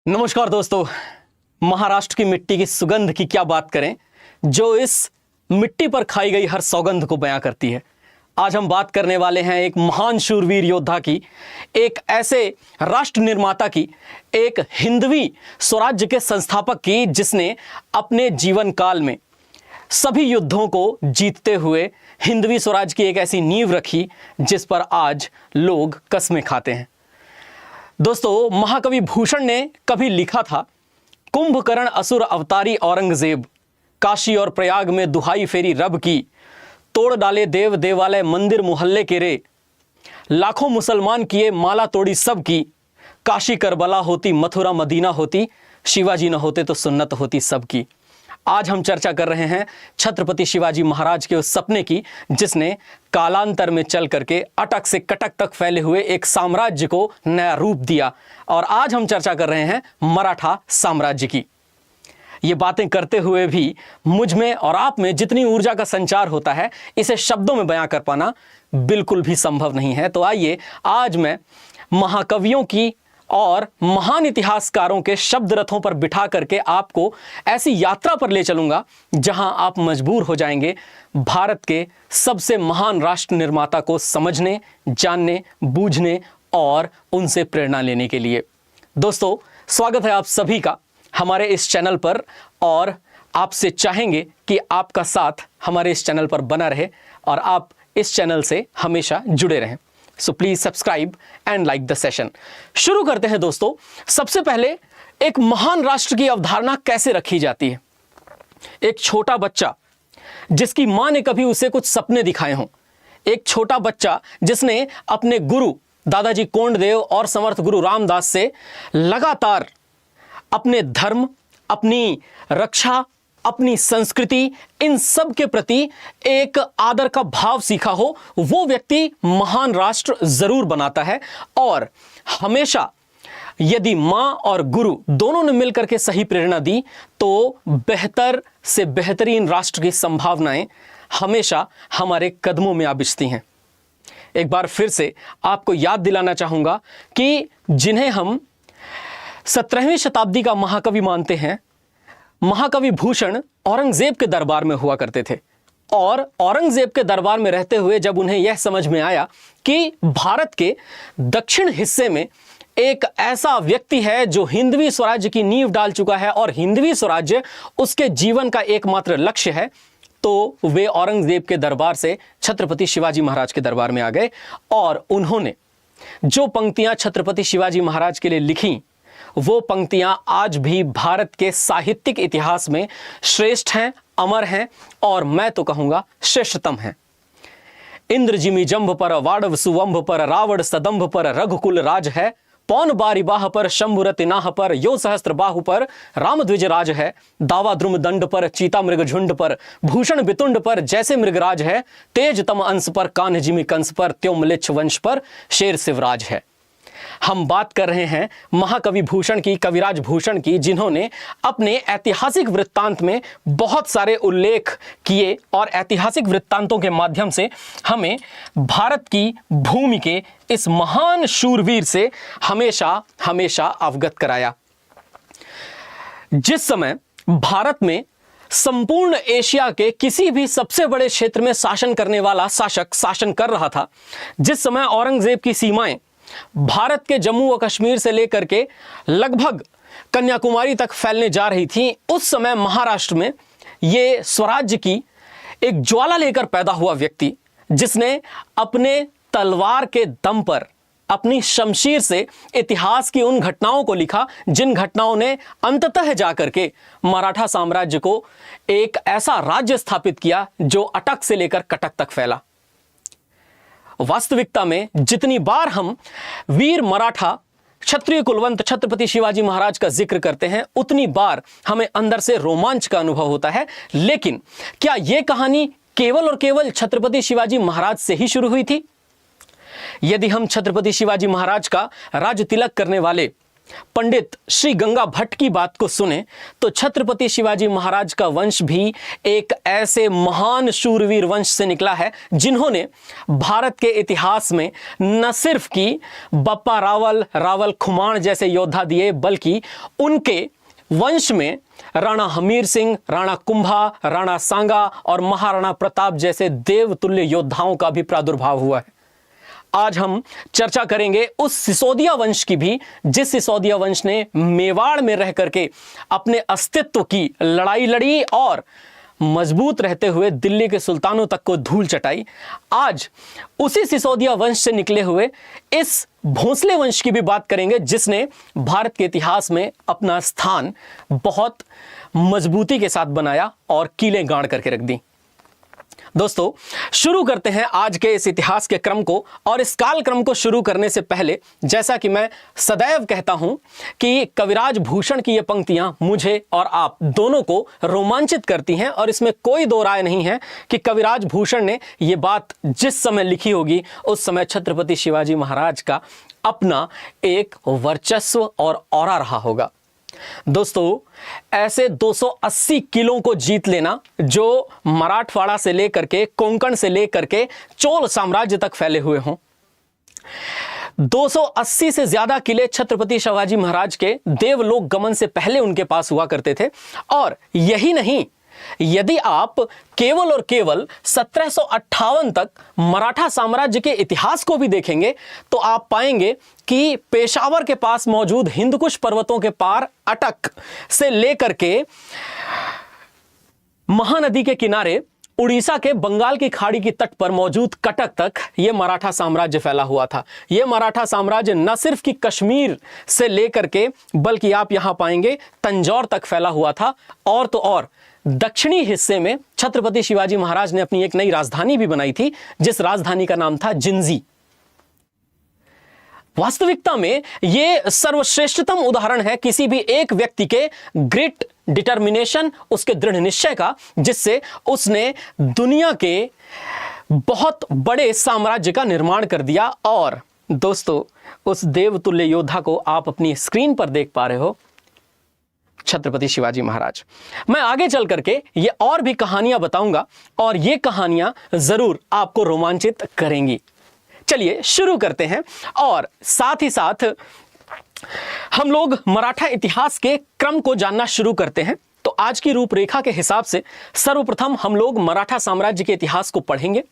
नमस्कार दोस्तों। महाराष्ट्र की मिट्टी की सुगंध की क्या बात करें, जो इस मिट्टी पर खाई गई हर सौगंध को बयां करती है। आज हम बात करने वाले हैं एक महान शूरवीर योद्धा की, एक ऐसे राष्ट्र निर्माता की, एक हिंदवी स्वराज्य के संस्थापक की, जिसने अपने जीवन काल में सभी युद्धों को जीतते हुए हिंदवी स्वराज्य की एक ऐसी नींव रखी जिस पर आज लोग कस्में खाते हैं। दोस्तों, महाकवि भूषण ने कभी लिखा था, कुंभकर्ण असुर अवतारी औरंगजेब, काशी और प्रयाग में दुहाई फेरी रब की, तोड़ डाले देव देवालय मंदिर मोहल्ले के रे, लाखों मुसलमान किए माला तोड़ी सब की, काशी करबला होती मथुरा मदीना होती, शिवाजी न होते तो सुन्नत होती सबकी। आज हम चर्चा कर रहे हैं छत्रपति शिवाजी महाराज के उस सपने की, जिसने कालांतर में चल करके अटक से कटक तक फैले हुए एक साम्राज्य को नया रूप दिया। और आज हम चर्चा कर रहे हैं मराठा साम्राज्य की। ये बातें करते हुए भी मुझ में और आप में जितनी ऊर्जा का संचार होता है, इसे शब्दों में बयां कर पाना बिल्कुल भी संभव नहीं है। तो आइए, आज मैं महाकवियों की और महान इतिहासकारों के शब्द रथों पर बिठा करके आपको ऐसी यात्रा पर ले चलूंगा जहां आप मजबूर हो जाएंगे भारत के सबसे महान राष्ट्र निर्माता को समझने, जानने, बूझने और उनसे प्रेरणा लेने के लिए। दोस्तों, स्वागत है आप सभी का हमारे इस चैनल पर, और आपसे चाहेंगे कि आपका साथ हमारे इस चैनल पर बना रहे और आप इस चैनल से हमेशा जुड़े रहें। So please subscribe and like the session. शुरू करते हैं दोस्तों। सबसे पहले, एक महान राष्ट्र की अवधारणा कैसे रखी जाती है। एक छोटा बच्चा जिसकी मां ने कभी उसे कुछ सपने दिखाए हों, एक छोटा बच्चा जिसने अपने गुरु दादाजी कोंडदेव और समर्थ गुरु रामदास से लगातार अपने धर्म, अपनी रक्षा, अपनी संस्कृति, इन सब के प्रति एक आदर का भाव सीखा हो, वो व्यक्ति महान राष्ट्र जरूर बनाता है। और हमेशा यदि मां और गुरु दोनों ने मिलकर के सही प्रेरणा दी, तो बेहतर से बेहतरीन राष्ट्र की संभावनाएं हमेशा हमारे कदमों में आ बिछती हैं। एक बार फिर से आपको याद दिलाना चाहूंगा कि जिन्हें हम 17वीं शताब्दी का महाकवि मानते हैं, महाकवि भूषण औरंगजेब के दरबार में हुआ करते थे। और औरंगजेब के दरबार में रहते हुए जब उन्हें यह समझ में आया कि भारत के दक्षिण हिस्से में एक ऐसा व्यक्ति है जो हिंदवी स्वराज्य की नींव डाल चुका है और हिंदवी स्वराज्य उसके जीवन का एकमात्र लक्ष्य है, तो वे औरंगजेब के दरबार से छत्रपति शिवाजी महाराज के दरबार में आ गए। और उन्होंने जो पंक्तियां छत्रपति शिवाजी महाराज के लिए लिखी, वो पंक्तियां आज भी भारत के साहित्यिक इतिहास में श्रेष्ठ हैं, अमर हैं, और मैं तो कहूंगा श्रेष्ठतम हैं। इंद्र जिमी जंभ पर, वाड़व सुवंभ पर, रावण सदंभ पर, रघुकुल राज है, पौन बारी बाह पर, शंभुरति नाह पर, यो सहस्त्र बाहु पर, रामध्वज राज है, दावा द्रुम दंड पर, चीता मृग झुंड पर, भूषण बितुंड पर, जैसे मृगराज है, तेज तम अंश पर, कान्ह जिमी कंस पर, त्यों म्लेच्छ वंश पर, शेर शिवराज है। हम बात कर रहे हैं महाकवि भूषण की, कविराज भूषण की, जिन्होंने अपने ऐतिहासिक वृत्तांत में बहुत सारे उल्लेख किए और ऐतिहासिक वृत्तांतों के माध्यम से हमें भारत की भूमि के इस महान शूरवीर से हमेशा हमेशा अवगत कराया। जिस समय भारत में संपूर्ण एशिया के किसी भी सबसे बड़े क्षेत्र में शासन करने वाला शासक शासन कर रहा था, जिस समय औरंगजेब की सीमाएं भारत के जम्मू व कश्मीर से लेकर के लगभग कन्याकुमारी तक फैलने जा रही थी, उस समय महाराष्ट्र में ये स्वराज्य की एक ज्वाला लेकर पैदा हुआ व्यक्ति, जिसने अपने तलवार के दम पर, अपनी शमशीर से इतिहास की उन घटनाओं को लिखा, जिन घटनाओं ने अंततः जाकर के मराठा साम्राज्य को एक ऐसा राज्य स्थापित किया जो अटक से लेकर कटक तक फैला। वास्तविकता में जितनी बार हम वीर मराठा क्षत्रिय कुलवंत छत्रपति शिवाजी महाराज का जिक्र करते हैं, उतनी बार हमें अंदर से रोमांच का अनुभव होता है। लेकिन क्या यह कहानी केवल और केवल छत्रपति शिवाजी महाराज से ही शुरू हुई थी? यदि हम छत्रपति शिवाजी महाराज का राज तिलक करने वाले पंडित श्री गंगा भट्ट की बात को सुने तो छत्रपति शिवाजी महाराज का वंश भी एक ऐसे महान शूरवीर वंश से निकला है जिन्होंने भारत के इतिहास में न सिर्फ कि बप्पा रावल, रावल खुमाण जैसे योद्धा दिए, बल्कि उनके वंश में राणा हमीर सिंह, राणा कुंभा, राणा सांगा और महाराणा प्रताप जैसे देवतुल्य योद्धाओं का भी प्रादुर्भाव हुआ है। आज हम चर्चा करेंगे उस सिसोदिया वंश की भी, जिस सिसोदिया वंश ने मेवाड़ में रह करके अपने अस्तित्व की लड़ाई लड़ी और मजबूत रहते हुए दिल्ली के सुल्तानों तक को धूल चटाई। आज उसी सिसोदिया वंश से निकले हुए इस भोंसले वंश की भी बात करेंगे, जिसने भारत के इतिहास में अपना स्थान बहुत मजबूती के साथ बनाया और कीलें गाड़ करके रख दी। दोस्तों, शुरू करते हैं आज के इस इतिहास के क्रम को। और इस काल क्रम को शुरू करने से पहले, जैसा कि मैं सदैव कहता हूं कि कविराज भूषण की ये पंक्तियां मुझे और आप दोनों को रोमांचित करती हैं, और इसमें कोई दो राय नहीं है कि कविराज भूषण ने ये बात जिस समय लिखी होगी उस समय छत्रपति शिवाजी महाराज का अपना एक वर्चस्व और ऑरा रहा होगा। दोस्तों, ऐसे 280 किलों को जीत लेना जो मराठवाड़ा से लेकर के, कोंकण से लेकर के चोल साम्राज्य तक फैले हुए हों। 280 से ज्यादा किले छत्रपति शिवाजी महाराज के देवलोक गमन से पहले उनके पास हुआ करते थे। और यही नहीं, यदि आप केवल और केवल 1758 तक मराठा साम्राज्य के इतिहास को भी देखेंगे तो आप पाएंगे कि पेशावर के पास मौजूद हिंदकुश पर्वतों के पार अटक से लेकर के महानदी के किनारे उड़ीसा के बंगाल की खाड़ी की तट पर मौजूद कटक तक यह मराठा साम्राज्य फैला हुआ था। यह मराठा साम्राज्य न सिर्फ कि कश्मीर से लेकर के, बल्कि आप यहां पाएंगे तंजौर तक फैला हुआ था। और तो और दक्षिणी हिस्से में छत्रपति शिवाजी महाराज ने अपनी एक नई राजधानी भी बनाई थी, जिस राजधानी का नाम था जिंजी। वास्तविकता में यह सर्वश्रेष्ठतम उदाहरण है किसी भी एक व्यक्ति के ग्रिट, डिटर्मिनेशन, उसके दृढ़ निश्चय का, जिससे उसने दुनिया के बहुत बड़े साम्राज्य का निर्माण कर दिया। और दोस्तों, उस देवतुल्य योद्धा को आप अपनी स्क्रीन पर देख पा रहे हो, छत्रपति शिवाजी महाराज। मैं आगे चल करके ये और भी कहानियां बताऊंगा और ये कहानियां जरूर आपको रोमांचित करेंगी। चलिए शुरू करते हैं और साथ ही साथ हम लोग मराठा इतिहास के क्रम को जानना शुरू करते हैं। तो आज की रूपरेखा के हिसाब से सर्वप्रथम हम लोग मराठा साम्राज्य के इतिहास को पढ़ेंगे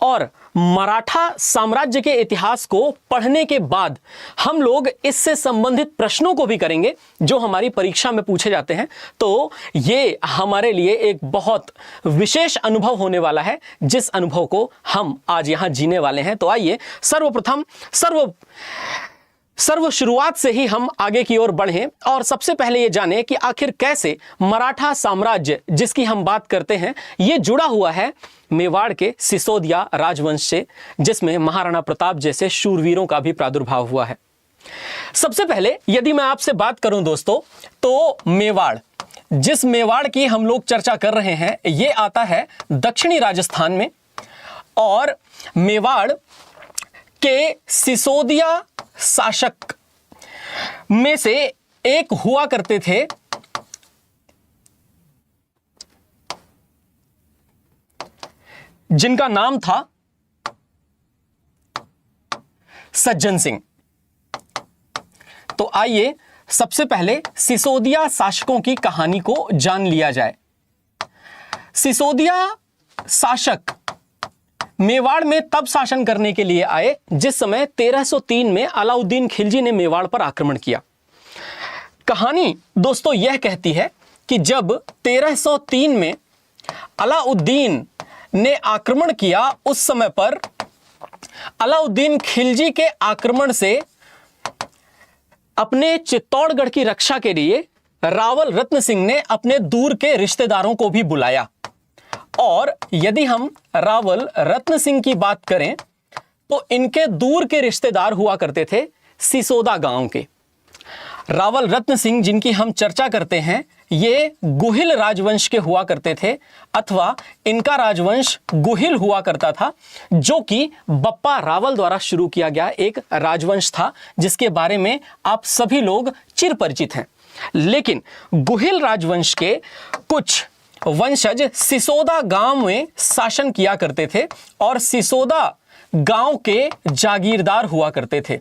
और मराठा साम्राज्य के इतिहास को पढ़ने के बाद हम लोग इससे संबंधित प्रश्नों को भी करेंगे जो हमारी परीक्षा में पूछे जाते हैं। तो ये हमारे लिए एक बहुत विशेष अनुभव होने वाला है, जिस अनुभव को हम आज यहां जीने वाले हैं। तो आइए सर्वप्रथम सर्व शुरुआत से ही हम आगे की ओर बढ़ें और सबसे पहले ये जानें कि आखिर कैसे मराठा साम्राज्य, जिसकी हम बात करते हैं, ये जुड़ा हुआ है मेवाड़ के सिसोदिया राजवंश से, जिसमें महाराणा प्रताप जैसे शूरवीरों का भी प्रादुर्भाव हुआ है। सबसे पहले यदि मैं आपसे बात करूं दोस्तों, तो मेवाड़, जिस मेवाड़ की हम लोग चर्चा कर रहे हैं, ये आता है दक्षिणी राजस्थान में। और मेवाड़ के सिसोदिया शासक में से एक हुआ करते थे जिनका नाम था सज्जन सिंह। तो आइए सबसे पहले सिसोदिया शासकों की कहानी को जान लिया जाए। सिसोदिया शासक मेवाड़ में तब शासन करने के लिए आए जिस समय 1303 में अलाउद्दीन खिलजी ने मेवाड़ पर आक्रमण किया। कहानी दोस्तों यह कहती है कि जब 1303 में अलाउद्दीन ने आक्रमण किया, उस समय पर अलाउद्दीन खिलजी के आक्रमण से अपने चित्तौड़गढ़ की रक्षा के लिए रावल रत्न सिंह ने अपने दूर के रिश्तेदारों को भी बुलाया। और यदि हम रावल रत्न सिंह की बात करें तो इनके दूर के रिश्तेदार हुआ करते थे सिसोदा गांव के। रावल रत्न सिंह जिनकी हम चर्चा करते हैं, ये गुहिल राजवंश के हुआ करते थे, अथवा इनका राजवंश गुहिल हुआ करता था, जो कि बप्पा रावल द्वारा शुरू किया गया एक राजवंश था, जिसके बारे में आप सभी लोग चिर परिचित हैं। लेकिन गुहिल राजवंश के कुछ वंशज सिसोदा गांव में शासन किया करते थे और सिसोदा गांव के जागीरदार हुआ करते थे।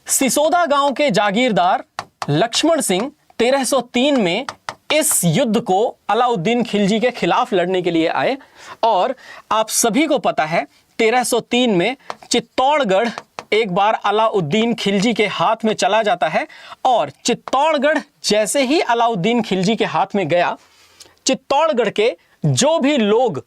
सिसोदा गांव के जागीरदार लक्ष्मण सिंह 1303 में इस युद्ध को अलाउद्दीन खिलजी के खिलाफ लड़ने के लिए आए और आप सभी को पता है 1303 में चित्तौड़गढ़ एक बार अलाउद्दीन खिलजी के हाथ में चला जाता है और चित्तौड़गढ़ जैसे ही अलाउद्दीन खिलजी के हाथ में गया, चित्तौड़गढ़ के जो भी लोग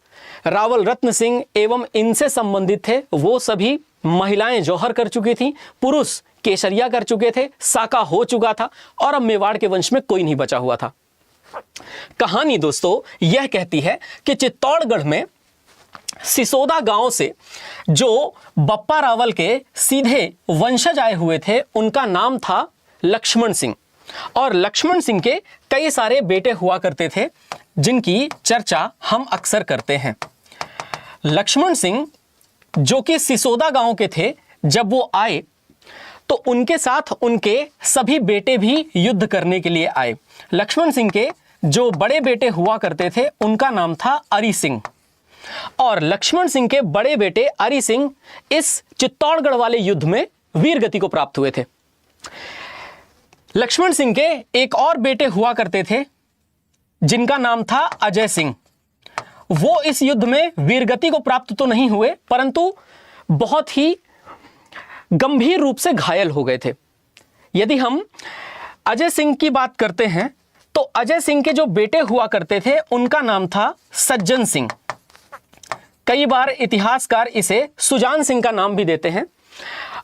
रावल रत्न सिंह एवं इनसे संबंधित थे वो सभी महिलाएं जौहर कर चुकी थीं, पुरुष केसरिया कर चुके थे, साका हो चुका था और अब मेवाड़ के वंश में कोई नहीं बचा हुआ था। कहानी दोस्तों यह कहती है कि चित्तौड़गढ़ में सिसोदा गांव से जो बप्पा रावल के सीधे वंशज आए हुए थे उनका नाम था लक्ष्मण सिंह और लक्ष्मण सिंह के कई सारे बेटे हुआ करते थे जिनकी चर्चा हम अक्सर करते हैं। लक्ष्मण सिंह जो कि सिसोदा गांव के थे, जब वो आए तो उनके साथ उनके सभी बेटे भी युद्ध करने के लिए आए। लक्ष्मण सिंह के जो बड़े बेटे हुआ करते थे उनका नाम था अरि सिंह और लक्ष्मण सिंह के बड़े बेटे अरि सिंह इस चित्तौड़गढ़ वाले युद्ध में वीर गति को प्राप्त हुए थे। लक्ष्मण सिंह के एक और बेटे हुआ करते थे जिनका नाम था अजय सिंह। वो इस युद्ध में वीरगति को प्राप्त तो नहीं हुए परंतु बहुत ही गंभीर रूप से घायल हो गए थे। यदि हम अजय सिंह की बात करते हैं तो अजय सिंह के जो बेटे हुआ करते थे उनका नाम था सज्जन सिंह। कई बार इतिहासकार इसे सुजान सिंह का नाम भी देते हैं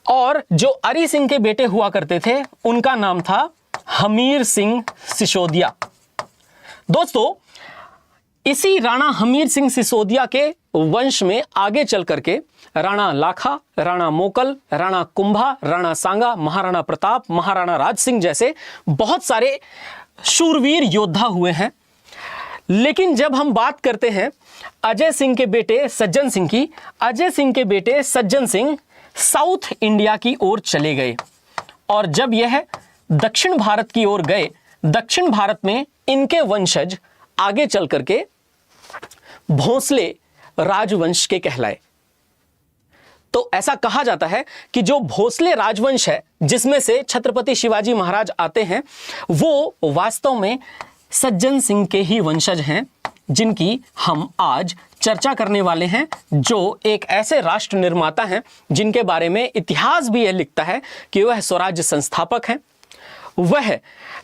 और जो अरि सिंह के बेटे हुआ करते थे उनका नाम था हमीर सिंह सिसोदिया। दोस्तों इसी राणा हमीर सिंह सिसोदिया के वंश में आगे चल करके राणा लाखा, राणा मोकल, राणा कुंभा, राणा सांगा, महाराणा प्रताप, महाराणा राज सिंह जैसे बहुत सारे शूरवीर योद्धा हुए हैं। लेकिन जब हम बात करते हैं अजय सिंह के बेटे सज्जन सिंह की, अजय सिंह के बेटे सज्जन सिंह साउथ इंडिया की ओर चले गए और जब यह दक्षिण भारत की ओर गए, दक्षिण भारत में इनके वंशज आगे चल करके भोंसले राजवंश के कहलाए। तो ऐसा कहा जाता है कि जो भोंसले राजवंश है जिसमें से छत्रपति शिवाजी महाराज आते हैं, वो वास्तव में सज्जन सिंह के ही वंशज हैं जिनकी हम आज चर्चा करने वाले हैं, जो एक ऐसे राष्ट्र निर्माता हैं जिनके बारे में इतिहास भी यह लिखता है कि वह स्वराज्य संस्थापक हैं। वह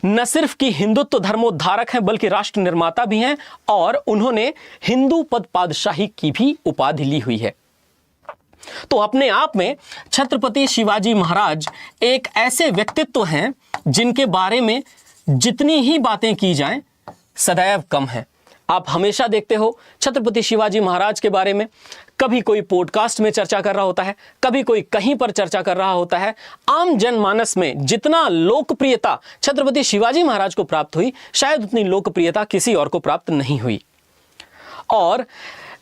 न सिर्फ कि हिंदुत्व धर्मोद्धारक हैं बल्कि राष्ट्र निर्माता भी हैं और उन्होंने हिंदू पद पादशाही की भी उपाधि ली हुई है। तो अपने आप में छत्रपति शिवाजी महाराज एक ऐसे व्यक्तित्व हैं जिनके बारे में जितनी ही बातें की जाएं सदैव कम है। आप हमेशा देखते हो छत्रपति शिवाजी महाराज के बारे में कभी कोई पॉडकास्ट में चर्चा कर रहा होता है, कभी कोई कहीं पर चर्चा कर रहा होता है। आम जनमानस में जितना लोकप्रियता छत्रपति शिवाजी महाराज को प्राप्त हुई, शायद उतनी लोकप्रियता किसी और को प्राप्त नहीं हुई। और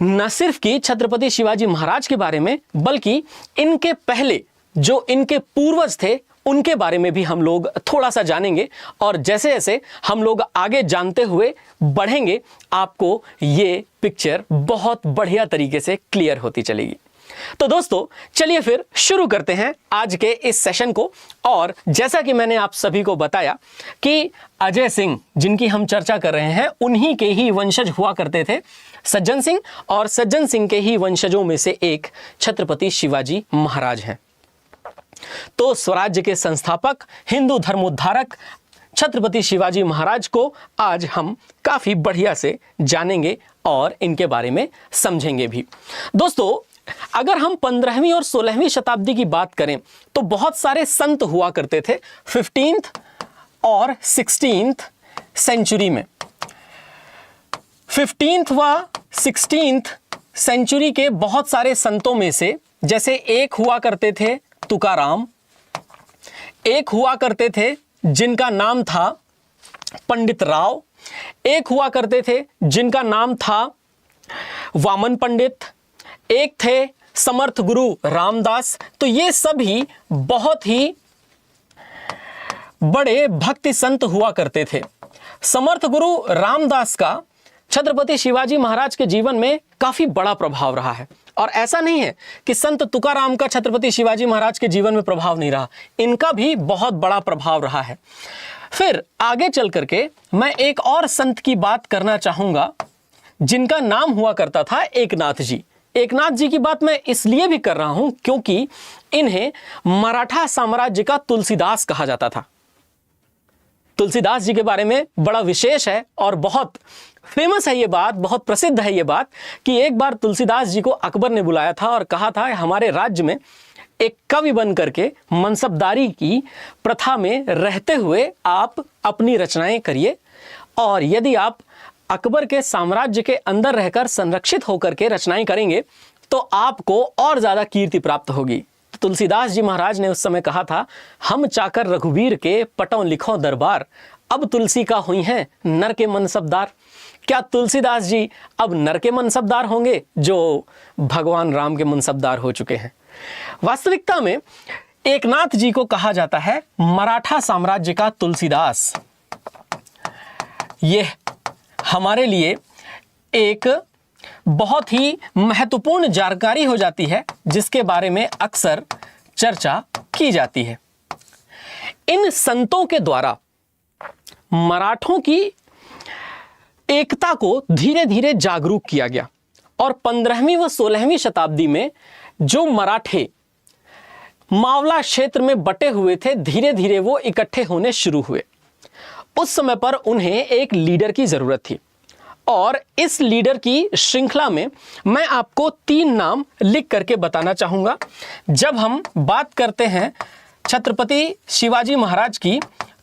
न सिर्फ कि छत्रपति शिवाजी महाराज के बारे में बल्कि इनके पहले जो इनके पूर्वज थे उनके बारे में भी हम लोग थोड़ा सा जानेंगे और जैसे जैसे हम लोग आगे जानते हुए बढ़ेंगे आपको ये पिक्चर बहुत बढ़िया तरीके से क्लियर होती चलेगी। तो दोस्तों चलिए फिर शुरू करते हैं आज के इस सेशन को। और जैसा कि मैंने आप सभी को बताया कि अजय सिंह जिनकी हम चर्चा कर रहे हैं उन्हीं के ही वंशज हुआ करते थे सज्जन सिंह, और सज्जन सिंह के ही वंशजों में से एक छत्रपति शिवाजी महाराज हैं। तो स्वराज्य के संस्थापक, हिंदू धर्मोद्धारक छत्रपति शिवाजी महाराज को आज हम काफी बढ़िया से जानेंगे और इनके बारे में समझेंगे भी। दोस्तों अगर हम 15वीं और 16वीं शताब्दी की बात करें तो बहुत सारे संत हुआ करते थे 15th और 16th सेंचुरी में। 15th व 16th सेंचुरी के बहुत सारे संतों में से जैसे एक हुआ करते थे तुकाराम, एक हुआ करते थे जिनका नाम था पंडित राव, एक हुआ करते थे जिनका नाम था वामन पंडित, एक थे समर्थ गुरु रामदास। तो ये सभी बहुत ही बड़े भक्ति संत हुआ करते थे। समर्थ गुरु रामदास का छत्रपति शिवाजी महाराज के जीवन में काफी बड़ा प्रभाव रहा है। और ऐसा नहीं है कि संत तुकाराम का छत्रपति शिवाजी महाराज के जीवन में प्रभाव नहीं रहा, इनका भी बहुत बड़ा प्रभाव रहा है। फिर आगे चल करके मैं एक और संत की बात करना चाहूंगा जिनका नाम हुआ करता था एकनाथ जी। एकनाथ जी की बात मैं इसलिए भी कर रहा हूं क्योंकि इन्हें मराठा साम्राज्य का तुलसीदास कहा जाता था। तुलसीदास जी के बारे में बड़ा विशेष है और बहुत फेमस है ये बात, बहुत प्रसिद्ध है ये बात कि एक बार तुलसीदास जी को अकबर ने बुलाया था और कहा था हमारे राज्य में एक कवि बन करके मनसबदारी की प्रथा में रहते हुए आप अपनी रचनाएं करिए, और यदि आप अकबर के साम्राज्य के अंदर रहकर संरक्षित होकर के रचनाएं करेंगे तो आपको और ज्यादा कीर्ति प्राप्त होगी। तुलसीदास जी महाराज ने उस समय कहा था, हम चाकर रघुवीर के पटों लिखो दरबार, अब तुलसी का हुई हैं नर के मनसबदार। क्या तुलसीदास जी अब नर के मनसबदार होंगे जो भगवान राम के मनसबदार हो चुके हैं? वास्तविकता में एकनाथ जी को कहा जाता है मराठा साम्राज्य का तुलसीदास। यह हमारे लिए एक बहुत ही महत्वपूर्ण जानकारी हो जाती है जिसके बारे में अक्सर चर्चा की जाती है। इन संतों के द्वारा मराठों की एकता को धीरे धीरे जागरूक किया गया और 15वीं व 16वीं शताब्दी में जो मराठे मावला क्षेत्र में बटे हुए थे, धीरे धीरे वो इकट्ठे होने शुरू हुए। उस समय पर उन्हें एक लीडर की जरूरत थी और इस लीडर की श्रृंखला में मैं आपको 3 नाम लिख करके बताना चाहूंगा। जब हम बात करते हैं छत्रपति शिवाजी महाराज की,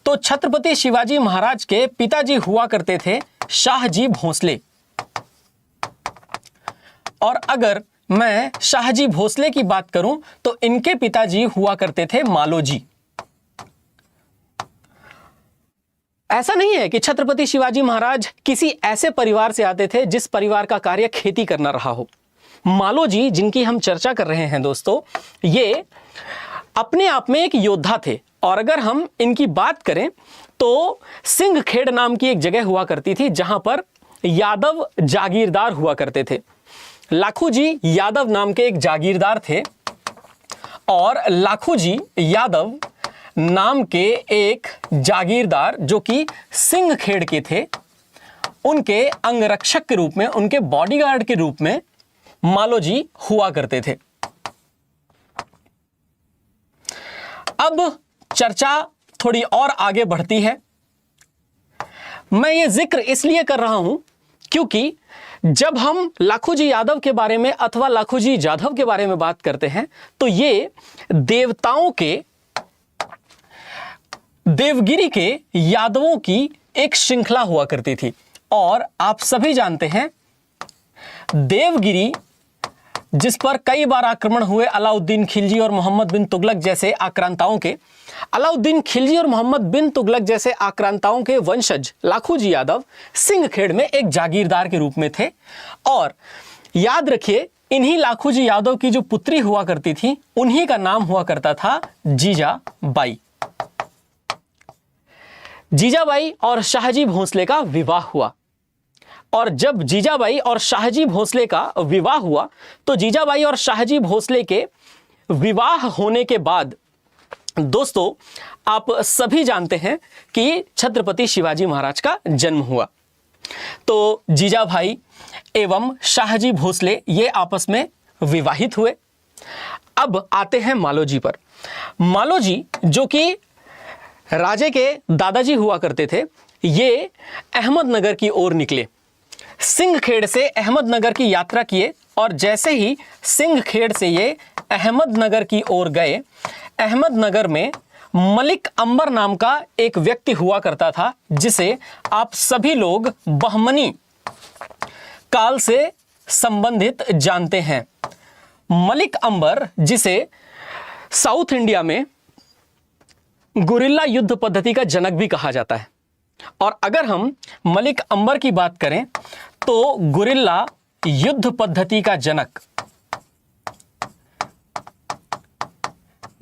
तो छत्रपति शिवाजी महाराज के पिताजी हुआ करते थे शाहजी भोसले, और अगर मैं शाहजी भोसले की बात करूं तो इनके पिताजी हुआ करते थे मालोजी। ऐसा नहीं है कि छत्रपति शिवाजी महाराज किसी ऐसे परिवार से आते थे जिस परिवार का कार्य खेती करना रहा हो। मालोजी जिनकी हम चर्चा कर रहे हैं दोस्तों, ये अपने आप में एक योद्धा थे। और अगर हम इनकी बात करें तो सिंहखेड़ नाम की एक जगह हुआ करती थी जहां पर यादव जागीरदार हुआ करते थे। लाखू जी यादव नाम के एक जागीरदार थे और लाखू जी यादव नाम के एक जागीरदार जो कि सिंहखेड़ के थे, उनके अंगरक्षक के रूप में, उनके बॉडीगार्ड के रूप में मालोजी हुआ करते थे। अब चर्चा थोड़ी और आगे बढ़ती है। मैं ये जिक्र इसलिए कर रहा हूं क्योंकि जब हम लाखू जी यादव के बारे में अथवा लाखू जी जाधव के बारे में बात करते हैं तो ये देवताओं के, देवगिरी के यादवों की एक श्रृंखला हुआ करती थी। और आप सभी जानते हैं देवगिरी जिस पर कई बार आक्रमण हुए अलाउद्दीन खिलजी और मोहम्मद बिन तुगलक जैसे आक्रांताओं के, अलाउद्दीन खिलजी और मोहम्मद बिन तुगलक जैसे आक्रांताओं के वंशज लाखू जी यादव सिंहखेड़ में एक जागीरदार के रूप में थे। और याद रखिए, इन्हीं लाखू जी यादव की जो पुत्री हुआ करती थी उन्हीं का नाम हुआ करता था जीजाबाई। जीजाबाई और शाहजी भोसले का विवाह हुआ, और जब जीजाबाई और शाहजी भोसले का विवाह हुआ तो जीजाबाई और शाहजी भोसले के विवाह होने के बाद दोस्तों आप सभी जानते हैं कि छत्रपति शिवाजी महाराज का जन्म हुआ। तो जीजाभाई एवं शाहजी भोसले ये आपस में विवाहित हुए। अब आते हैं मालोजी पर। मालोजी जो कि राजे के दादाजी हुआ करते थे, ये अहमदनगर की ओर निकले। सिंहखेड़ से अहमदनगर की यात्रा किए और जैसे ही सिंहखेड़ से ये अहमदनगर की ओर गए, अहमदनगर में मलिक अंबर नाम का एक व्यक्ति हुआ करता था जिसे आप सभी लोग बहमनी काल से संबंधित जानते हैं। मलिक अंबर जिसे साउथ इंडिया में गुरिल्ला युद्ध पद्धति का जनक भी कहा जाता है। और अगर हम मलिक अंबर की बात करें तो गुरिल्ला युद्ध पद्धति का जनक,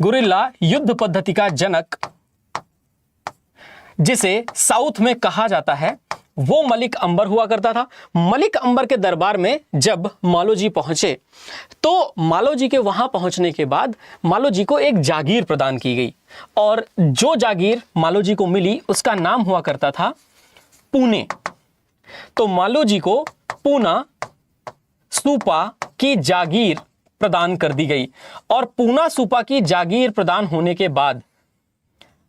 गुरिल्ला युद्ध पद्धति का जनक जिसे साउथ में कहा जाता है, वो मलिक अंबर हुआ करता था। मलिक अंबर के दरबार में जब मालोजी पहुंचे तो मालोजी के वहां पहुंचने के बाद मालोजी को एक जागीर प्रदान की गई, और जो जागीर मालोजी को मिली उसका नाम हुआ करता था पुणे। तो मालोजी को पूना सूपा की जागीर प्रदान कर दी गई, और पूना सूपा की जागीर प्रदान होने के बाद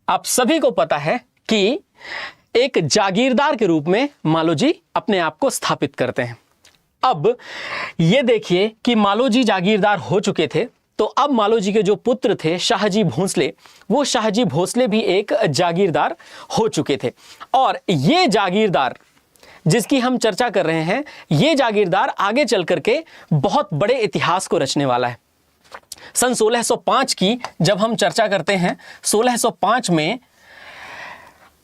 आप सभी को पता है कि एक जागीरदार के रूप में मालोजी अपने आप को स्थापित करते हैं। अब ये देखिए कि मालोजी जागीरदार हो चुके थे, तो अब मालोजी के जो पुत्र थे शाहजी भोंसले, वो शाहजी भोंसले भी एक जागीरदार हो चुके थे। और ये जागीरदार जिसकी हम चर्चा कर रहे हैं, ये जागीरदार आगे चल करके बहुत बड़े इतिहास को रचने वाला है। सन 1605 की जब हम चर्चा करते हैं, 1605 में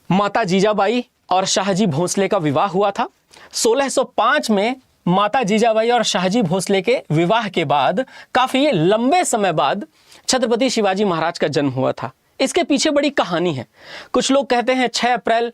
माता जीजाबाई और शाहजी भोंसले का विवाह हुआ था। 1605 में माता जीजाबाई और शाहजी भोंसले के विवाह के बाद काफी लंबे समय बाद छत्रपति शिवाजी महाराज का जन्म हुआ था। इसके पीछे बड़ी कहानी है। कुछ लोग कहते हैं 6 अप्रैल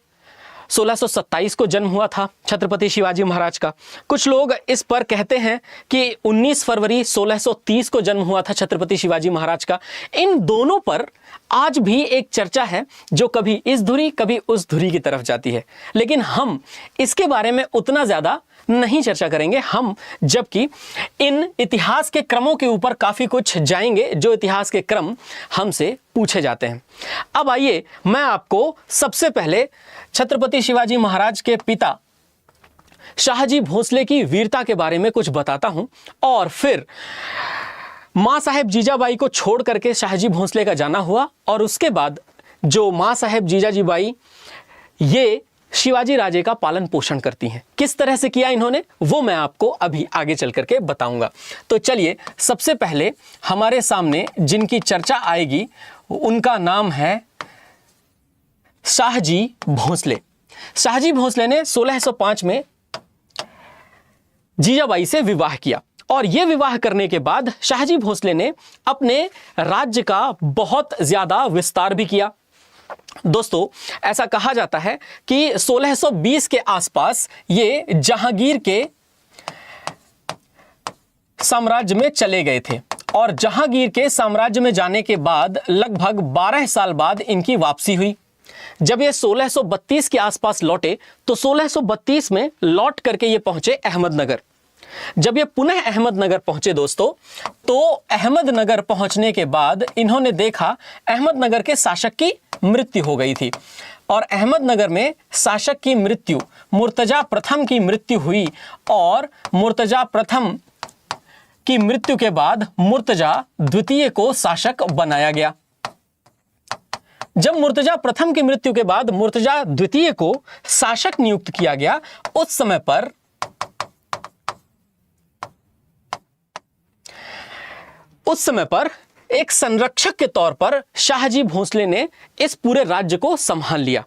1627 को जन्म हुआ था छत्रपति शिवाजी महाराज का। कुछ लोग इस पर कहते हैं कि 19 फरवरी 1630 को जन्म हुआ था छत्रपति शिवाजी महाराज का। इन दोनों पर आज भी एक चर्चा है जो कभी इस धुरी कभी उस धुरी की तरफ जाती है, लेकिन हम इसके बारे में उतना ज़्यादा नहीं चर्चा करेंगे। हम जबकि इन इतिहास के क्रमों के ऊपर काफ़ी कुछ जाएंगे जो इतिहास के क्रम हमसे पूछे जाते हैं। अब आइए मैं आपको सबसे पहले छत्रपति शिवाजी महाराज के पिता शाहजी भोंसले की वीरता के बारे में कुछ बताता हूं, और फिर मां साहेब जीजाबाई को छोड़ करके शाहजी भोंसले का जाना हुआ, और उसके बाद जो मां साहेब जीजाजीबाई ये शिवाजी राजे का पालन पोषण करती हैं। किस तरह से किया इन्होंने, वो मैं आपको अभी आगे चल करके बताऊंगा। तो चलिए सबसे पहले हमारे सामने जिनकी चर्चा आएगी उनका नाम है शाहजी भोंसले। शाहजी भोंसले ने 1605 में जीजाबाई से विवाह किया, और यह विवाह करने के बाद शाहजी भोंसले ने अपने राज्य का बहुत ज्यादा विस्तार भी किया। दोस्तों ऐसा कहा जाता है कि 1620 के आसपास ये जहांगीर के साम्राज्य में चले गए थे, और जहांगीर के साम्राज्य में जाने के बाद लगभग 12 साल बाद इनकी वापसी हुई। जब ये 1632 के आसपास लौटे तो 1632 में लौट करके ये पहुंचे अहमदनगर। जब ये पुनः अहमदनगर पहुंचे दोस्तों, तो अहमदनगर पहुंचने के बाद इन्होंने देखा अहमदनगर के शासक की मृत्यु हो गई थी, और अहमदनगर में शासक की मृत्यु मुर्तजा प्रथम की मृत्यु हुई, और मुर्तजा प्रथम की मृत्यु के बाद मुर्तजा द्वितीय को शासक बनाया गया। जब मुर्तजा प्रथम की मृत्यु के बाद मुर्तजा द्वितीय को शासक नियुक्त किया गया, उस समय पर एक संरक्षक के तौर पर शाहजी भोंसले ने इस पूरे राज्य को संभाल लिया।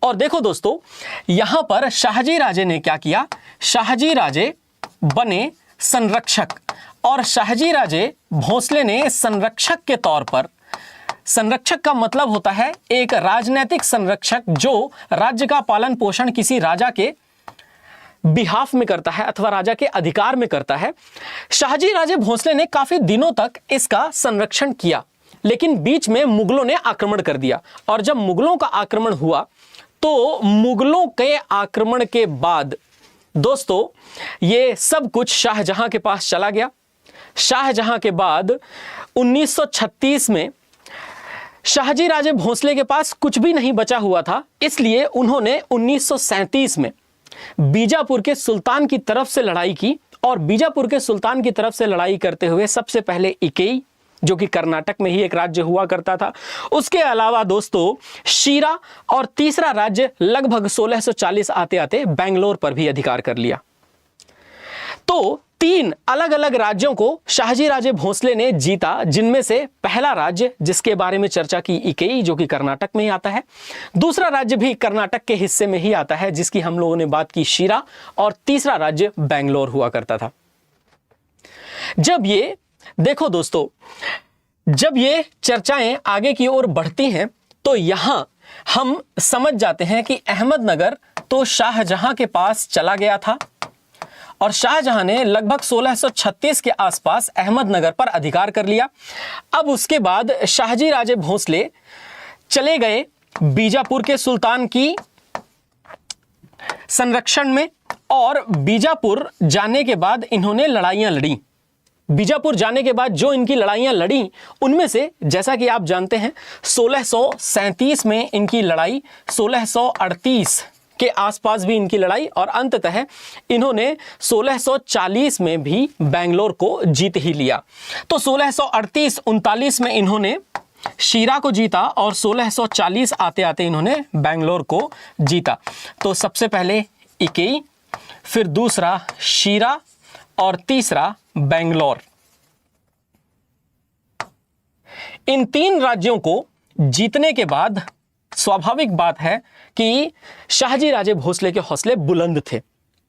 और देखो दोस्तों, यहां पर शाहजी राजे ने क्या किया, शाहजी राजे बने संरक्षक, और शाहजी राजे भोंसले ने संरक्षक के तौर पर, संरक्षक का मतलब होता है एक राजनैतिक संरक्षक जो राज्य का पालन पोषण किसी राजा के बिहाफ में करता है अथवा राजा के अधिकार में करता है। शाहजी राजे भोंसले ने काफी दिनों तक इसका संरक्षण किया, लेकिन बीच में मुगलों ने आक्रमण कर दिया, और जब मुगलों का आक्रमण हुआ तो मुगलों के आक्रमण के बाद दोस्तों ये सब कुछ शाहजहां के पास चला गया। शाहजहां के बाद 1936 में शाहजी राजे भोंसले के पास कुछ भी नहीं बचा हुआ था, इसलिए उन्होंने 1937 में बीजापुर के सुल्तान की तरफ से लड़ाई की, और बीजापुर के सुल्तान की तरफ से लड़ाई करते हुए सबसे पहले इकेई, जो कि कर्नाटक में ही एक राज्य हुआ करता था, उसके अलावा दोस्तों शीरा, और तीसरा राज्य लगभग 1640 आते आते बेंगलोर पर भी अधिकार कर लिया। तो 3 अलग अलग राज्यों को शाहजी राजे भोसले ने जीता, जिनमें से पहला राज्य जिसके बारे में चर्चा की इकई, जो कि कर्नाटक में ही आता है। दूसरा राज्य भी कर्नाटक के हिस्से में ही आता है, जिसकी हम लोगों ने बात की, शिरा। और तीसरा राज्य बेंगलोर हुआ करता था। जब ये देखो दोस्तों, जब ये चर्चाएं आगे की ओर बढ़ती हैं तो यहां हम समझ जाते हैं कि अहमदनगर तो शाहजहां के पास चला गया था और शाहजहां ने लगभग 1636 के आसपास अहमदनगर पर अधिकार कर लिया। अब उसके बाद शाहजी राजे भोसले चले गए बीजापुर के सुल्तान की संरक्षण में, और बीजापुर जाने के बाद इन्होंने लड़ाइयां लड़ी। बीजापुर जाने के बाद जो इनकी लड़ाइयां लड़ी, उनमें से जैसा कि आप जानते हैं 1637 में इनकी लड़ाई, 1638 के आसपास भी इनकी लड़ाई, और अंततः इन्होंने 1640 में भी बेंगलोर को जीत ही लिया। तो 1638-39 में इन्होंने शिरा को जीता और 1640 आते आते इन्होंने बेंगलोर को जीता। तो सबसे पहले इकई, फिर दूसरा शिरा और तीसरा बेंगलोर। इन 3 राज्यों को जीतने के बाद स्वाभाविक बात है कि शाहजी राजे भोसले के हौसले बुलंद थे,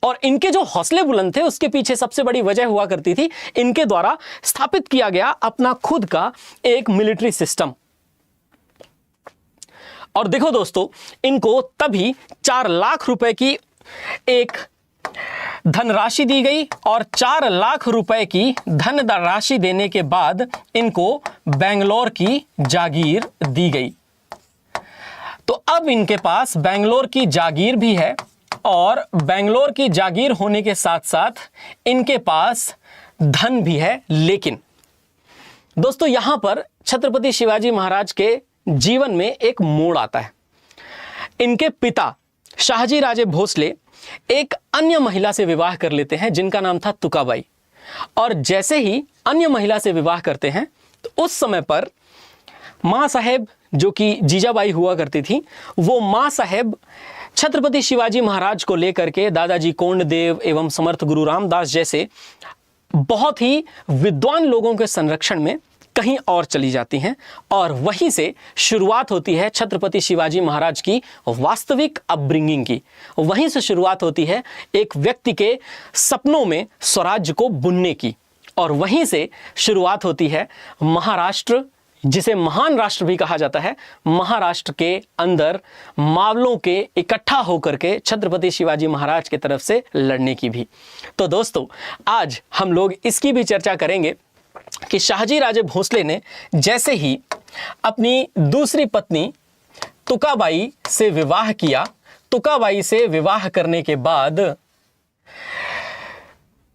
और इनके जो हौसले बुलंद थे उसके पीछे सबसे बड़ी वजह हुआ करती थी इनके द्वारा स्थापित किया गया अपना खुद का एक मिलिट्री सिस्टम। और देखो दोस्तों, इनको तभी 4 लाख रुपए की एक धनराशि दी गई, और 4 लाख रुपए की धनराशि देने के बाद इनको बेंगलोर की जागीर दी गई। तो अब इनके पास बेंगलोर की जागीर भी है, और बेंगलोर की जागीर होने के साथ साथ इनके पास धन भी है। लेकिन दोस्तों, यहां पर छत्रपति शिवाजी महाराज के जीवन में एक मोड़ आता है। इनके पिता शाहजी राजे भोसले एक अन्य महिला से विवाह कर लेते हैं, जिनका नाम था तुकाबाई। और जैसे ही अन्य महिला से विवाह करते हैं तो उस समय पर मां साहेब, जो कि जीजाबाई हुआ करती थी, वो मां साहेब छत्रपति शिवाजी महाराज को लेकर के दादाजी कोंडदेव एवं समर्थ गुरु रामदास जैसे बहुत ही विद्वान लोगों के संरक्षण में कहीं और चली जाती हैं, और वहीं से शुरुआत होती है छत्रपति शिवाजी महाराज की वास्तविक अपब्रिंगिंग की। वहीं से शुरुआत होती है एक व्यक्ति के सपनों में स्वराज्य को बुनने की, और वहीं से शुरुआत होती है महाराष्ट्र, जिसे महान राष्ट्र भी कहा जाता है, महाराष्ट्र के अंदर मावलों के इकट्ठा होकर के छत्रपति शिवाजी महाराज की तरफ से लड़ने की भी। तो दोस्तों, आज हम लोग इसकी भी चर्चा करेंगे कि शाहजी राजे भोसले ने जैसे ही अपनी दूसरी पत्नी तुकाबाई से विवाह किया, तुकाबाई से विवाह करने के बाद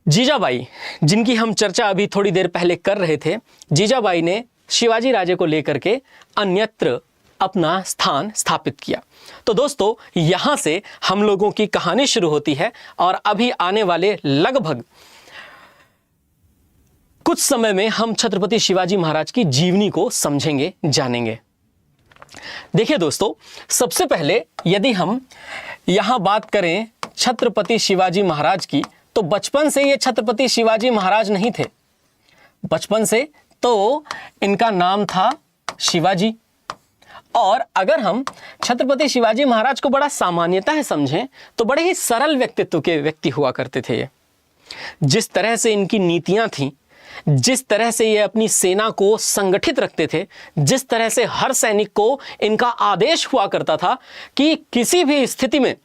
जीजाबाई, जिनकी हम चर्चा अभी थोड़ी देर पहले कर रहे थे, जीजाबाई ने शिवाजी राजे को लेकर के अन्यत्र अपना स्थान स्थापित किया। तो दोस्तों, यहां से हम लोगों की कहानी शुरू होती है, और अभी आने वाले लगभग कुछ समय में हम छत्रपति शिवाजी महाराज की जीवनी को समझेंगे, जानेंगे। देखिए दोस्तों, सबसे पहले यदि हम यहां बात करें छत्रपति शिवाजी महाराज की, तो बचपन से ये छत्रपति शिवाजी महाराज नहीं थे। बचपन से तो इनका नाम था शिवाजी, और अगर हम छत्रपति शिवाजी महाराज को बड़ा सामान्यतः समझें तो बड़े ही सरल व्यक्तित्व के व्यक्ति हुआ करते थे ये। जिस तरह से इनकी नीतियां थीं, जिस तरह से ये अपनी सेना को संगठित रखते थे, जिस तरह से हर सैनिक को इनका आदेश हुआ करता था कि किसी भी स्थिति में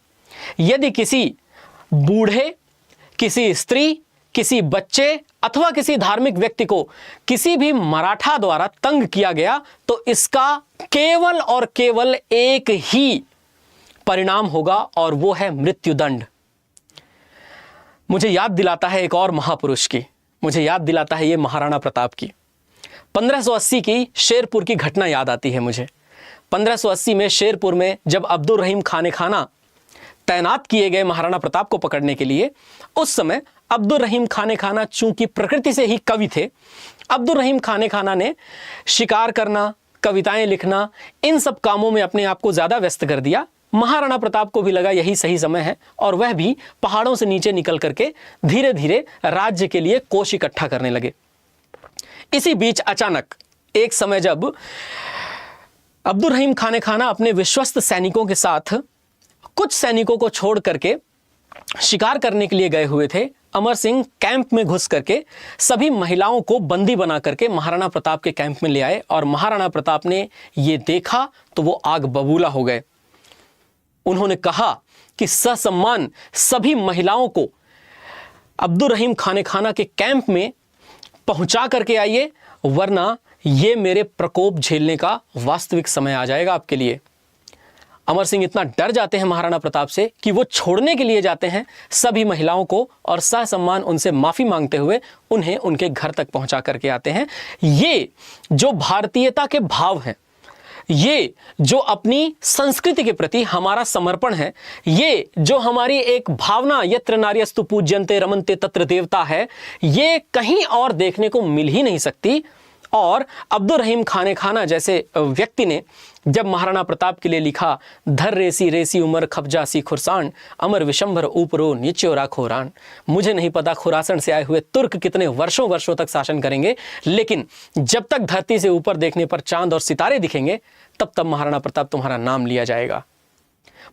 यदि किसी बूढ़े, किसी स्त्री, किसी बच्चे अथवा किसी धार्मिक व्यक्ति को किसी भी मराठा द्वारा तंग किया गया तो इसका केवल और केवल एक ही परिणाम होगा, और वो है मृत्युदंड। मुझे याद दिलाता है एक और महापुरुष की, मुझे याद दिलाता है ये महाराणा प्रताप की। 1580 की शेरपुर की घटना याद आती है मुझे। 1580 में शेरपुर में जब अब्दुल रहीम खाने खाना तैनात किए गए महाराणा प्रताप को पकड़ने के लिए, उस समय अब्दुल रहीम खाने खाना चूंकि प्रकृति से ही कवि थे, अब्दुल रहीम खाने खाना ने शिकार करना, कविताएं लिखना, इन सब कामों में अपने आप को ज़्यादा व्यस्त कर दिया, महाराणा प्रताप को भी लगा यही सही समय है और वह भी पहाड़ों से नीचे निकल करके धीरे धीरे राज्य के लिए कोष इकट्ठा करने लगे। इसी बीच अचानक एक समय जब अब्दुल रहीम खान खाना अपने विश्वस्त सैनिकों के साथ कुछ सैनिकों को छोड़ करके शिकार करने के लिए गए हुए थे, अमर सिंह कैंप में घुस करके सभी महिलाओं को बंदी बना करके महाराणा प्रताप के कैंप में ले आए और महाराणा प्रताप ने ये देखा तो वो आग बबूला हो गए। उन्होंने कहा कि ससम्मान सभी महिलाओं को अब्दुल रहीम खाना के कैंप में पहुंचा करके आइए, वरना ये मेरे प्रकोप झेलने का वास्तविक समय आ जाएगा आपके लिए। अमर सिंह इतना डर जाते हैं महाराणा प्रताप से कि वो छोड़ने के लिए जाते हैं सभी महिलाओं को और ससम्मान उनसे माफ़ी मांगते हुए उन्हें उनके घर तक पहुंचा करके आते हैं। ये जो भारतीयता के भाव हैं, ये जो अपनी संस्कृति के प्रति हमारा समर्पण है, ये जो हमारी एक भावना यत्र नार्यस्तु पूज्यन्ते रमन्ते तत्र देवता है, ये कहीं और देखने को मिल ही नहीं सकती। और अब्दुल रहीम खाना जैसे व्यक्ति ने जब महाराणा प्रताप के लिए लिखा, धर रेसी रेसी उमर खपजासी खुरसान अमर विशंभर ऊपरो नीचे राखो रान, मुझे नहीं पता खुरासन से आए हुए तुर्क कितने वर्षों वर्षों तक शासन करेंगे, लेकिन जब तक धरती से ऊपर देखने पर चांद और सितारे दिखेंगे तब तब महाराणा प्रताप तुम्हारा नाम लिया जाएगा।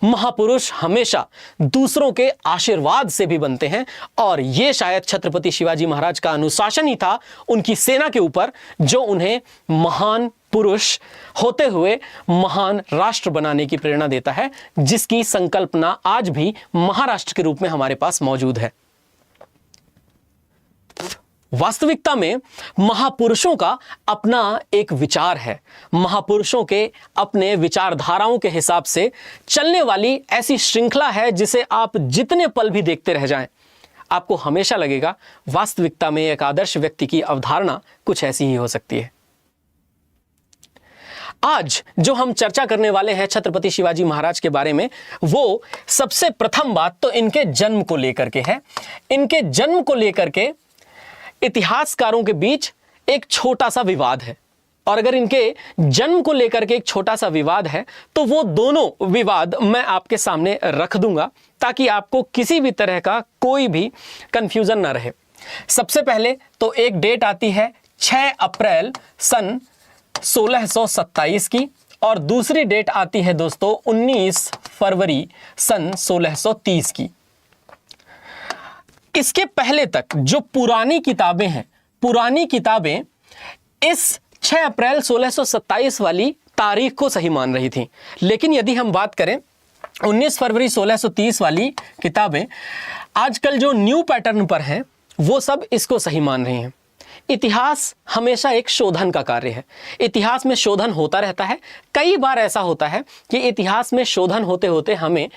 महापुरुष हमेशा दूसरों के आशीर्वाद से भी बनते हैं और ये शायद छत्रपति शिवाजी महाराज का अनुशासन ही था उनकी सेना के ऊपर, जो उन्हें महान पुरुष होते हुए महान राष्ट्र बनाने की प्रेरणा देता है, जिसकी संकल्पना आज भी महाराष्ट्र के रूप में हमारे पास मौजूद है। वास्तविकता में महापुरुषों का अपना एक विचार है, महापुरुषों के अपने विचारधाराओं के हिसाब से चलने वाली ऐसी श्रृंखला है जिसे आप जितने पल भी देखते रह जाएं, आपको हमेशा लगेगा वास्तविकता में एक आदर्श व्यक्ति की अवधारणा कुछ ऐसी ही हो सकती है। आज जो हम चर्चा करने वाले हैं छत्रपति शिवाजी महाराज के बारे में, वो सबसे प्रथम बात तो इनके जन्म को लेकर के है। इनके जन्म को लेकर के इतिहासकारों के बीच एक छोटा सा विवाद है, और अगर इनके जन्म को लेकर के एक छोटा सा विवाद है तो वो दोनों विवाद मैं आपके सामने रख दूंगा ताकि आपको किसी भी तरह का कोई भी कंफ्यूजन ना रहे। सबसे पहले तो एक डेट आती है 6 अप्रैल सन 1627 की, और दूसरी डेट आती है दोस्तों 19 फरवरी सन 1630 की। इसके पहले तक जो पुरानी किताबें हैं, पुरानी किताबें इस 6 अप्रैल 1627 वाली तारीख को सही मान रही थी, लेकिन यदि हम बात करें 19 फरवरी 1630 वाली किताबें आजकल जो न्यू पैटर्न पर हैं वो सब इसको सही मान रही हैं। इतिहास हमेशा एक शोधन का कार्य है, इतिहास में शोधन होता रहता है। कई बार ऐसा होता है कि इतिहास में शोधन होते होते हमें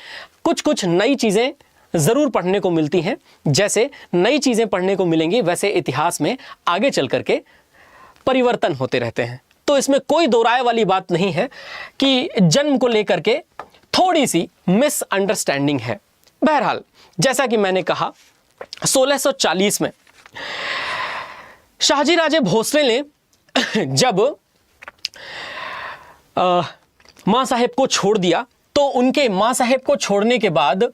कुछ नई चीज़ें ज़रूर पढ़ने को मिलती हैं। जैसे नई चीज़ें पढ़ने को मिलेंगी वैसे इतिहास में आगे चल करके परिवर्तन होते रहते हैं। तो इसमें कोई दो राय वाली बात नहीं है कि जन्म को लेकर के थोड़ी सी मिसअंडरस्टैंडिंग है। बहरहाल जैसा कि मैंने कहा 1640 में शाहजी राजे भोसले ने जब मां साहेब को छोड़ दिया तो उनके मां साहेब को छोड़ने के बाद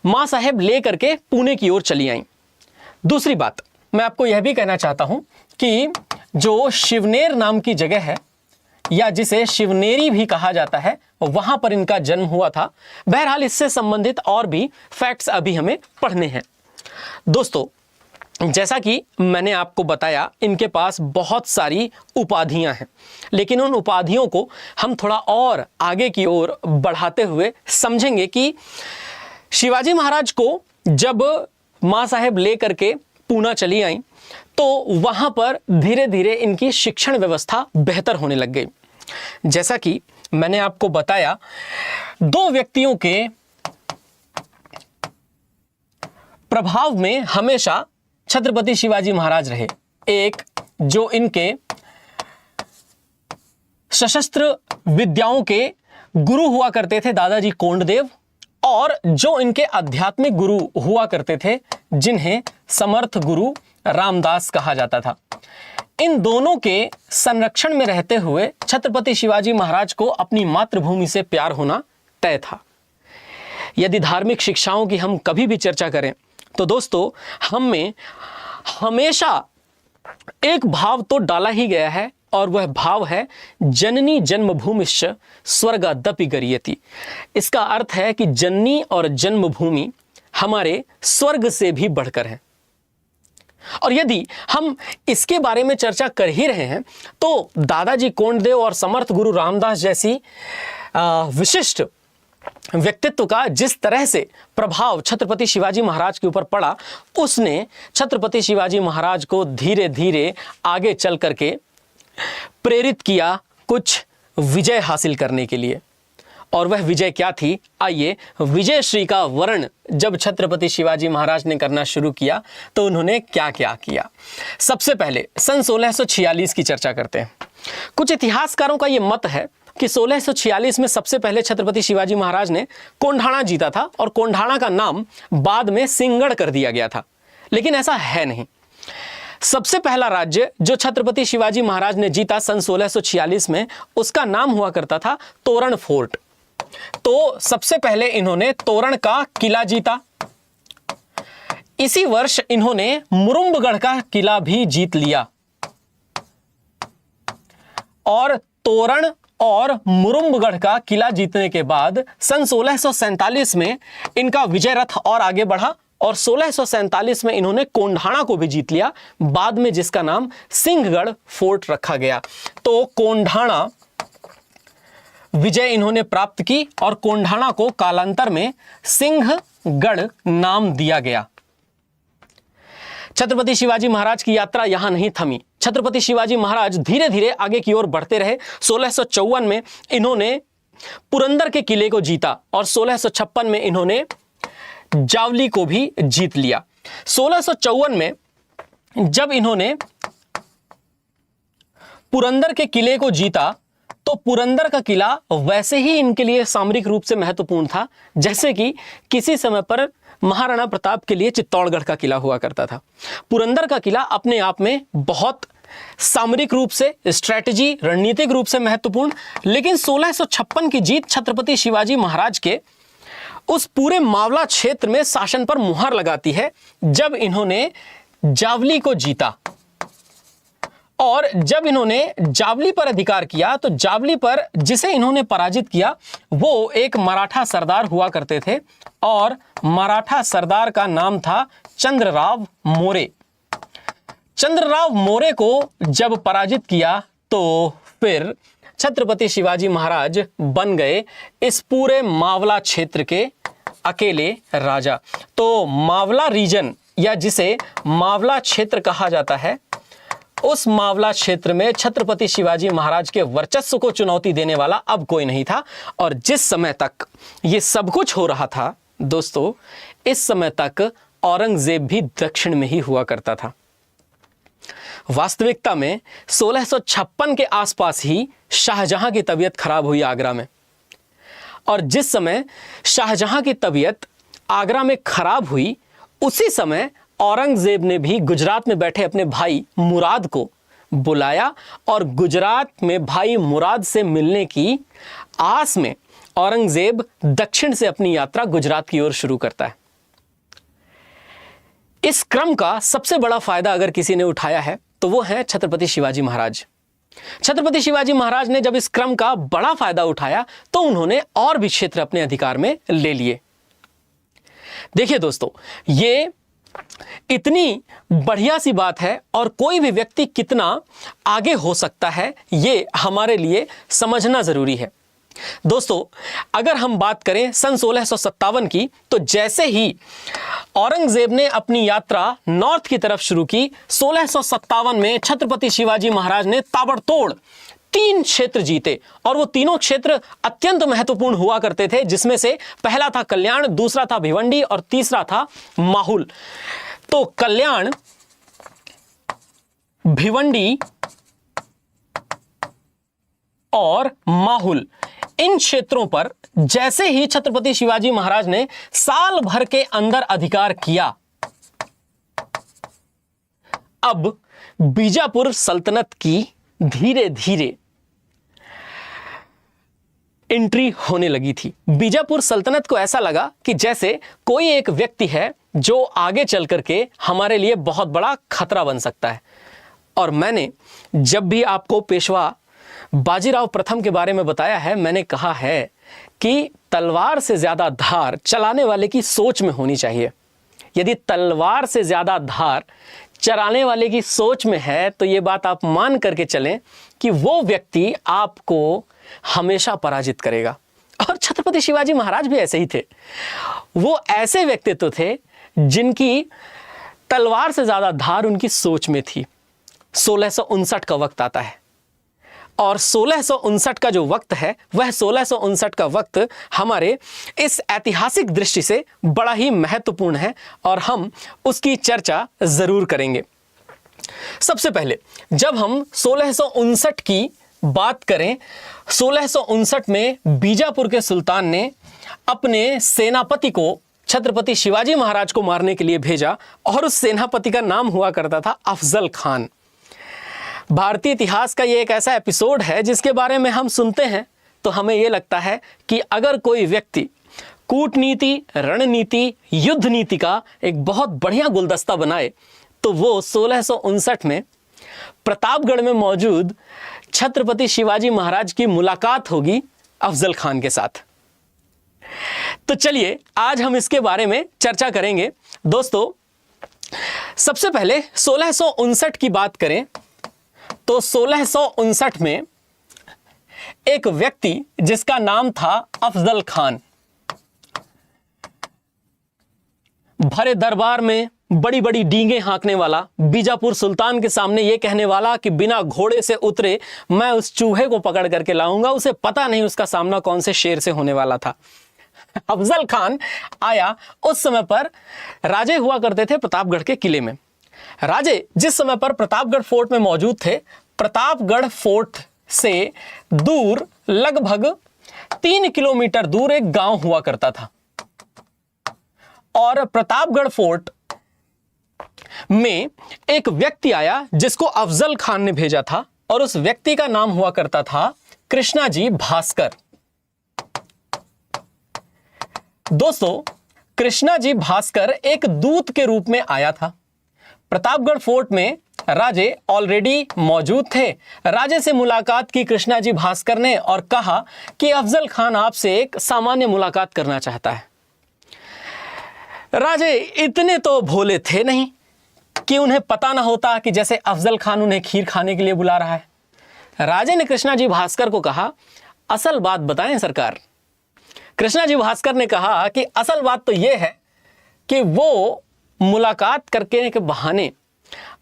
मां साहेब ले करके पुणे की ओर चली आईं। दूसरी बात मैं आपको यह भी कहना चाहता हूं कि जो शिवनेर नाम की जगह है या जिसे शिवनेरी भी कहा जाता है, वहां पर इनका जन्म हुआ था। बहरहाल इससे संबंधित और भी फैक्ट्स अभी हमें पढ़ने हैं। दोस्तों जैसा कि मैंने आपको बताया इनके पास बहुत सारी उपाधियां हैं, लेकिन उन उपाधियों को हम थोड़ा और आगे की ओर बढ़ाते हुए समझेंगे कि शिवाजी महाराज को जब मां साहेब ले करके पूना चली आई तो वहां पर धीरे धीरे इनकी शिक्षण व्यवस्था बेहतर होने लग गई। जैसा कि मैंने आपको बताया, दो व्यक्तियों के प्रभाव में हमेशा छत्रपति शिवाजी महाराज रहे। एक जो इनके सशस्त्र विद्याओं के गुरु हुआ करते थे दादाजी कोंडदेव, और जो इनके आध्यात्मिक गुरु हुआ करते थे जिन्हें समर्थ गुरु रामदास कहा जाता था। इन दोनों के संरक्षण में रहते हुए छत्रपति शिवाजी महाराज को अपनी मातृभूमि से प्यार होना तय था। यदि धार्मिक शिक्षाओं की हम कभी भी चर्चा करें तो दोस्तों हम में हमेशा एक भाव तो डाला ही गया है, और वह भाव है जननी जन्मभूमिश्च स्वर्गादपि गरीयति। इसका अर्थ है कि जननी और जन्मभूमि हमारे स्वर्ग से भी बढ़कर है। और यदि हम इसके बारे में चर्चा कर ही रहे हैं तो दादाजी कोंडदेव और समर्थ गुरु रामदास जैसी विशिष्ट व्यक्तित्व का जिस तरह से प्रभाव छत्रपति शिवाजी महाराज के ऊपर पड़ा, उसने छत्रपति शिवाजी महाराज को धीरे धीरे आगे चल करके प्रेरित किया कुछ विजय हासिल करने के लिए। और वह विजय क्या थी? आइए, विजय श्री का वर्ण जब छत्रपति शिवाजी महाराज ने करना शुरू किया तो उन्होंने क्या क्या किया। सबसे पहले सन 1646 की चर्चा करते हैं। कुछ इतिहासकारों का यह मत है कि 1646 में सबसे पहले छत्रपति शिवाजी महाराज ने कोंढाणा जीता था और कोंढाणा का नाम बाद में सिंहगढ़ कर दिया गया था, लेकिन ऐसा है नहीं। सबसे पहला राज्य जो छत्रपति शिवाजी महाराज ने जीता सन 1646 में, उसका नाम हुआ करता था तोरण फोर्ट। तो सबसे पहले इन्होंने तोरण का किला जीता। इसी वर्ष इन्होंने मुरुम्बगढ़ का किला भी जीत लिया। और तोरण और मुरुम्बगढ़ का किला जीतने के बाद सन 1647 में इनका विजय रथ और आगे बढ़ा और 1647 में इन्होंने कोंढाणा को भी जीत लिया, बाद में जिसका नाम सिंहगढ़ फोर्ट रखा गया। तो कोंढाणा विजय इन्होंने प्राप्त की और कोंढाणा को कालांतर में सिंहगढ़ नाम दिया गया। छत्रपति शिवाजी महाराज की यात्रा यहां नहीं थमी। छत्रपति शिवाजी महाराज धीरे धीरे आगे की ओर बढ़ते रहे। 1654 में इन्होंने पुरंदर के किले को जीता और 1656 में इन्होंने जावली को भी जीत लिया। 1654 में जब इन्होंने पुरंदर के किले को जीता तो पुरंदर का किला वैसे ही इनके लिए सामरिक रूप से महत्वपूर्ण था जैसे कि किसी समय पर महाराणा प्रताप के लिए चित्तौड़गढ़ का किला हुआ करता था। पुरंदर का किला अपने आप में बहुत सामरिक रूप से, स्ट्रैटेजी, रणनीतिक रूप से महत्वपूर्ण, लेकिन 1656 की जीत छत्रपति शिवाजी महाराज के उस पूरे मावला क्षेत्र में शासन पर मुहर लगाती है जब इन्होंने जावली को जीता। और जब इन्होंने जावली पर अधिकार किया तो जावली पर जिसे इन्होंने पराजित किया वो एक मराठा सरदार हुआ करते थे और मराठा सरदार का नाम था चंद्रराव मोरे। चंद्रराव मोरे को जब पराजित किया तो फिर छत्रपति शिवाजी महाराज बन गए इस पूरे मावला क्षेत्र के अकेले राजा। तो मावला रीजन या जिसे मावला क्षेत्र कहा जाता है, उस मावला क्षेत्र में छत्रपति शिवाजी महाराज के वर्चस्व को चुनौती देने वाला अब कोई नहीं था। और जिस समय तक ये सब कुछ हो रहा था दोस्तों, इस समय तक औरंगजेब भी दक्षिण में ही हुआ करता था। वास्तविकता में 1656 के आसपास ही शाहजहां की तबीयत खराब हुई आगरा में। और जिस समय शाहजहां की तबीयत आगरा में खराब हुई, उसी समय औरंगजेब ने भी गुजरात में बैठे अपने भाई मुराद को बुलाया और गुजरात में भाई मुराद से मिलने की आस में औरंगजेब दक्षिण से अपनी यात्रा गुजरात की ओर शुरू करता है। इस क्रम का सबसे बड़ा फायदा अगर किसी ने उठाया है तो वो है छत्रपति शिवाजी महाराज। छत्रपति शिवाजी महाराज ने जब इस क्रम का बड़ा फायदा उठाया तो उन्होंने और भी क्षेत्र अपने अधिकार में ले लिए। देखिए दोस्तों, ये इतनी बढ़िया सी बात है और कोई भी व्यक्ति कितना आगे हो सकता है ये हमारे लिए समझना जरूरी है। दोस्तों, अगर हम बात करें सन 1657 की, तो जैसे ही औरंगजेब ने अपनी यात्रा नॉर्थ की तरफ शुरू की, 1657 में छत्रपति शिवाजी महाराज ने ताबड़तोड़ 3 क्षेत्र जीते और वो तीनों क्षेत्र अत्यंत महत्वपूर्ण हुआ करते थे, जिसमें से पहला था कल्याण, दूसरा था भिवंडी और तीसरा था माहुल। तो कल्याण, भिवंडी और माहुल, इन क्षेत्रों पर जैसे ही छत्रपति शिवाजी महाराज ने साल भर के अंदर अधिकार किया, अब बीजापुर सल्तनत की धीरे धीरे एंट्री होने लगी थी। बीजापुर सल्तनत को ऐसा लगा कि जैसे कोई एक व्यक्ति है जो आगे चल करके हमारे लिए बहुत बड़ा खतरा बन सकता है। और मैंने जब भी आपको पेशवा बाजीराव प्रथम के बारे में बताया है, मैंने कहा है कि तलवार से ज़्यादा धार चलाने वाले की सोच में होनी चाहिए। यदि तलवार से ज़्यादा धार चलाने वाले की सोच में है तो ये बात आप मान करके चलें कि वो व्यक्ति आपको हमेशा पराजित करेगा। और छत्रपति शिवाजी महाराज भी ऐसे ही थे। वो ऐसे व्यक्तित्व थे जिनकी तलवार से ज़्यादा धार उनकी सोच में थी। 1659 का वक्त आता है और 1659 का जो वक्त है वह 1659 का वक्त हमारे इस ऐतिहासिक दृष्टि से बड़ा ही महत्वपूर्ण है और हम उसकी चर्चा ज़रूर करेंगे। सबसे पहले जब हम 1659 की बात करें, 1659 में बीजापुर के सुल्तान ने अपने सेनापति को छत्रपति शिवाजी महाराज को मारने के लिए भेजा और उस सेनापति का नाम हुआ करता था अफजल खान। भारतीय इतिहास का ये एक ऐसा एपिसोड है जिसके बारे में हम सुनते हैं तो हमें ये लगता है कि अगर कोई व्यक्ति कूटनीति, रणनीति, युद्ध नीति का एक बहुत बढ़िया गुलदस्ता बनाए तो वो 1659 में प्रतापगढ़ में मौजूद छत्रपति शिवाजी महाराज की मुलाकात होगी अफजल खान के साथ। तो चलिए आज हम इसके बारे में चर्चा करेंगे। दोस्तों, सबसे पहले 1659 की बात करें तो 1659 में एक व्यक्ति जिसका नाम था अफजल खान, भरे दरबार में बड़ी बड़ी डींगे हाँकने वाला, बीजापुर सुल्तान के सामने यह कहने वाला कि बिना घोड़े से उतरे मैं उस चूहे को पकड़ करके लाऊंगा, उसे पता नहीं उसका सामना कौन से शेर से होने वाला था। अफजल खान आया। उस समय पर राजे हुआ करते थे प्रतापगढ़ के किले में। राजे जिस समय पर प्रतापगढ़ फोर्ट में मौजूद थे, प्रतापगढ़ फोर्ट से दूर लगभग 3 किलोमीटर दूर एक गांव हुआ करता था और प्रतापगढ़ फोर्ट में एक व्यक्ति आया जिसको अफजल खान ने भेजा था और उस व्यक्ति का नाम हुआ करता था कृष्णाजी भास्कर। दोस्तों, कृष्णाजी भास्कर एक दूत के रूप में आया था। प्रतापगढ़ फोर्ट में राजे ऑलरेडी मौजूद थे। राजे से मुलाकात की कृष्णाजी भास्कर ने और कहा कि अफजल खान आपसे एक सामान्य मुलाकात करना चाहता है। राजे इतने तो भोले थे नहीं कि उन्हें पता ना होता कि जैसे अफजल खान उन्हें खीर खाने के लिए बुला रहा है। राजे ने कृष्णाजी भास्कर को कहा, असल बात बताएं सरकार। कृष्णाजी भास्कर ने कहा कि असल बात तो यह है कि वो मुलाकात करके के बहाने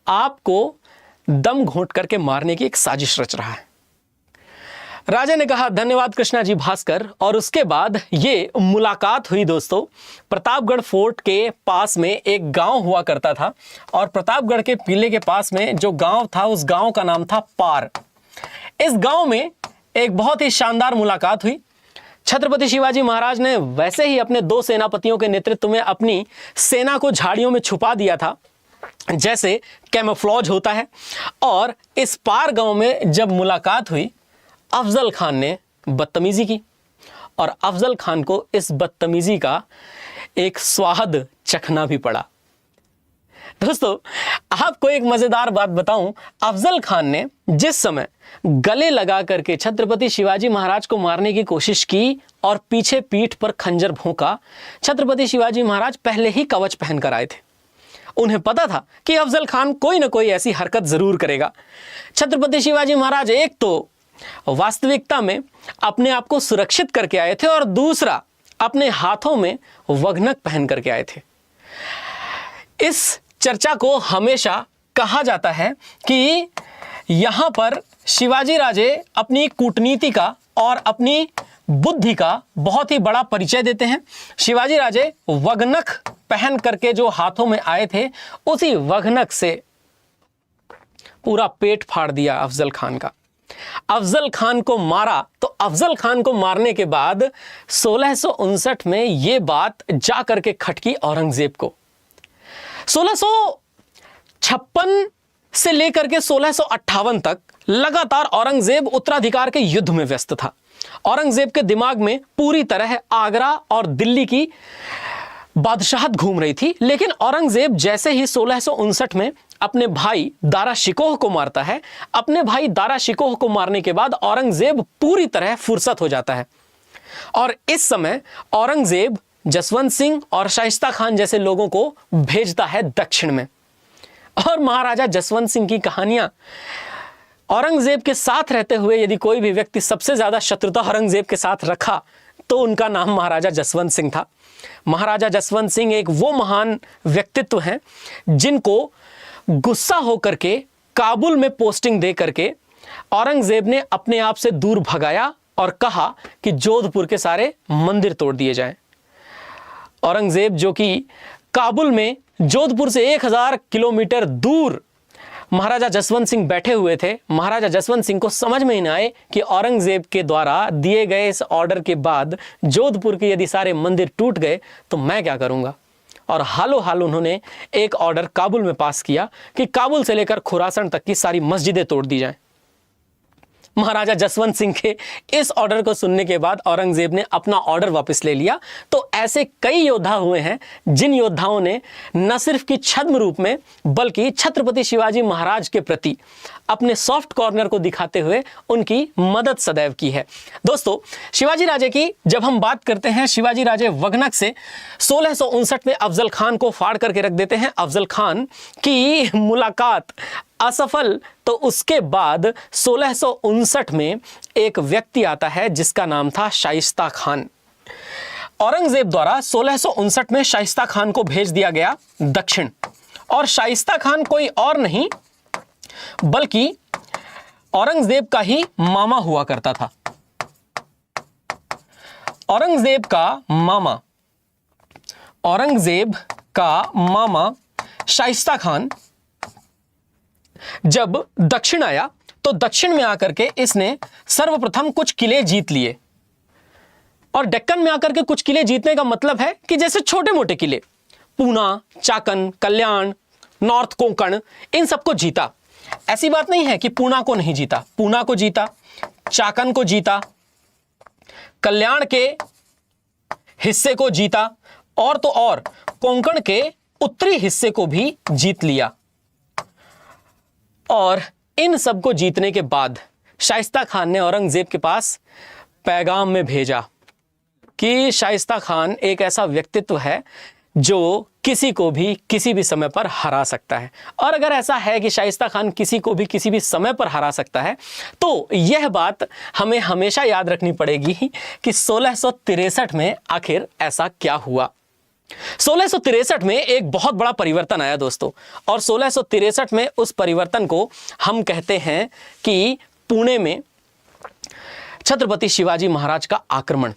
आपको दम घोंट करके मारने की एक साजिश रच रहा है। राजा ने कहा, धन्यवाद कृष्णाजी भास्कर। और उसके बाद ये मुलाकात हुई। दोस्तों, प्रतापगढ़ फोर्ट के पास में एक गांव हुआ करता था और प्रतापगढ़ के किले के पास में जो गांव था उस गांव का नाम था पार। इस गांव में एक बहुत ही शानदार मुलाकात हुई। छत्रपति शिवाजी महाराज ने वैसे ही अपने 2 सेनापतियों के नेतृत्व में अपनी सेना को झाड़ियों में छुपा दिया था, जैसे कैमोफ्लॉज होता है। और इस पार गांव में जब मुलाकात हुई, अफजल खान ने बदतमीजी की और अफजल खान को इस बदतमीजी का एक स्वाद चखना भी पड़ा। दोस्तों, आपको एक मजेदार बात बताऊं, अफजल खान ने जिस समय गले लगा करके छत्रपति शिवाजी महाराज को मारने की कोशिश की और पीछे पीठ पर खंजर भोंका, छत्रपति शिवाजी महाराज पहले ही कवच पहनकर आए थे। उन्हें पता था कि अफजल खान कोई ना कोई ऐसी हरकत जरूर करेगा। छत्रपति शिवाजी महाराज एक तो वास्तविकता में अपने आप को सुरक्षित करके आए थे और दूसरा अपने हाथों में वग्नक पहन करके आए थे। इस चर्चा को हमेशा कहा जाता है कि यहां पर शिवाजी राजे अपनी कूटनीति का और अपनी बुद्धि का बहुत ही बड़ा परिचय देते हैं। शिवाजी राजे वग्नक पहन करके जो हाथों में आए थे, उसी वग्नक से पूरा पेट फाड़ दिया अफजल खान का। अफजल खान को मारा। तो अफजल खान को मारने के बाद 1659 में यह बात जा करके खटकी औरंगजेब को। 1656 से लेकर के 1658 तक लगातार औरंगजेब उत्तराधिकार के युद्ध में व्यस्त था। औरंगजेब के दिमाग में पूरी तरह आगरा और दिल्ली की बादशाहत घूम रही थी। लेकिन औरंगजेब जैसे ही 1659 में अपने भाई दारा शिकोह को मारता है, अपने भाई दारा शिकोह को मारने के बाद औरंगजेब पूरी तरह फुर्सत हो जाता है और इस समय औरंगजेब जसवंत सिंह और शाइस्ता खान जैसे लोगों को भेजता है दक्षिण में। और महाराजा जसवंत सिंह की कहानियां, औरंगजेब के साथ रहते हुए यदि कोई भी व्यक्ति सबसे ज्यादा शत्रुता औरंगजेब के साथ रखा तो उनका नाम महाराजा जसवंत सिंह था। महाराजा जसवंत सिंह एक वो महान व्यक्तित्व हैं जिनको गुस्सा होकर के काबुल में पोस्टिंग दे करके औरंगजेब ने अपने आप से दूर भगाया और कहा कि जोधपुर के सारे मंदिर तोड़ दिए जाएं। औरंगजेब जो कि काबुल में जोधपुर से 1000 किलोमीटर दूर महाराजा जसवंत सिंह बैठे हुए थे, महाराजा जसवंत सिंह को समझ में ही ना आए कि औरंगजेब के द्वारा दिए गए इस ऑर्डर के बाद जोधपुर के यदि सारे मंदिर टूट गए तो मैं क्या करूंगा। और हालों हाल उन्होंने एक ऑर्डर काबुल में पास किया कि काबुल से लेकर खुरासन तक की सारी मस्जिदें तोड़ दी जाएं। महाराजा जसवंत सिंह के इस ऑर्डर को सुनने के बाद औरंगजेब ने अपना ऑर्डर वापस ले लिया। तो ऐसे कई योद्धा हुए हैं जिन योद्धाओं ने न सिर्फ कि छद्म रूप में बल्कि छत्रपति शिवाजी महाराज के प्रति अपने सॉफ्ट कॉर्नर को दिखाते हुए उनकी मदद सदैव की है। दोस्तों, शिवाजी राजे की जब हम बात करते हैं, शिवाजी राजे वगनक से 1659 में अफजल खान को फाड़ करके रख देते हैं। अफजल खान की मुलाकात असफल, तो उसके बाद 1659 में एक व्यक्ति आता है जिसका नाम था शाइस्ता खान। औरंगजेब द्वारा 1659 में शाइस्ता खान को भेज दिया गया दक्षिण, और शाइस्ता खान कोई और नहीं बल्कि औरंगजेब का ही मामा हुआ करता था। औरंगजेब का मामा शाइस्ता खान जब दक्षिण आया तो दक्षिण में आकर के इसने सर्वप्रथम कुछ किले जीत लिए। और डेक्कन में आकर के कुछ किले जीतने का मतलब है कि जैसे छोटे मोटे किले, पूना, चाकन, कल्याण, नॉर्थ कोंकण, इन सबको जीता। ऐसी बात नहीं है कि पूना को नहीं जीता, पूना को जीता, चाकन को जीता, कल्याण के हिस्से को जीता, और तो और कोंकण के उत्तरी हिस्से को भी जीत लिया। और इन सब को जीतने के बाद शाइस्ता खान ने औरंगजेब के पास पैगाम में भेजा कि शाइस्ता खान एक ऐसा व्यक्तित्व है जो किसी को भी किसी भी समय पर हरा सकता है। और अगर ऐसा है कि शाइस्ता खान किसी को भी किसी भी समय पर हरा सकता है तो यह बात हमें हमेशा याद रखनी पड़ेगी कि 1663 में आखिर ऐसा क्या हुआ। 1663 में एक बहुत बड़ा परिवर्तन आया दोस्तों, और 1663 में उस परिवर्तन को हम कहते हैं कि पुणे में छत्रपति शिवाजी महाराज का आक्रमण।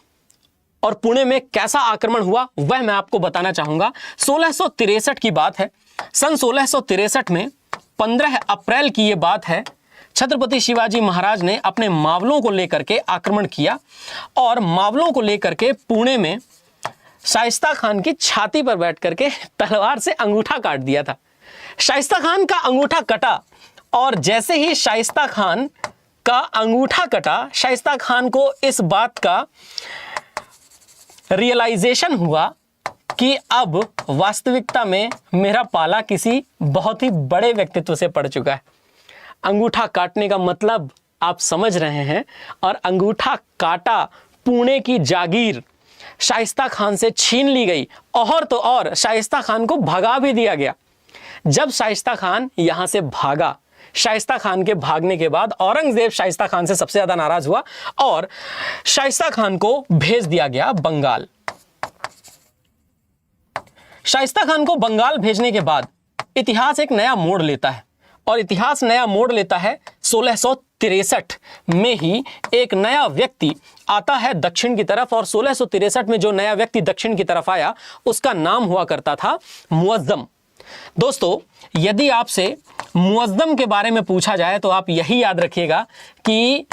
और पुणे में कैसा आक्रमण हुआ वह मैं आपको बताना चाहूंगा। 1663 की बात है। सन 1663 में 15 अप्रैल की यह बात है। छत्रपति शिवाजी महाराज ने अपने मावलों को लेकर के आक्रमण किया और मावलों को लेकर के पुणे में शाइस्ता खान की छाती पर बैठ करके तलवार से अंगूठा काट दिया था। शाइस्ता खान का अंगूठा कटा, और जैसे ही शाइस्ता खान का अंगूठा कटा, शाइस्ता खान को इस बात का रियलाइजेशन हुआ कि अब वास्तविकता में मेरा पाला किसी बहुत ही बड़े व्यक्तित्व से पड़ चुका है। अंगूठा काटने का मतलब आप समझ रहे हैं, और अंगूठा काटा, पुणे की जागीर शाइस्ता खान से छीन ली गई, और तो और शाइस्ता खान को भगा भी दिया गया। जब शाइस्ता खान यहां से भागा, शाइस्ता खान के भागने के बाद औरंगजेब शाइस्ता खान से सबसे ज्यादा नाराज हुआ और शाइस्ता खान को भेज दिया गया बंगाल। शाइस्ता खान को बंगाल भेजने के बाद इतिहास एक नया मोड़ लेता है, और इतिहास नया मोड़ लेता है 1663 में ही एक नया व्यक्ति आता है दक्षिण की तरफ। और 1663 में जो नया व्यक्ति दक्षिण की तरफ आया उसका नाम हुआ करता था मुअज्जम। दोस्तों, यदि आपसे मुअज्जम के बारे में पूछा जाए तो आप यही याद रखिएगा कि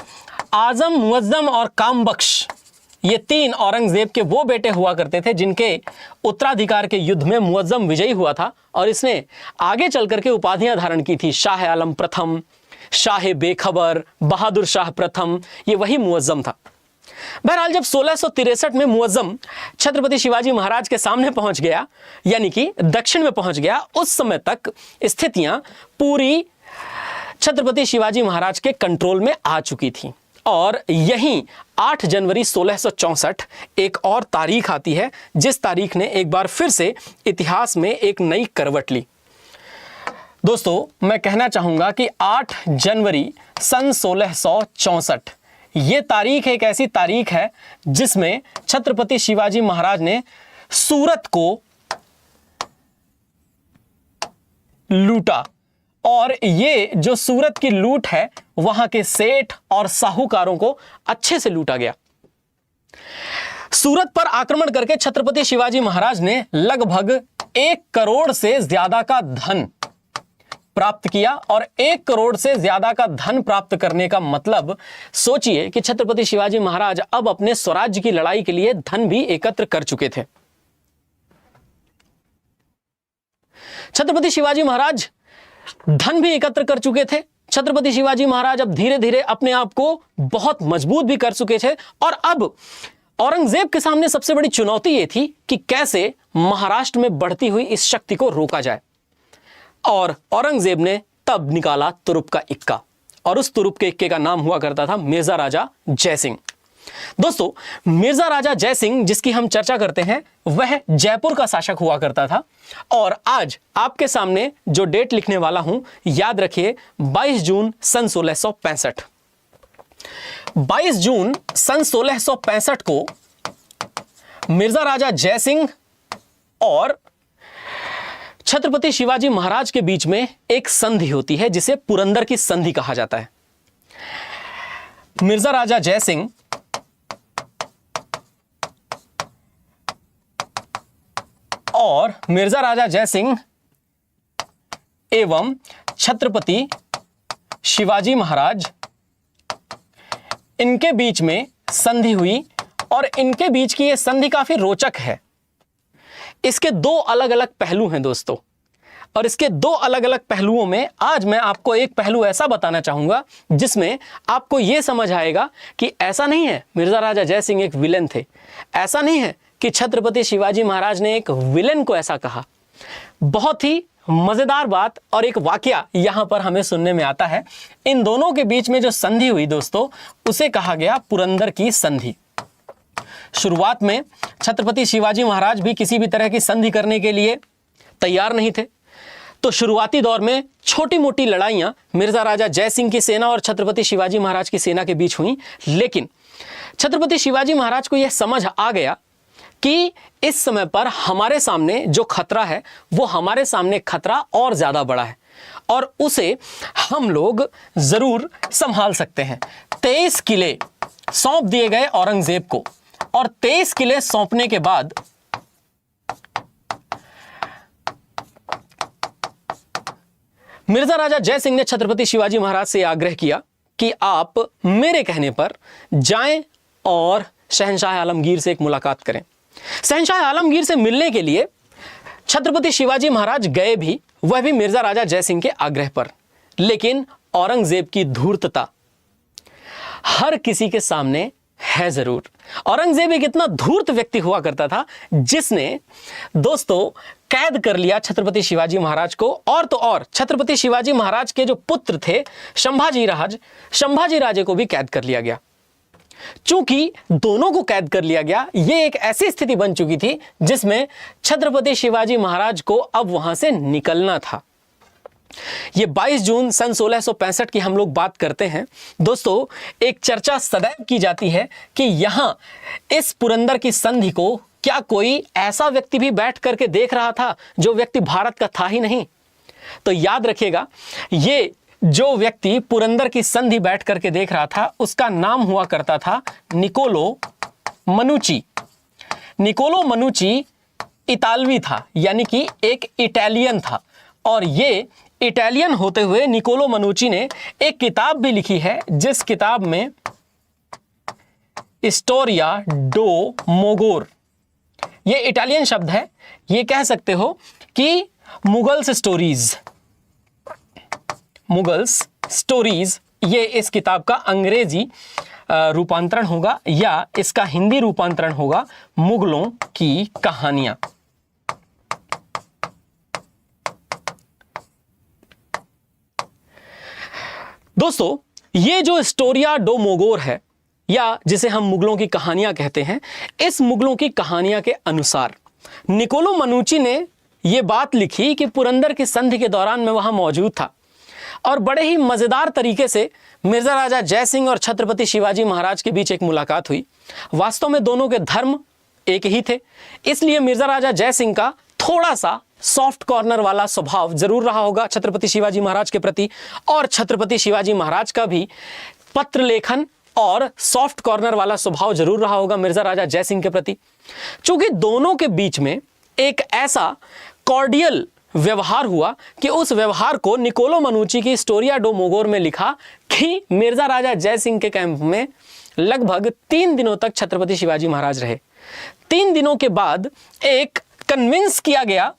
आजम, मुअज्जम और कामबख्श ये तीन औरंगजेब के वो बेटे हुआ करते थे जिनके उत्तराधिकार के युद्ध में मुअज्जम विजयी हुआ था और इसने आगे चल करके उपाधियां धारण की थी। शाह आलम प्रथम, शाह बेखबर, बहादुर शाह प्रथम, ये वही मुअज्जम था। बहरहाल जब 1663 में मुअज्जम छत्रपति शिवाजी महाराज के सामने पहुंच गया, यानी कि दक्षिण में पहुंच गया, उस समय तक स्थितियां पूरी छत्रपति शिवाजी महाराज के कंट्रोल में आ चुकी थी। और यहीं 8 जनवरी 1664 एक और तारीख आती है जिस तारीख ने एक बार फिर से इतिहास में एक नई करवट ली। दोस्तों, मैं कहना चाहूंगा कि 8 जनवरी सन 1664 ये तारीख एक ऐसी तारीख है जिसमें छत्रपति शिवाजी महाराज ने सूरत को लूटा। और ये जो सूरत की लूट है वहां के सेठ और साहूकारों को अच्छे से लूटा गया। सूरत पर आक्रमण करके छत्रपति शिवाजी महाराज ने लगभग 1 करोड़ से ज्यादा का धन प्राप्त किया। और 1 करोड़ से ज्यादा का धन प्राप्त करने का मतलब सोचिए कि छत्रपति शिवाजी महाराज अब अपने स्वराज्य की लड़ाई के लिए धन भी एकत्र कर चुके थे। छत्रपति शिवाजी महाराज धन भी एकत्र कर चुके थे। छत्रपति शिवाजी महाराज अब धीरे धीरे अपने आप को बहुत मजबूत भी कर चुके थे। और अब औरंगजेब के सामने सबसे बड़ी चुनौती यह थी कि कैसे महाराष्ट्र में बढ़ती हुई इस शक्ति को रोका जाए। और औरंगजेब ने तब निकाला तुरुप का इक्का, और उस तुरुप के इक्के का नाम हुआ करता था मिर्जा राजा जयसिंह। दोस्तों, मिर्जा राजा जयसिंह जिसकी हम चर्चा करते हैं वह जयपुर का शासक हुआ करता था। और आज आपके सामने जो डेट लिखने वाला हूं, याद रखिए 22 जून सन 1665। 22 जून सन 1665 को मिर्जा राजा जयसिंह और छत्रपति शिवाजी महाराज के बीच में एक संधि होती है जिसे पुरंदर की संधि कहा जाता है। मिर्जा राजा जयसिंह और मिर्जा राजा जयसिंह एवं छत्रपति शिवाजी महाराज, इनके बीच में संधि हुई। और इनके बीच की यह संधि काफी रोचक है। इसके 2 अलग अलग पहलू हैं दोस्तों, और इसके 2 अलग अलग पहलुओं में आज मैं आपको एक पहलू ऐसा बताना चाहूंगा जिसमें आपको यह समझ आएगा कि ऐसा नहीं है मिर्जा राजा जयसिंह एक विलेन थे, ऐसा नहीं है कि छत्रपति शिवाजी महाराज ने एक विलेन को ऐसा कहा। बहुत ही मजेदार बात और एक वाकया यहां पर हमें सुनने में आता है। इन दोनों के बीच में जो संधि हुई दोस्तों, उसे कहा गया पुरंदर की संधि। शुरुआत में छत्रपति शिवाजी महाराज भी किसी भी तरह की संधि करने के लिए तैयार नहीं थे। तो शुरुआती दौर में छोटी मोटी लड़ाइयां मिर्जा राजा जयसिंह की सेना और छत्रपति शिवाजी महाराज की सेना के बीच हुई। लेकिन छत्रपति शिवाजी महाराज को यह समझ आ गया कि इस समय पर हमारे सामने जो खतरा है वो हमारे सामने खतरा और ज्यादा बड़ा है और उसे हम लोग जरूर संभाल सकते हैं। 23 किले सौंप दिए गए औरंगजेब को, और 23 किले सौंपने के बाद मिर्जा राजा जयसिंह ने छत्रपति शिवाजी महाराज से आग्रह किया कि आप मेरे कहने पर जाएं और शहंशाह आलमगीर से एक मुलाकात करें। शहंशाह आलमगीर से मिलने के लिए छत्रपति शिवाजी महाराज गए भी, वह भी मिर्जा राजा जयसिंह के आग्रह पर। लेकिन औरंगजेब की धूर्तता हर किसी के सामने है जरूर। औरंगजेब एक इतना धूर्त व्यक्ति हुआ करता था जिसने दोस्तों कैद कर लिया छत्रपति शिवाजी महाराज को। और तो और छत्रपति शिवाजी महाराज के जो पुत्र थे संभाजी राजे को भी कैद कर लिया गया। चूंकि दोनों को कैद कर लिया गया, यह एक ऐसी स्थिति बन चुकी थी जिसमें छत्रपति शिवाजी महाराज को अब वहां से निकलना था। ये 22 जून सन 1665 की हम लोग बात करते हैं दोस्तों। एक चर्चा सदैव की जाती है कि यहां इस पुरंदर की संधि को क्या कोई ऐसा व्यक्ति भी बैठ करके देख रहा था जो व्यक्ति भारत का था ही नहीं। तो याद रखिएगा, ये जो व्यक्ति पुरंदर की संधि बैठ करके देख रहा था उसका नाम हुआ करता था निकोलो मनुची। निकोलो मनुची इतालवी था, यानी कि एक इटालियन था। और ये इटालियन होते हुए निकोलो मनुची ने एक किताब भी लिखी है जिस किताब में स्टोरिया डो मोगोर, ये इटालियन शब्द है। ये कह सकते हो कि मुगल्स स्टोरीज, ये इस किताब का अंग्रेजी रूपांतरण होगा या इसका हिंदी रूपांतरण होगा मुगलों की कहानियां। दोस्तों, ये जो स्टोरिया डो मोगोर है या जिसे हम मुगलों की कहानियां कहते हैं, इस मुगलों की कहानियां के अनुसार निकोलो मनुची ने यह बात लिखी कि पुरंदर की संधि के दौरान मैं वहां मौजूद था और बड़े ही मजेदार तरीके से मिर्जा राजा जय सिंह और छत्रपति शिवाजी महाराज के बीच एक मुलाकात हुई। वास्तव में दोनों के धर्म एक ही थे, इसलिए मिर्जा राजा जय सिंह का थोड़ा सा सॉफ्ट कॉर्नर वाला स्वभाव जरूर रहा होगा छत्रपति शिवाजी महाराज के प्रति, और छत्रपति शिवाजी महाराज का भी पत्र लेखन और सॉफ्ट कॉर्नर वाला स्वभाव जरूर रहा होगा मिर्जा राजा जय सिंह के प्रति। चूंकि दोनों के बीच में एक ऐसा कॉर्डियल व्यवहार हुआ कि उस व्यवहार को निकोलो मनुची की स्टोरिया डो मोगोर में लिखा कि मिर्जा राजा जय सिंह के कैंप में लगभग 3 दिनों तक छत्रपति शिवाजी महाराज रहे। 3 दिनों के बाद एक कन्विंस किया गया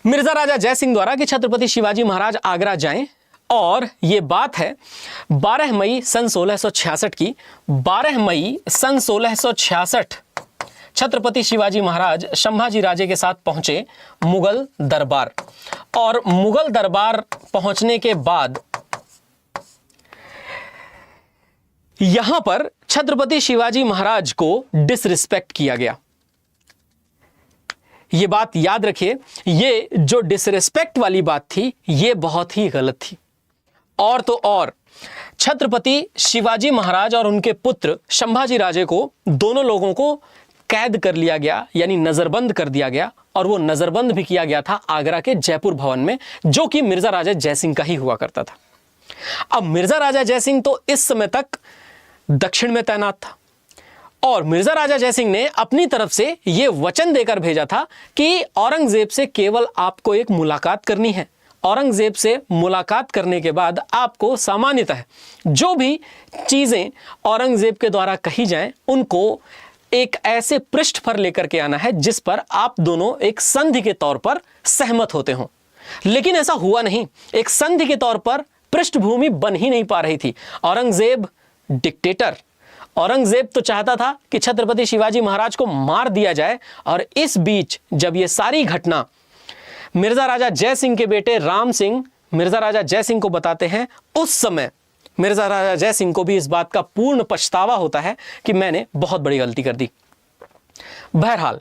मिर्जा राजा जय सिंह द्वारा कि छत्रपति शिवाजी महाराज आगरा जाएं, और ये बात है 12 मई सन 1666 की। 12 मई सन 1666 छत्रपति शिवाजी महाराज संभाजी राजे के साथ पहुंचे मुगल दरबार, और मुगल दरबार पहुंचने के बाद यहां पर छत्रपति शिवाजी महाराज को डिसरिस्पेक्ट किया गया। यह बात याद रखिए, ये जो डिसरिस्पेक्ट वाली बात थी ये बहुत ही गलत थी। और तो और छत्रपति शिवाजी महाराज और उनके पुत्र संभाजी राजे को, दोनों लोगों को कैद कर लिया गया, यानी नजरबंद कर दिया गया, और वो नजरबंद भी किया गया था आगरा के जयपुर भवन में, जो कि मिर्जा राजा जय सिंह का ही हुआ करता था। अब मिर्जा राजा जय सिंह तो इस समय तक दक्षिण में तैनात था, और मिर्जा राजा जय सिंह ने अपनी तरफ से यह वचन देकर भेजा था कि औरंगजेब से केवल आपको एक मुलाकात करनी है। औरंगजेब से मुलाकात करने के बाद आपको सामान्यतः जो भी चीजें औरंगजेब के द्वारा कही जाएं, उनको एक ऐसे पृष्ठ पर लेकर के आना है जिस पर आप दोनों एक संधि के तौर पर सहमत होते हों। लेकिन ऐसा हुआ नहीं, एक संधि के तौर पर पृष्ठभूमि बन ही नहीं पा रही थी। औरंगजेब डिक्टेटर, औरंगजेब तो चाहता था कि छत्रपति शिवाजी महाराज को मार दिया जाए, और इस बीच जब ये सारी घटना मिर्जा राजा जय सिंह के बेटे राम सिंह मिर्जा राजा जय सिंह को बताते हैं, उस समय मिर्जा राजा जय सिंह को भी इस बात का पूर्ण पछतावा होता है कि मैंने बहुत बड़ी गलती कर दी। बहरहाल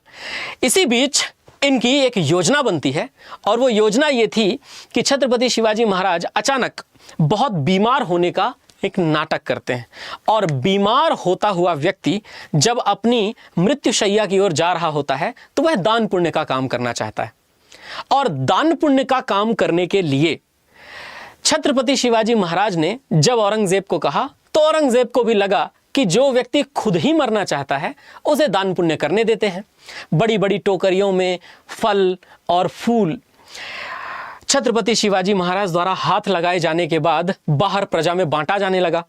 इसी बीच इनकी एक योजना बनती है, और वो योजना ये थी कि छत्रपति शिवाजी महाराज अचानक बहुत बीमार होने का एक नाटक करते हैं, और बीमार होता हुआ व्यक्ति जब अपनी मृत्युशैया की ओर जा रहा होता है तो वह दान पुण्य का काम करना चाहता है। और दान पुण्य का काम करने के लिए छत्रपति शिवाजी महाराज ने जब औरंगजेब को कहा, तो औरंगजेब को भी लगा कि जो व्यक्ति खुद ही मरना चाहता है उसे दान पुण्य करने देते हैं। बड़ी बड़ी टोकरियों में फल और फूल छत्रपति शिवाजी महाराज द्वारा हाथ लगाए जाने के बाद बाहर प्रजा में बांटा जाने लगा।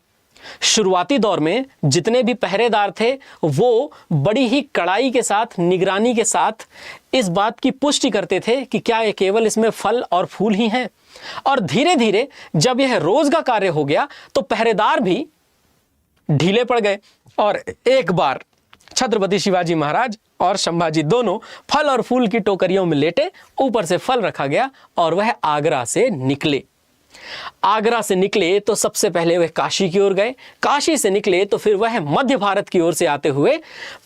शुरुआती दौर में जितने भी पहरेदार थे वो बड़ी ही कड़ाई के साथ, निगरानी के साथ इस बात की पुष्टि करते थे कि क्या ये केवल इसमें फल और फूल ही हैं। और धीरे धीरे जब यह रोज का कार्य हो गया तो पहरेदार भी ढीले पड़ गए, और एक बार छत्रपति शिवाजी महाराज और संभाजी दोनों फल और फूल की टोकरियों में लेटे, ऊपर से फल रखा गया, और वह आगरा से निकले। आगरा से निकले तो सबसे पहले वह काशी की ओर गए, काशी से निकले तो फिर वह मध्य भारत की ओर से आते हुए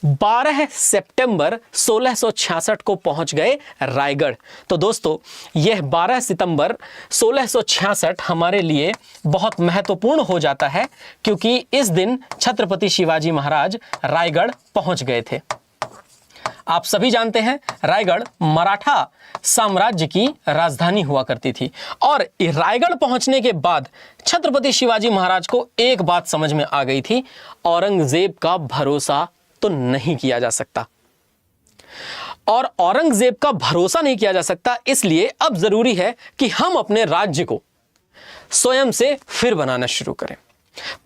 12 सितंबर 1666 को पहुंच गए रायगढ़। तो दोस्तों, यह 12 सितंबर 1666 हमारे लिए बहुत महत्वपूर्ण हो जाता है, क्योंकि इस दिन छत्रपति शिवाजी महाराज रायगढ़ पहुंच गए थे। आप सभी जानते हैं रायगढ़ मराठा साम्राज्य की राजधानी हुआ करती थी, और रायगढ़ पहुंचने के बाद छत्रपति शिवाजी महाराज को एक बात समझ में आ गई थी, औरंगजेब का भरोसा तो नहीं किया जा सकता। और औरंगजेब का भरोसा नहीं किया जा सकता, इसलिए अब जरूरी है कि हम अपने राज्य को स्वयं से फिर बनाना शुरू करें।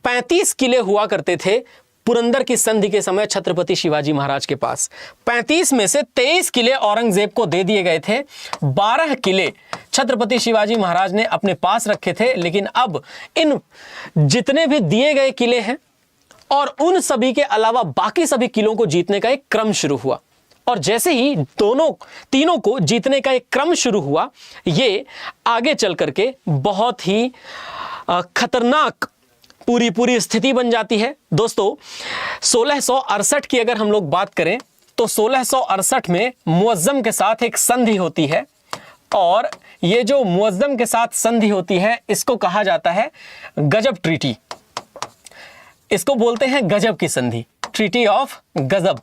35 किले हुआ करते थे पुरंदर की संधि के समय छत्रपति शिवाजी महाराज के पास। 35 में से 23 किले औरंगजेब को दे दिए गए थे, 12 किले छत्रपति शिवाजी महाराज ने अपने पास रखे थे। लेकिन अब इन जितने भी दिए गए किले हैं और उन सभी के अलावा बाकी सभी किलों को जीतने का एक क्रम शुरू हुआ। और जैसे ही तीनों को जीतने का एक क्रम शुरू हुआ, ये आगे चल करके बहुत ही खतरनाक पूरी स्थिति बन जाती है। दोस्तों 1668 की अगर हम लोग बात करें तो 1668 में मुअज्जम के साथ एक संधि होती है, और ये जो मुअज्जम के साथ संधि होती है इसको कहा जाता है गजब ट्रीटी। इसको बोलते हैं गजब की संधि, ट्रीटी ऑफ गजब।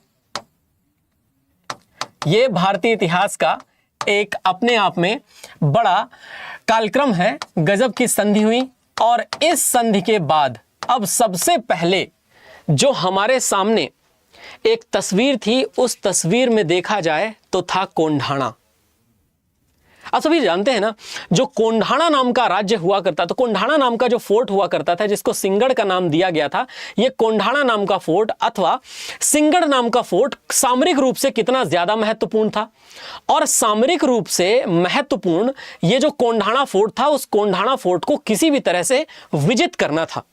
ये भारतीय इतिहास का एक अपने आप में बड़ा कालक्रम है। गजब की संधि हुई और इस संधि के बाद अब सबसे पहले जो हमारे सामने एक तस्वीर थी, उस तस्वीर में देखा जाए तो था कोंढाणा। आप सभी जानते हैं ना, जो कोंढाणा नाम का राज्य हुआ करता, तो कोंढाणा नाम का जो फोर्ट हुआ करता था जिसको सिंगड़ का नाम दिया गया था, ये कोंढाणा नाम का फोर्ट अथवा सिंगड़ नाम का फोर्ट सामरिक रूप से कितना ज्यादा महत्वपूर्ण था। और सामरिक रूप से महत्वपूर्ण ये जो कोंढाणा फोर्ट था, उस कोंढाणा फोर्ट को किसी भी तरह से विजित करना था।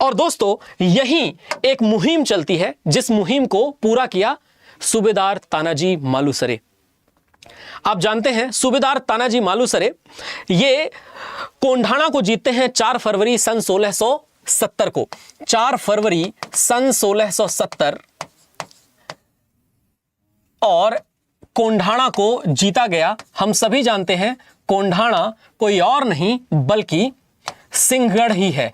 और दोस्तों यहीं एक मुहिम चलती है, जिस मुहिम को पूरा किया सूबेदार तानाजी मालुसरे। आप जानते हैं सूबेदार तानाजी मालुसरे ये कोंढाणा को जीतते हैं 4 फरवरी सन 1670 को। 4 फरवरी सन 1670 और कोंढाणा को जीता गया। हम सभी जानते हैं कोंढाणा कोई और नहीं बल्कि सिंहगढ़ ही है।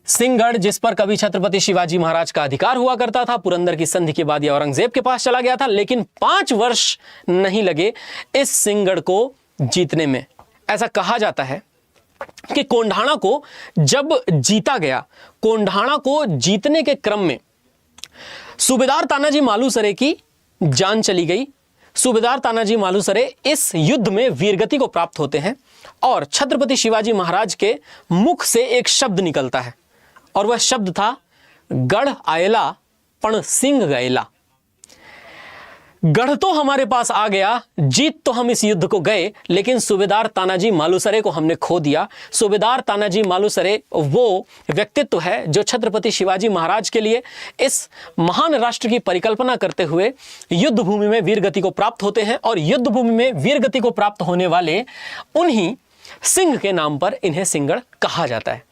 सिंहगढ़ जिस पर कभी छत्रपति शिवाजी महाराज का अधिकार हुआ करता था। पुरंदर की संधि के बाद यह औरंगजेब के पास चला गया था, लेकिन 5 वर्ष नहीं लगे इस सिंहगढ़ को जीतने में। ऐसा कहा जाता है कि कोंढाणा को जब जीता गया, कोंढाणा को जीतने के क्रम में सूबेदार तानाजी मालुसरे की जान चली गई। सूबेदार तानाजी मालुसरे इस युद्ध में वीरगति को प्राप्त होते हैं और छत्रपति शिवाजी महाराज के मुख से एक शब्द निकलता है, और वह शब्द था गढ़ आयला पण सिंह गएला। गढ़ तो हमारे पास आ गया, जीत तो हम इस युद्ध को गए, लेकिन सूबेदार तानाजी मालुसरे को हमने खो दिया। सूबेदार तानाजी मालुसरे वो व्यक्तित्व है जो छत्रपति शिवाजी महाराज के लिए इस महान राष्ट्र की परिकल्पना करते हुए युद्ध भूमि में वीरगति को प्राप्त होते हैं, और युद्ध भूमि में वीरगति को प्राप्त होने वाले उन्हीं सिंह के नाम पर इन्हें सिंहगढ़ कहा जाता है।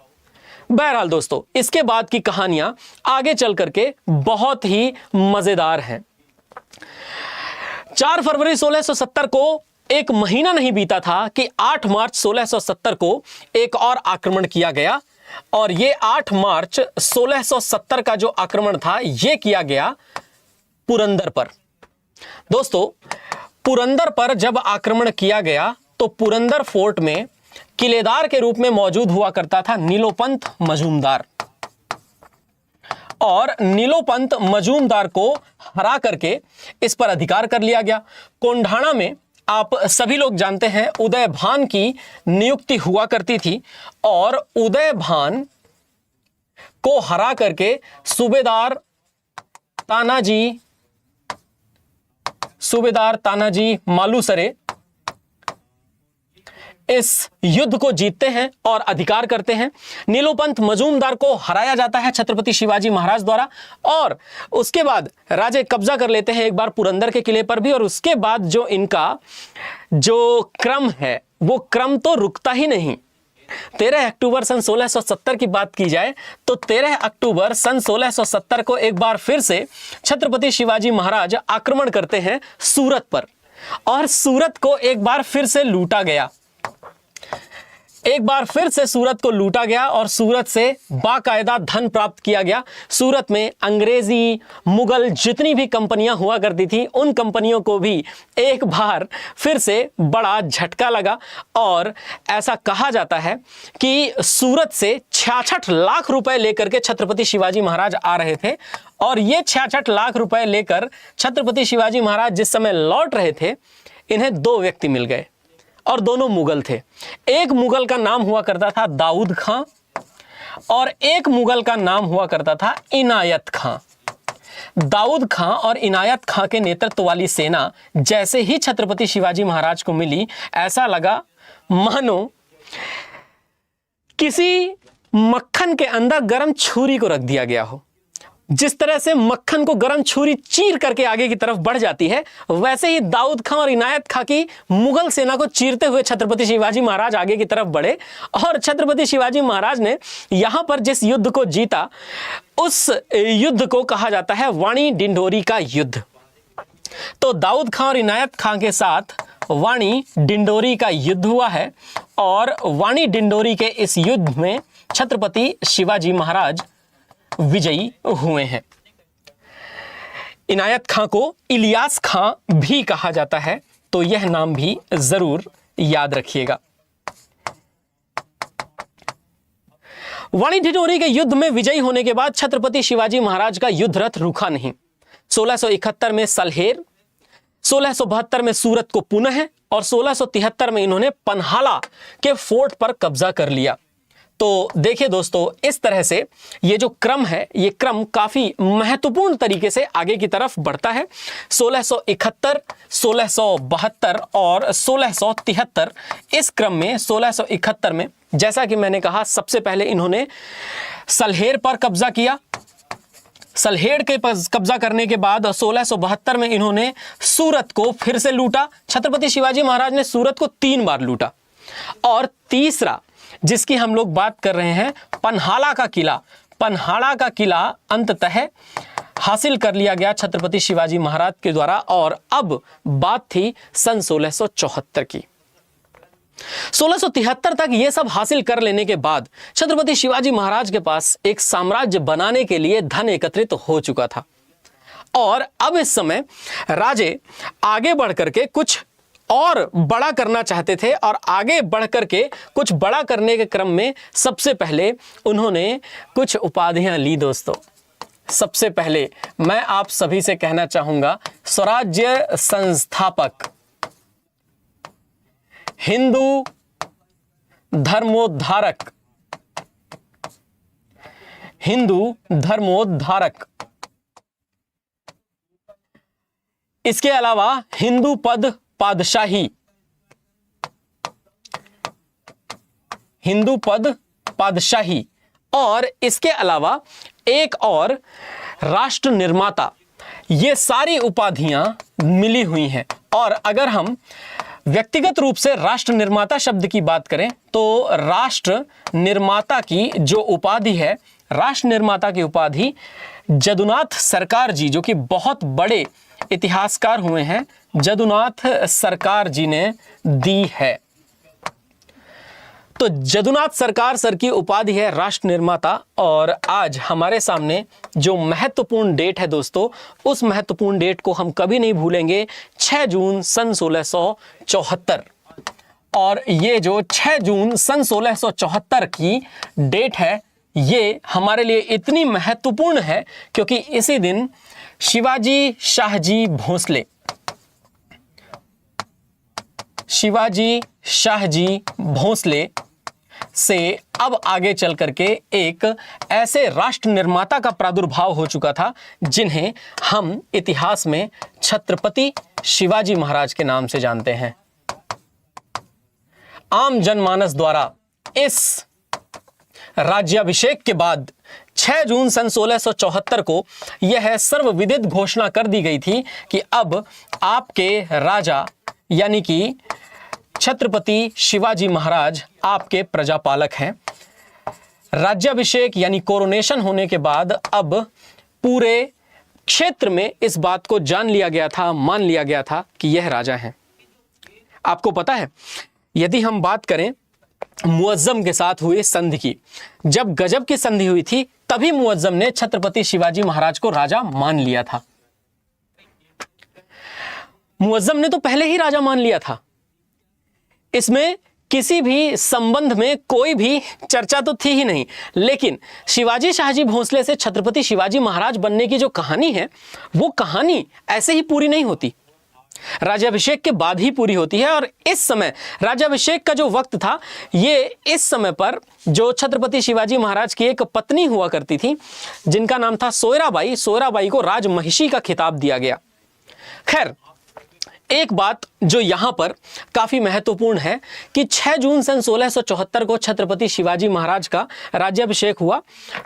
बहरहाल दोस्तों, इसके बाद की कहानियां आगे चल करके बहुत ही मजेदार हैं। 4 फरवरी 1670 को एक महीना नहीं बीता था कि 8 मार्च 1670 को एक और आक्रमण किया गया, और ये 8 मार्च 1670 का जो आक्रमण था ये किया गया पुरंदर पर। दोस्तों पुरंदर पर जब आक्रमण किया गया तो पुरंदर फोर्ट में किलेदार के रूप में मौजूद हुआ करता था नीलोपंत मजूमदार, और नीलोपंत मजूमदार को हरा करके इस पर अधिकार कर लिया गया। कोंढाणा में आप सभी लोग जानते हैं उदय भान की नियुक्ति हुआ करती थी, और उदय भान को हरा करके सूबेदार तानाजी मालुसरे इस युद्ध को जीतते हैं और अधिकार करते हैं। नीलोपंत मजूमदार को हराया जाता है छत्रपति शिवाजी महाराज द्वारा, और उसके बाद राजे कब्जा कर लेते हैं एक बार पुरंदर के किले पर भी। और उसके बाद जो इनका जो क्रम है वो क्रम तो रुकता ही नहीं। 13 अक्टूबर सन 1670 की बात की जाए तो 13 अक्टूबर सन 1670 को एक बार फिर से छत्रपति शिवाजी महाराज आक्रमण करते हैं सूरत पर, और सूरत को एक बार फिर से लूटा गया। एक बार फिर से सूरत को लूटा गया और सूरत से बाकायदा धन प्राप्त किया गया। सूरत में अंग्रेजी मुगल जितनी भी कंपनियां हुआ करती थी उन कंपनियों को भी एक बार फिर से बड़ा झटका लगा, और ऐसा कहा जाता है कि सूरत से 66 लाख रुपए लेकर के छत्रपति शिवाजी महाराज आ रहे थे, और ये 66 लाख रुपए लेकर छत्रपति शिवाजी महाराज जिस समय लौट रहे थे, इन्हें 2 व्यक्ति मिल गए, और दोनों मुगल थे। एक मुगल का नाम हुआ करता था दाऊद खां और एक मुगल का नाम हुआ करता था इनायत खां। दाऊद खां और इनायत खां के नेतृत्व वाली सेना जैसे ही छत्रपति शिवाजी महाराज को मिली, ऐसा लगा मानो किसी मक्खन के अंदर गरम छुरी को रख दिया गया हो। जिस तरह से मक्खन को गरम छुरी चीर करके आगे की तरफ बढ़ जाती है, वैसे ही दाऊद खां और इनायत खां की मुगल सेना को चीरते हुए छत्रपति शिवाजी महाराज आगे की तरफ बढ़े। और छत्रपति शिवाजी महाराज ने यहां पर जिस युद्ध को जीता, उस युद्ध को कहा जाता है वाणी डिंडोरी का युद्ध। तो दाऊद खां और इनायत खां के साथ वाणी डिंडोरी का युद्ध हुआ है और वाणी डिंडोरी के इस युद्ध में छत्रपति शिवाजी महाराज विजयी हुए हैं। इनायत खां को इलियास खां भी कहा जाता है, तो यह नाम भी जरूर याद रखिएगा। वाणी डिंडोरी के युद्ध में विजयी होने के बाद छत्रपति शिवाजी महाराज का युद्ध रथ रुका नहीं। 1671 में सलहेर, 1672 में सूरत को पुनः और 1673 में इन्होंने पन्हाला के फोर्ट पर कब्जा कर लिया। तो देखिए दोस्तों, इस तरह से ये जो क्रम है, ये क्रम काफी महत्वपूर्ण तरीके से आगे की तरफ बढ़ता है। 1671, 1672 और 1673, इस क्रम में 1671 में जैसा कि मैंने कहा, सबसे पहले इन्होंने सलहेर पर कब्जा किया। सलहेर के कब्जा करने के बाद 1672 में इन्होंने सूरत को फिर से लूटा। छत्रपति शिवाजी महाराज ने सूरत को 3 बार लूटा। और तीसरा जिसकी हम लोग बात कर रहे हैं, पन्हाला का किला। पन्हाला का किला अंततः हासिल कर लिया गया छत्रपति शिवाजी महाराज के द्वारा। और अब बात थी सन 1674 की। 1673 तक ये सब हासिल कर लेने के बाद छत्रपति शिवाजी महाराज के पास एक साम्राज्य बनाने के लिए धन एकत्रित हो चुका था। और अब इस समय राजे आगे बढ़ करके कुछ और बड़ा करना चाहते थे। और आगे बढ़ करके कुछ बड़ा करने के क्रम में सबसे पहले उन्होंने कुछ उपाधियां ली। दोस्तों, सबसे पहले मैं आप सभी से कहना चाहूंगा, स्वराज्य संस्थापक, हिंदू धर्मोद्धारक, हिंदू धर्मोद्धारक, इसके अलावा हिंदू पद पादशाही, हिंदू पद पादशाही, और इसके अलावा एक और राष्ट्र निर्माता, ये सारी उपाधियां मिली हुई हैं। और अगर हम व्यक्तिगत रूप से राष्ट्र निर्माता शब्द की बात करें, तो राष्ट्र निर्माता की जो उपाधि है, राष्ट्र निर्माता की उपाधि जदुनाथ सरकार जी, जो कि बहुत बड़े इतिहासकार हुए हैं, जदुनाथ सरकार जी ने दी है। तो जदुनाथ सरकार सर की उपाधि है राष्ट्र निर्माता। और आज हमारे सामने जो महत्वपूर्ण डेट है दोस्तों, उस महत्वपूर्ण डेट को हम कभी नहीं भूलेंगे, 6 जून सन 1674। और ये जो 6 जून सन 1674 की डेट है, ये हमारे लिए इतनी महत्वपूर्ण है क्योंकि इसी दिन शिवाजी शाहजी भोसले, शिवाजी शाहजी भोसले से अब आगे चल करके एक ऐसे राष्ट्र निर्माता का प्रादुर्भाव हो चुका था जिन्हें हम इतिहास में छत्रपति शिवाजी महाराज के नाम से जानते हैं। आम जनमानस द्वारा इस राज्याभिषेक के बाद 6 जून सन 1674 को यह सर्वविदित घोषणा कर दी गई थी कि अब आपके राजा यानी कि छत्रपति शिवाजी महाराज आपके प्रजापालक हैं। राज्याभिषेक यानी कोरोनेशन होने के बाद अब पूरे क्षेत्र में इस बात को जान लिया गया था, मान लिया गया था कि यह राजा हैं। आपको पता है, यदि हम बात करें मुअज्जम के साथ हुई संधि की, जब गजब की संधि हुई थी तभी मुअज्जम ने छत्रपति शिवाजी महाराज को राजा मान लिया था। मुअज्जम ने तो पहले ही राजा मान लिया था, इसमें किसी भी संबंध में कोई भी चर्चा तो थी ही नहीं। लेकिन शिवाजी शाहजी भोसले से छत्रपति शिवाजी महाराज बनने की जो कहानी है, वो कहानी ऐसे ही पूरी नहीं होती। राज्याभिषेक के बाद ही पूरी होती है। और इस समय राज्याभिषेक का जो वक्त था, ये इस समय पर जो छत्रपति शिवाजी महाराज की एक पत्नी हुआ करती थी जिनका नाम था सोयराबाई, सोयराबाई को राजमहिषी का खिताब दिया गया। खैर, एक बात जो यहां पर काफी महत्वपूर्ण है कि 6 जून सन 1674 को छत्रपति शिवाजी महाराज का राज्याभिषेक हुआ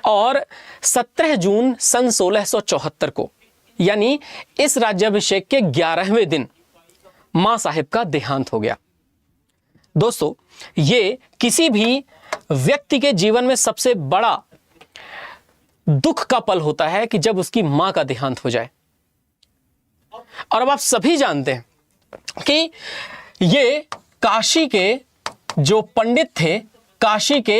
और 17 जून सन 1674 को, यानी इस राज्याभिषेक के 11वें दिन मां साहिब का देहांत हो गया। दोस्तों, ये किसी भी व्यक्ति के जीवन में सबसे बड़ा दुख का पल होता है कि जब उसकी मां का देहांत हो जाए। और अब आप सभी जानते हैं कि ये काशी के जो पंडित थे, काशी के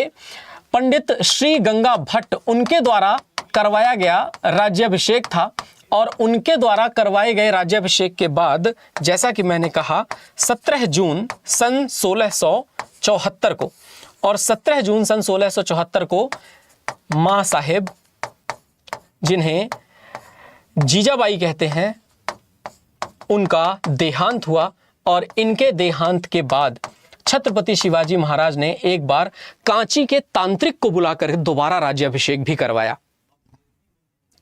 पंडित श्री गंगा भट्ट, उनके द्वारा करवाया गया राज्याभिषेक था। और उनके द्वारा करवाए गए राज्याभिषेक के बाद, जैसा कि मैंने कहा, 17 जून सन 1674 को, और 17 जून सन 1674 को मां साहेब, जिन्हें जीजाबाई कहते हैं, उनका देहांत हुआ। और इनके देहांत के बाद छत्रपति शिवाजी महाराज ने एक बार कांची के तांत्रिक को बुलाकर दोबारा राज्याभिषेक भी करवाया।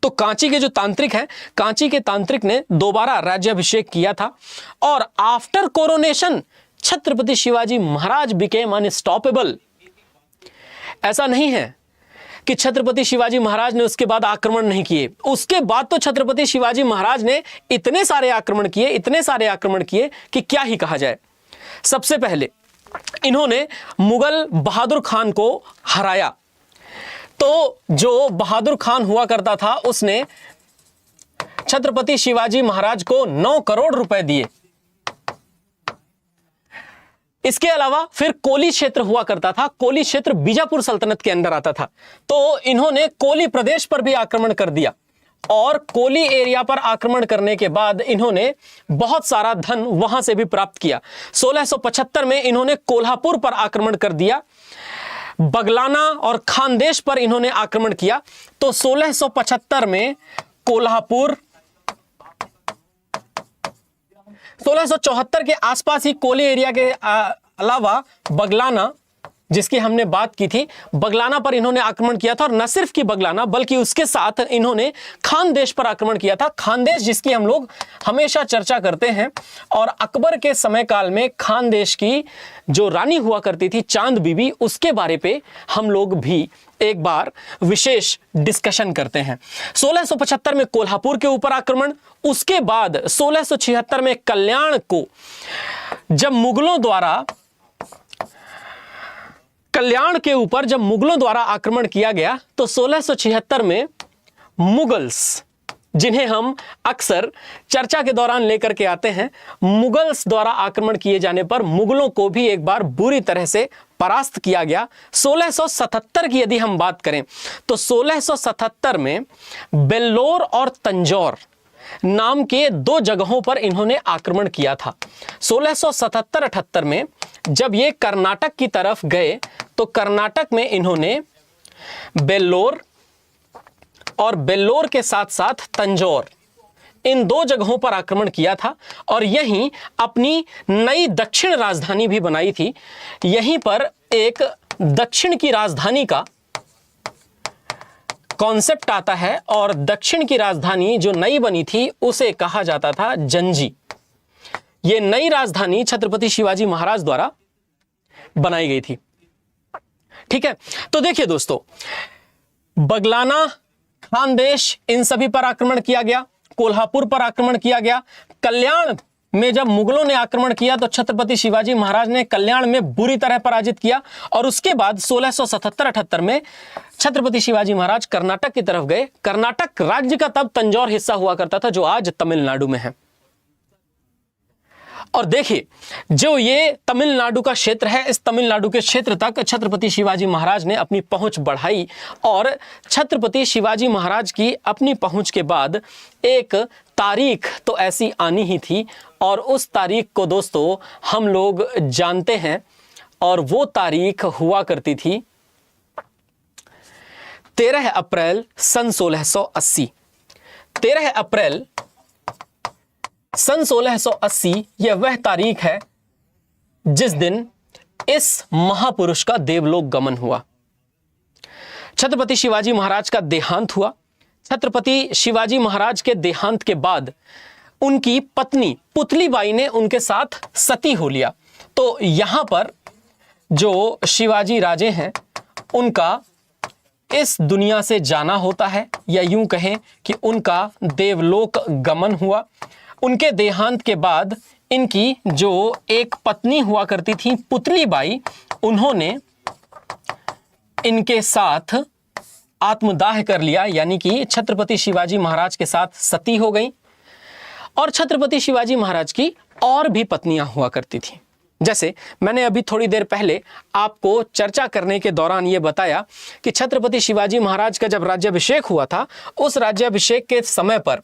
तो कांची के जो तांत्रिक हैं, कांची के तांत्रिक ने दोबारा राज्याभिषेक किया था। और after coronation Chhatrapati Shivaji Maharaj became unstoppable. ऐसा नहीं है कि छत्रपति शिवाजी महाराज ने उसके बाद आक्रमण नहीं किए। उसके बाद तो छत्रपति शिवाजी महाराज ने इतने सारे आक्रमण किए कि क्या ही कहा जाए। सबसे पहले इन्होंने मुगल बहादुर खान को हराया। तो जो बहादुर खान हुआ करता था, उसने छत्रपति शिवाजी महाराज को 9 करोड़ रुपए दिए। इसके अलावा फिर कोली क्षेत्र हुआ करता था। कोली क्षेत्र बीजापुर सल्तनत के अंदर आता था। तो इन्होंने कोली प्रदेश पर भी आक्रमण कर दिया। और कोली एरिया पर आक्रमण करने के बाद इन्होंने बहुत सारा धन वहां से भी प्राप्त किया। 1675 में इन्होंने कोल्हापुर पर आक्रमण कर दिया। बगलाना और खानदेश पर इन्होंने आक्रमण किया। तो 1675 में कोल्हापुर, 1674 के आसपास ही कोली एरिया के अलावा बगलाना, जिसकी हमने बात की थी, बगलाना पर इन्होंने आक्रमण किया था। और न सिर्फ कि बगलाना, बल्कि उसके साथ इन्होंने खानदेश पर आक्रमण किया था। खानदेश जिसकी हम लोग हमेशा चर्चा करते हैं। और अकबर के समय काल में खानदेश की जो रानी हुआ करती थी, चांद बीबी, उसके बारे पे हम लोग भी एक बार विशेष डिस्कशन करते हैं। 1675 में कोल्हापुर के ऊपर आक्रमण, उसके बाद 1676 में कल्याण को जब मुगलों द्वारा, कल्याण के ऊपर जब मुगलों द्वारा आक्रमण किया गया, तो 1676 में मुगल्स, जिन्हें हम अक्सर चर्चा के दौरान लेकर के आते हैं, मुगल्स द्वारा आक्रमण किए जाने पर मुगलों को भी एक बार बुरी तरह से परास्त किया गया। 1677 की यदि हम बात करें तो 1677 में बेल्लोर और तंजौर नाम के 2 जगहों पर इन्होंने आक्रमण किया था। 1677-78 में जब ये कर्नाटक की तरफ गए तो कर्नाटक में इन्होंने बेल्लोर और बेल्लोर के साथ साथ तंजौर, इन 2 जगहों पर आक्रमण किया था। और यहीं अपनी नई दक्षिण राजधानी भी बनाई थी। यहीं पर एक दक्षिण की राजधानी का कॉन्सेप्ट आता है। और दक्षिण की राजधानी जो नई बनी थी उसे कहा जाता था जंजी। यह नई राजधानी छत्रपति शिवाजी महाराज द्वारा बनाई गई थी। ठीक है, तो देखिए दोस्तों, बगलाना, खानदेश, इन सभी पर आक्रमण किया गया। कोल्हापुर पर आक्रमण किया गया। कल्याण में जब मुगलों ने आक्रमण किया तो छत्रपति शिवाजी महाराज ने कल्याण में बुरी तरह पराजित किया। और उसके बाद 1677-78 में छत्रपति शिवाजी महाराज कर्नाटक की तरफ गए। कर्नाटक राज्य का तब तंजौर हिस्सा हुआ करता था, जो आज तमिलनाडु में है। और देखिए, जो ये तमिलनाडु का क्षेत्र है, इस तमिलनाडु के क्षेत्र तक छत्रपति शिवाजी महाराज ने अपनी पहुंच बढ़ाई। और छत्रपति शिवाजी महाराज की अपनी पहुंच के बाद एक तारीख तो ऐसी आनी ही थी। और उस तारीख को दोस्तों हम लोग जानते हैं। और वो तारीख हुआ करती थी 13 अप्रैल सन 1680। 13 अप्रैल सन 1680 यह वह तारीख है जिस दिन इस महापुरुष का देवलोक गमन हुआ। छत्रपति शिवाजी महाराज का देहांत हुआ। छत्रपति शिवाजी महाराज के देहांत के बाद उनकी पत्नी पुतलीबाई ने उनके साथ सती हो लिया। तो यहां पर जो शिवाजी राजे हैं उनका इस दुनिया से जाना होता है, या यूं कहें कि उनका देवलोक गमन हुआ। उनके देहांत के बाद इनकी जो एक पत्नी हुआ करती थी पुतलीबाई, उन्होंने इनके साथ आत्मदाह कर लिया, यानी कि छत्रपति शिवाजी महाराज के साथ सती हो गई। और छत्रपति शिवाजी महाराज की और भी पत्नियां हुआ करती थी। जैसे मैंने अभी थोड़ी देर पहले आपको चर्चा करने के दौरान ये बताया कि छत्रपति शिवाजी महाराज का जब राज्याभिषेक हुआ था, उस राज्याभिषेक के समय पर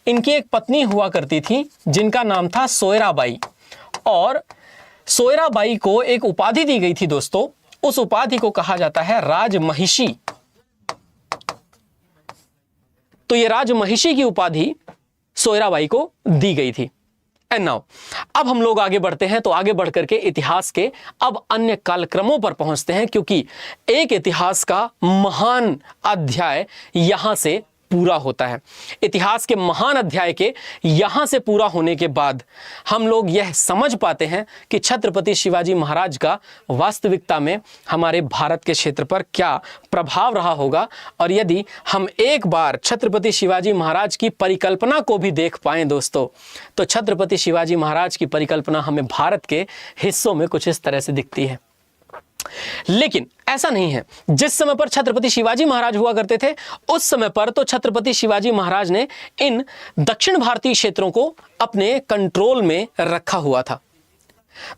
इनकी एक पत्नी हुआ करती थी जिनका नाम था सोयराबाई। और सोयराबाई को एक उपाधि दी गई थी दोस्तों, उस उपाधि को कहा जाता है राजमहिषी। तो ये राजमहिषी की उपाधि सोयराबाई को दी गई थी। एंड नाउ अब हम लोग आगे बढ़ते हैं, तो आगे बढ़ करके इतिहास के अब अन्य कालक्रमों पर पहुंचते हैं, क्योंकि एक इतिहास का महान अध्याय यहां से पूरा होता है। इतिहास के महान अध्याय के यहां से पूरा होने के बाद हम लोग यह समझ पाते हैं कि छत्रपति शिवाजी महाराज का वास्तविकता में हमारे भारत के क्षेत्र पर क्या प्रभाव रहा होगा। और यदि हम एक बार छत्रपति शिवाजी महाराज की परिकल्पना को भी देख पाएं दोस्तों, तो छत्रपति शिवाजी महाराज की परिकल्पना हमें भारत के हिस्सों में कुछ इस तरह से दिखती है। लेकिन ऐसा नहीं है। जिस समय पर छत्रपति शिवाजी महाराज हुआ करते थे, उस समय पर तो छत्रपति शिवाजी महाराज ने इन दक्षिण भारतीय क्षेत्रों को अपने कंट्रोल में रखा हुआ था।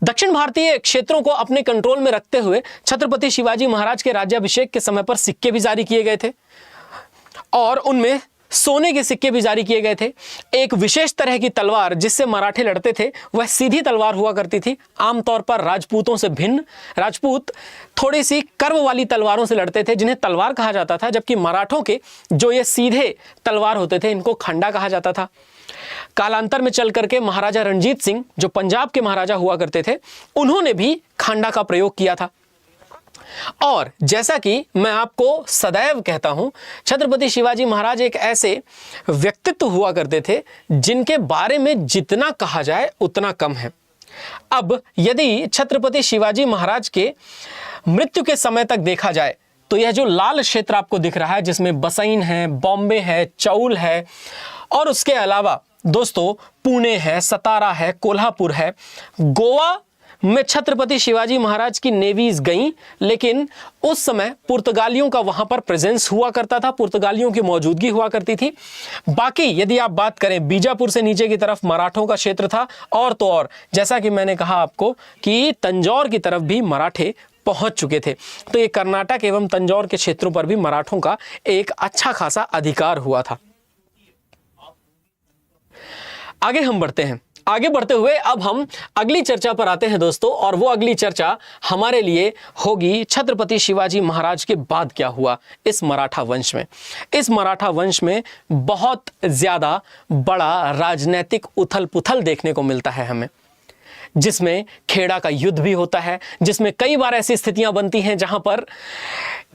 दक्षिण भारतीय क्षेत्रों को अपने कंट्रोल में रखते हुए छत्रपति शिवाजी महाराज के राज्याभिषेक के समय पर सिक्के भी जारी किए गए थे, और उनमें सोने के सिक्के भी जारी किए गए थे। एक विशेष तरह की तलवार जिससे मराठे लड़ते थे वह सीधी तलवार हुआ करती थी। आमतौर पर राजपूतों से भिन्न राजपूत थोड़ी सी कर्व वाली तलवारों से लड़ते थे, जिन्हें तलवार कहा जाता था, जबकि मराठों के जो ये सीधे तलवार होते थे इनको खंडा कहा जाता था। कालांतर में चल करके महाराजा रणजीत सिंह जो पंजाब के महाराजा हुआ करते थे, उन्होंने भी खंडा का प्रयोग किया था। और जैसा कि मैं आपको सदैव कहता हूं, छत्रपति शिवाजी महाराज एक ऐसे व्यक्तित्व हुआ करते थे जिनके बारे में जितना कहा जाए उतना कम है। अब यदि छत्रपति शिवाजी महाराज के मृत्यु के समय तक देखा जाए, तो यह जो लाल क्षेत्र आपको दिख रहा है, जिसमें बसैन है, बॉम्बे है, चौल है, और उसके अलावा दोस्तों पुणे है, सतारा है, कोल्हापुर है, गोवा में छत्रपति शिवाजी महाराज की नेवीज गईं, लेकिन उस समय पुर्तगालियों का वहां पर प्रेजेंस हुआ करता था, पुर्तगालियों की मौजूदगी हुआ करती थी। बाकी यदि आप बात करें, बीजापुर से नीचे की तरफ मराठों का क्षेत्र था, और तो और जैसा कि मैंने कहा आपको कि तंजौर की तरफ भी मराठे पहुंच चुके थे। तो ये कर्नाटक एवं तंजौर के क्षेत्रों पर भी मराठों का एक अच्छा खासा अधिकार हुआ था। आगे हम बढ़ते हैं। आगे बढ़ते हुए अब हम अगली चर्चा पर आते हैं दोस्तों, और वो अगली चर्चा हमारे लिए होगी छत्रपति शिवाजी महाराज के बाद क्या हुआ इस मराठा वंश में। इस मराठा वंश में बहुत ज्यादा बड़ा राजनीतिक उथल पुथल देखने को मिलता है हमें, जिसमें खेड़ा का युद्ध भी होता है, जिसमें कई बार ऐसी स्थितियां बनती हैं जहां पर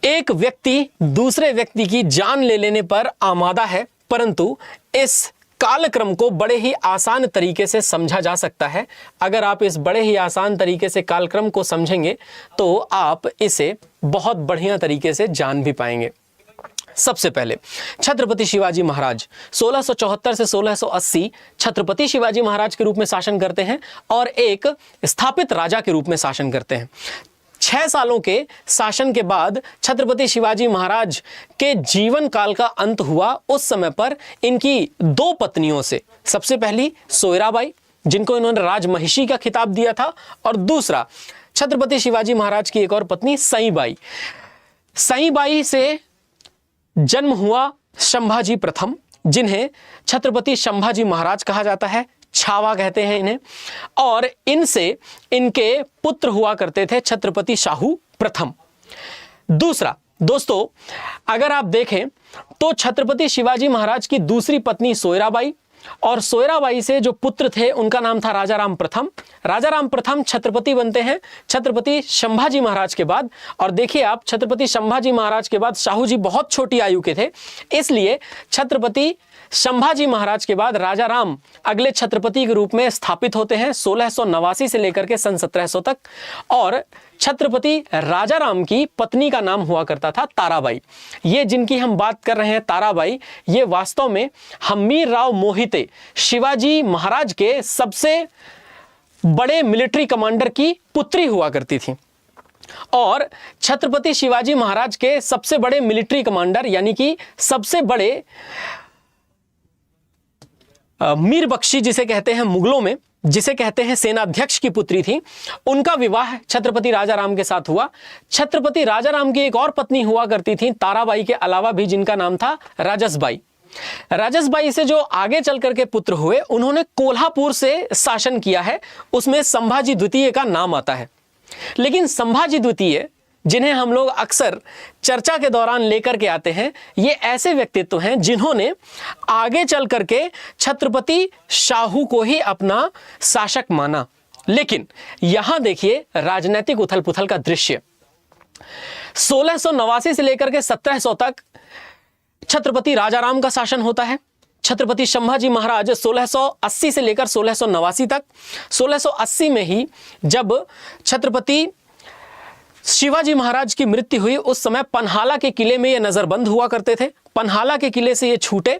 एक व्यक्ति दूसरे व्यक्ति की जान ले लेने पर आमादा है, परंतु इस कालक्रम को बड़े ही आसान तरीके से समझा जा सकता है। अगर आप इस बड़े ही आसान तरीके से कालक्रम को समझेंगे तो आप इसे बहुत बढ़िया तरीके से जान भी पाएंगे। सबसे पहले छत्रपति शिवाजी महाराज 1674 से 1680 छत्रपति शिवाजी महाराज के रूप में शासन करते हैं और एक स्थापित राजा के रूप में शासन करते हैं। 6 सालों के शासन के बाद छत्रपति शिवाजी महाराज के जीवन काल का अंत हुआ। उस समय पर इनकी 2 पत्नियों से, सबसे पहली सोयराबाई जिनको इन्होंने राजमहिषी का खिताब दिया था, और दूसरा छत्रपति शिवाजी महाराज की एक और पत्नी सईबाई। सईबाई से जन्म हुआ संभाजी प्रथम, जिन्हें छत्रपति संभाजी महाराज कहा जाता है, छावा कहते हैं इन्हें, और इनसे इनके पुत्र हुआ करते थे छत्रपति शाहू प्रथम। दूसरा दोस्तों, अगर आप देखें तो छत्रपति शिवाजी महाराज की दूसरी पत्नी सोयराबाई और सोयराबाई से जो पुत्र थे उनका नाम था राजा राम प्रथम। राजा राम प्रथम छत्रपति बनते हैं छत्रपति संभाजी महाराज के बाद। और देखिए आप, छत्रपति संभाजी महाराज के बाद शाहू जी बहुत छोटी आयु के थे, इसलिए छत्रपति संभाजी महाराज के बाद राजा राम अगले छत्रपति के रूप में स्थापित होते हैं 1689 से लेकर के सन 1700 तक। और छत्रपति राजा राम की पत्नी का नाम हुआ करता था ताराबाई। ये जिनकी हम बात कर रहे हैं ताराबाई, ये वास्तव में हम्मीरराव मोहिते शिवाजी महाराज के सबसे बड़े मिलिट्री कमांडर की पुत्री हुआ करती थी। और छत्रपति शिवाजी महाराज के सबसे बड़े मिलिट्री कमांडर यानी कि सबसे बड़े मीर बख्शी जिसे कहते हैं मुगलों में, जिसे कहते हैं सेनाध्यक्ष की पुत्री थी, उनका विवाह छत्रपति राजा राम के साथ हुआ। छत्रपति राजा राम की एक और पत्नी हुआ करती थी ताराबाई के अलावा भी, जिनका नाम था राजसबाई। राजसबाई से जो आगे चल करके पुत्र हुए, उन्होंने कोल्हापुर से शासन किया है, उसमें संभाजी द्वितीय का नाम आता है। लेकिन संभाजी द्वितीय जिन्हें हम लोग अक्सर चर्चा के दौरान लेकर के आते हैं, ये ऐसे व्यक्तित्व हैं जिन्होंने आगे चल करके छत्रपति शाहू को ही अपना शासक माना। लेकिन यहां देखिए राजनीतिक उथल पुथल का दृश्य। 1689 से लेकर के 1700 तक छत्रपति राजाराम का शासन होता है। छत्रपति संभाजी महाराज 1680 से लेकर 1689 तक। 1680 में ही जब छत्रपति शिवाजी महाराज की मृत्यु हुई, उस समय पन्हाला के किले में ये नजरबंद हुआ करते थे। पन्हाला के किले से ये छूटे,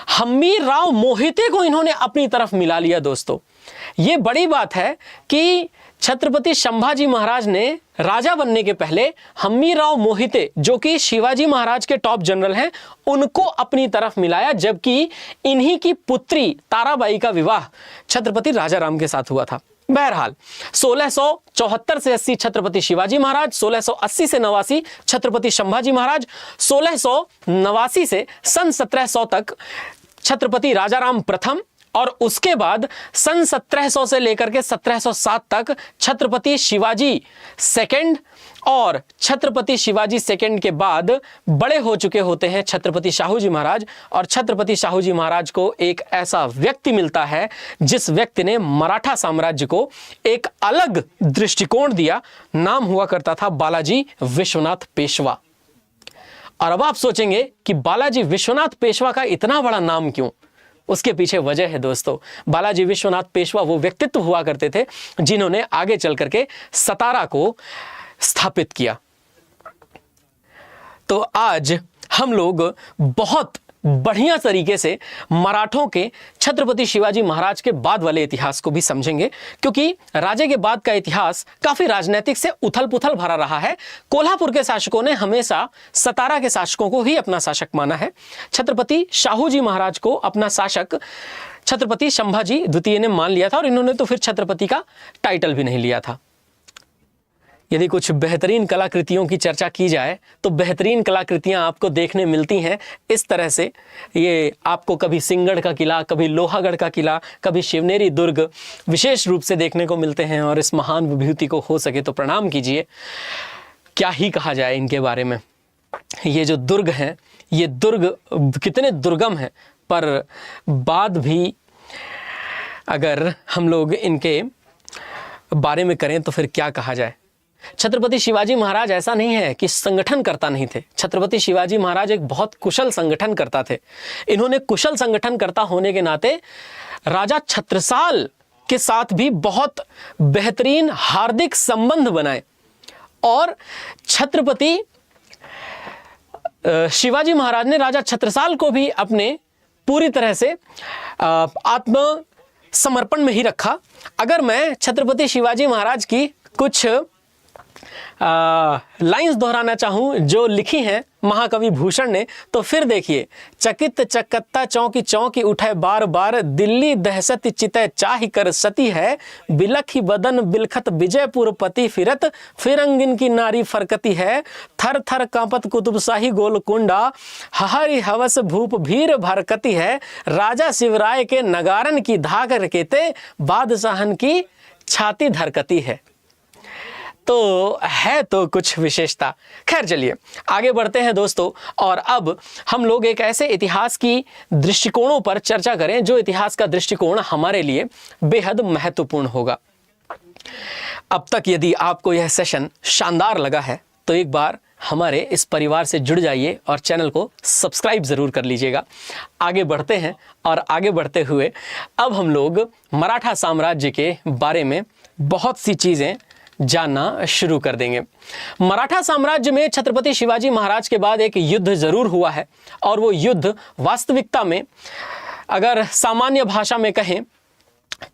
हम्मीरराव मोहिते को इन्होंने अपनी तरफ मिला लिया। दोस्तों, ये बड़ी बात है कि छत्रपति संभाजी महाराज ने राजा बनने के पहले हम्मीरराव मोहिते, जो कि शिवाजी महाराज के टॉप जनरल हैं, उनको अपनी तरफ मिलाया, जबकि इन्हीं की पुत्री ताराबाई का विवाह छत्रपति राजाराम के साथ हुआ था। बहरहाल 1674 से 80 छत्रपति शिवाजी महाराज, 1680 से 89 छत्रपति संभाजी महाराज, 1689 से सन 1700 तक छत्रपति राजाराम प्रथम, और उसके बाद सन 1700 से लेकर के 1707 तक छत्रपति शिवाजी सेकंड, और छत्रपति शिवाजी सेकंड के बाद बड़े हो चुके होते हैं छत्रपति शाहू जी महाराज। और छत्रपति शाहू जी महाराज को एक ऐसा व्यक्ति मिलता है जिस व्यक्ति ने मराठा साम्राज्य को एक अलग दृष्टिकोण दिया। नाम हुआ करता था बालाजी विश्वनाथ पेशवा। और अब आप सोचेंगे कि बालाजी विश्वनाथ पेशवा का इतना बड़ा नाम क्यों? उसके पीछे वजह है दोस्तों। बालाजी विश्वनाथ पेशवा वो व्यक्तित्व हुआ करते थे जिन्होंने आगे चल करके सतारा को स्थापित किया। तो आज हम लोग बहुत बढ़िया तरीके से मराठों के छत्रपति शिवाजी महाराज के बाद वाले इतिहास को भी समझेंगे, क्योंकि राजे के बाद का इतिहास काफी राजनीतिक से उथल पुथल भरा रहा है। कोल्हापुर के शासकों ने हमेशा सतारा के शासकों को ही अपना शासक माना है। छत्रपति शाहू जी महाराज को अपना शासक छत्रपति संभाजी द्वितीय ने मान लिया था, और इन्होंने तो फिर छत्रपति का टाइटल भी नहीं लिया था। यदि कुछ बेहतरीन कलाकृतियों की चर्चा की जाए तो बेहतरीन कलाकृतियां आपको देखने मिलती हैं इस तरह से। ये आपको कभी सिंहगढ़ का किला, कभी लोहागढ़ का किला, कभी शिवनेरी दुर्ग विशेष रूप से देखने को मिलते हैं, और इस महान विभूति को हो सके तो प्रणाम कीजिए। क्या ही कहा जाए इनके बारे में। ये जो दुर्ग हैं, ये दुर्ग कितने दुर्गम हैं, पर बाद भी अगर हम लोग इनके बारे में करें तो फिर क्या कहा जाए। छत्रपति शिवाजी महाराज ऐसा नहीं है कि संगठन करता नहीं थे। छत्रपति शिवाजी महाराज एक बहुत कुशल संगठन करता थे। इन्होंने कुशल संगठन करता होने के नाते राजा छत्रसाल के साथ भी बहुत बेहतरीन हार्दिक संबंध बनाए, और छत्रपति शिवाजी महाराज ने राजा छत्रसाल को भी अपने पूरी तरह से आत्म समर्पण में ही रखा। अगर मैं छत्रपति शिवाजी महाराज की कुछ लाइंस दोहराना चाहूं जो लिखी हैं महाकवि भूषण ने, तो फिर देखिए, चकित चकत्ता चौकी चौकी उठे बार बार, दिल्ली दहशत चितय चाहि कर सती है, बिलखी बदन बिलखत विजयपुर पति फिरत, फिरंगिन की नारी फरकती है, थर थर कांपत कुतुबशाही गोलकुंडा, हरि हवस भूप भीर भरकती है, राजा शिवराय के नगारन की धाक रकेते, बादशाहन की छाती धरकती है। तो है तो कुछ विशेषता। खैर चलिए आगे बढ़ते हैं दोस्तों, और अब हम लोग एक ऐसे इतिहास की दृष्टिकोणों पर चर्चा करें जो इतिहास का दृष्टिकोण हमारे लिए बेहद महत्वपूर्ण होगा। अब तक यदि आपको यह सेशन शानदार लगा है तो एक बार हमारे इस परिवार से जुड़ जाइए और चैनल को सब्सक्राइब ज़रूर कर लीजिएगा। आगे बढ़ते हैं, और आगे बढ़ते हुए अब हम लोग मराठा साम्राज्य के बारे में बहुत सी चीज़ें जानना शुरू कर देंगे। मराठा साम्राज्य में छत्रपति शिवाजी महाराज के बाद एक युद्ध ज़रूर हुआ है, और वो युद्ध वास्तविकता में अगर सामान्य भाषा में कहें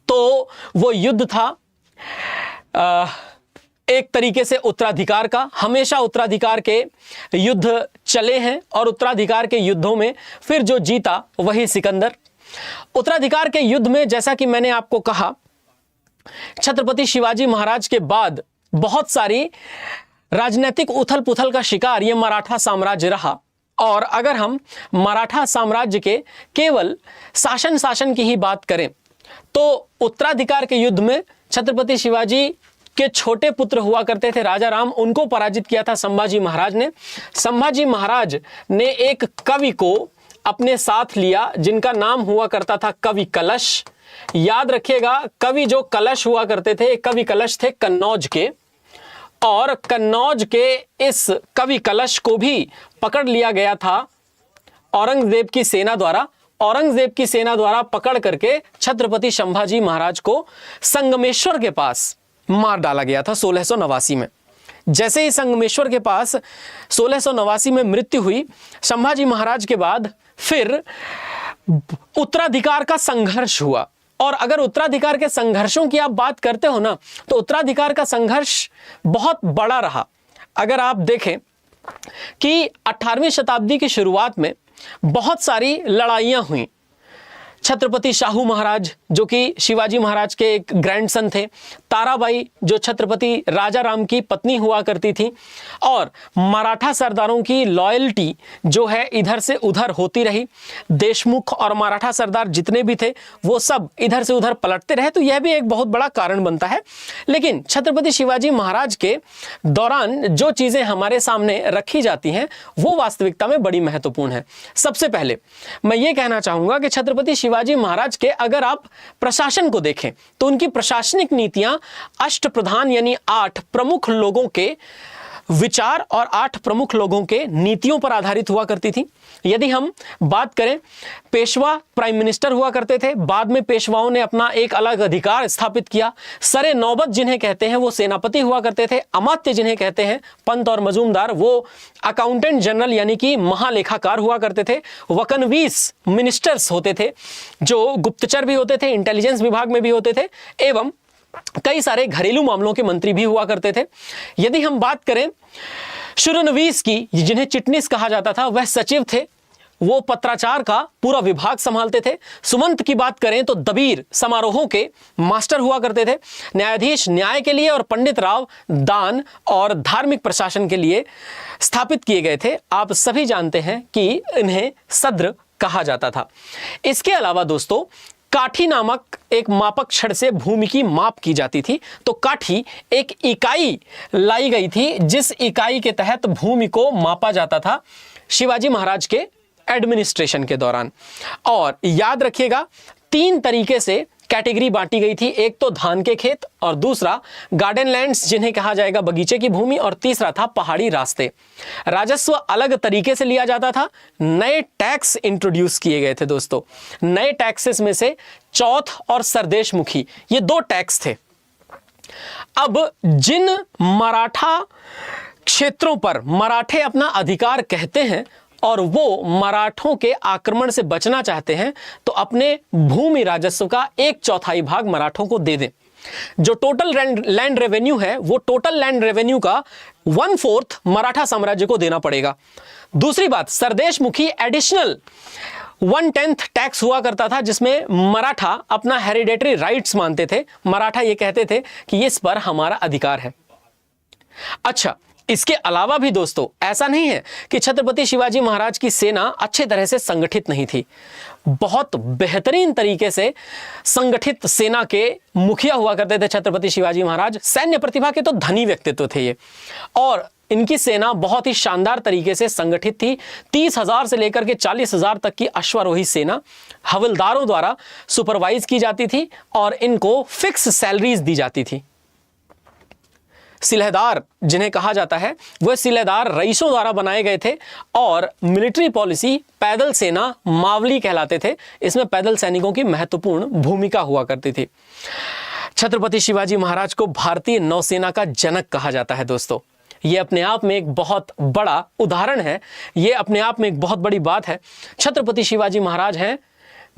तो वो युद्ध था एक तरीके से उत्तराधिकार का। हमेशा उत्तराधिकार के युद्ध चले हैं, और उत्तराधिकार के युद्धों में फिर जो जीता वही सिकंदर। उत्तराधिकार के युद्ध में जैसा कि मैंने आपको कहा, छत्रपति शिवाजी महाराज के बाद बहुत सारी राजनीतिक उथल पुथल का शिकार ये मराठा साम्राज्य रहा। और अगर हम मराठा साम्राज्य के केवल शासन की ही बात करें तो उत्तराधिकार के युद्ध में छत्रपति शिवाजी के छोटे पुत्र हुआ करते थे राजा राम, उनको पराजित किया था संभाजी महाराज ने। संभाजी महाराज ने एक कवि को अपने साथ लिया जिनका नाम हुआ करता था कवि कलश। याद रखिएगा, कवि जो कलश हुआ करते थे, कवि कलश थे कन्नौज के, और कन्नौज के इस कवि कलश को भी पकड़ लिया गया था औरंगजेब की सेना द्वारा। औरंगजेब की सेना द्वारा पकड़ करके छत्रपति संभाजी महाराज को संगमेश्वर के पास मार डाला गया था 1689 में। जैसे ही संगमेश्वर के पास 1689 में मृत्यु हुई संभाजी महाराज के बाद, फिर उत्तराधिकार का संघर्ष हुआ। और अगर उत्तराधिकार के संघर्षों की आप बात करते हो ना, तो उत्तराधिकार का संघर्ष बहुत बड़ा रहा। अगर आप देखें कि 18वीं शताब्दी की शुरुआत में बहुत सारी लड़ाइयाँ हुई। छत्रपति शाहू महाराज जो कि शिवाजी महाराज के एक ग्रैंडसन थे, ताराबाई जो छत्रपति राजा राम की पत्नी हुआ करती थी, और मराठा सरदारों की लॉयल्टी जो है इधर से उधर होती रही। देशमुख और मराठा सरदार जितने भी थे वो सब इधर से उधर पलटते रहे, तो यह भी एक बहुत बड़ा कारण बनता है। लेकिन छत्रपति शिवाजी महाराज के दौरान जो चीज़ें हमारे सामने रखी जाती हैं वो वास्तविकता में बड़ी महत्वपूर्ण है। सबसे पहले मैं ये कहना चाहूँगा कि छत्रपति शिवाजी महाराज के अगर आप प्रशासन को देखें तो उनकी प्रशासनिक नीतियां अष्टप्रधान यानी 8 प्रमुख लोगों के विचार और 8 प्रमुख लोगों के नीतियों पर आधारित हुआ करती थी। यदि हम बात करें, पेशवा प्राइम मिनिस्टर हुआ करते थे, बाद में पेशवाओं ने अपना एक अलग अधिकार स्थापित किया। सरे नौबत जिन्हें कहते हैं वो सेनापति हुआ करते थे। अमात्य जिन्हें कहते हैं पंत और मजूमदार वो अकाउंटेंट जनरल यानी कि महालेखाकार हुआ करते थे। वकनवीस मिनिस्टर्स होते थे जो गुप्तचर भी होते थे, इंटेलिजेंस विभाग में भी होते थे, एवं कई सारे घरेलू मामलों के मंत्री भी हुआ करते थे। यदि हम बात करें शुरनवीस की, जिन्हें चिटनीस कहा जाता था, वह सचिव थे, वो पत्राचार का पूरा विभाग संभालते थे। सुमंत की बात करें तो दबीर समारोहों के मास्टर हुआ करते थे। न्यायाधीश न्याय के लिए और पंडित राव दान और धार्मिक प्रशासन के लिए स्थापित किए गए थे। आप सभी जानते हैं कि इन्हें सद्र कहा जाता था। इसके अलावा दोस्तों काठी नामक एक मापक छड़ से भूमि की माप की जाती थी। तो काठी एक इकाई लाई गई थी जिस इकाई के तहत भूमि को मापा जाता था शिवाजी महाराज के एडमिनिस्ट्रेशन के दौरान। और याद रखिएगा 3 तरीके से कैटेगरी बांटी गई थी। एक तो धान के खेत, और दूसरा गार्डन लैंड्स जिन्हें कहा जाएगा बगीचे की भूमि, और तीसरा था पहाड़ी रास्ते। राजस्व अलग तरीके से लिया जाता था। नए टैक्स इंट्रोड्यूस किए गए थे दोस्तों। नए टैक्सेस में से चौथ और सरदेशमुखी ये 2 टैक्स थे। अब जिन मराठा क्षेत्रों पर मराठे अपना अधिकार कहते हैं और वो मराठों के आक्रमण से बचना चाहते हैं, तो अपने भूमि राजस्व का 1/4 भाग मराठों को दे दें। जो टोटल लैंड रेवेन्यू है वो टोटल लैंड रेवेन्यू का 1/4 मराठा साम्राज्य को देना पड़ेगा। दूसरी बात, सरदेशमुखी एडिशनल 1/10 टैक्स हुआ करता था जिसमें मराठा अपना हेरिडेटरी राइट्स मानते थे। मराठा ये कहते थे कि इस पर हमारा अधिकार है। अच्छा, इसके अलावा भी दोस्तों ऐसा नहीं है कि छत्रपति शिवाजी महाराज की सेना अच्छे तरह से संगठित नहीं थी। बहुत बेहतरीन तरीके से संगठित सेना के मुखिया हुआ करते थे छत्रपति शिवाजी महाराज। सैन्य प्रतिभा के तो धनी व्यक्तित्व थे ये, और इनकी सेना बहुत ही शानदार तरीके से संगठित थी। 30,000 से लेकर के 40,000 तक की अश्वारोही सेना हवलदारों द्वारा सुपरवाइज की जाती थी और इनको फिक्स सैलरीज दी जाती थी। सिलहदार जिन्हें कहा जाता है वह सिलहदार रईसों द्वारा बनाए गए थे, और मिलिट्री पॉलिसी पैदल सेना मावली कहलाते थे। इसमें पैदल सैनिकों की महत्वपूर्ण भूमिका हुआ करती थी। छत्रपति शिवाजी महाराज को भारतीय नौसेना का जनक कहा जाता है दोस्तों। ये अपने आप में एक बहुत बड़ा उदाहरण है, ये अपने आप में एक बहुत बड़ी बात है। छत्रपति शिवाजी महाराज हैं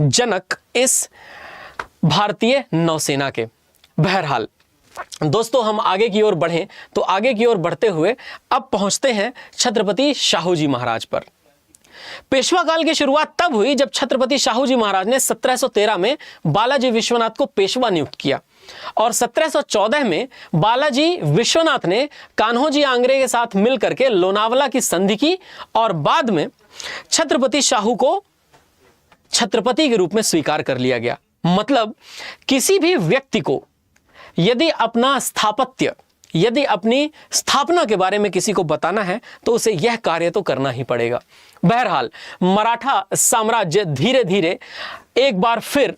जनक इस भारतीय नौसेना के। बहरहाल दोस्तों, हम आगे की ओर बढ़ें तो आगे की ओर बढ़ते हुए अब पहुंचते हैं छत्रपति शाहू जी महाराज पर। पेशवा काल की शुरुआत तब हुई जब छत्रपति शाहू जी महाराज ने 1713 में बालाजी विश्वनाथ को पेशवा नियुक्त किया, और 1714 में बालाजी विश्वनाथ ने कान्होजी आंग्रे के साथ मिलकर के लोनावला की संधि की, और बाद में छत्रपति शाहू को छत्रपति के रूप में स्वीकार कर लिया गया। मतलब किसी भी व्यक्ति को यदि अपना स्थापत्य, यदि अपनी स्थापना के बारे में किसी को बताना है तो उसे यह कार्य तो करना ही पड़ेगा। बहरहाल मराठा साम्राज्य धीरे धीरे एक बार फिर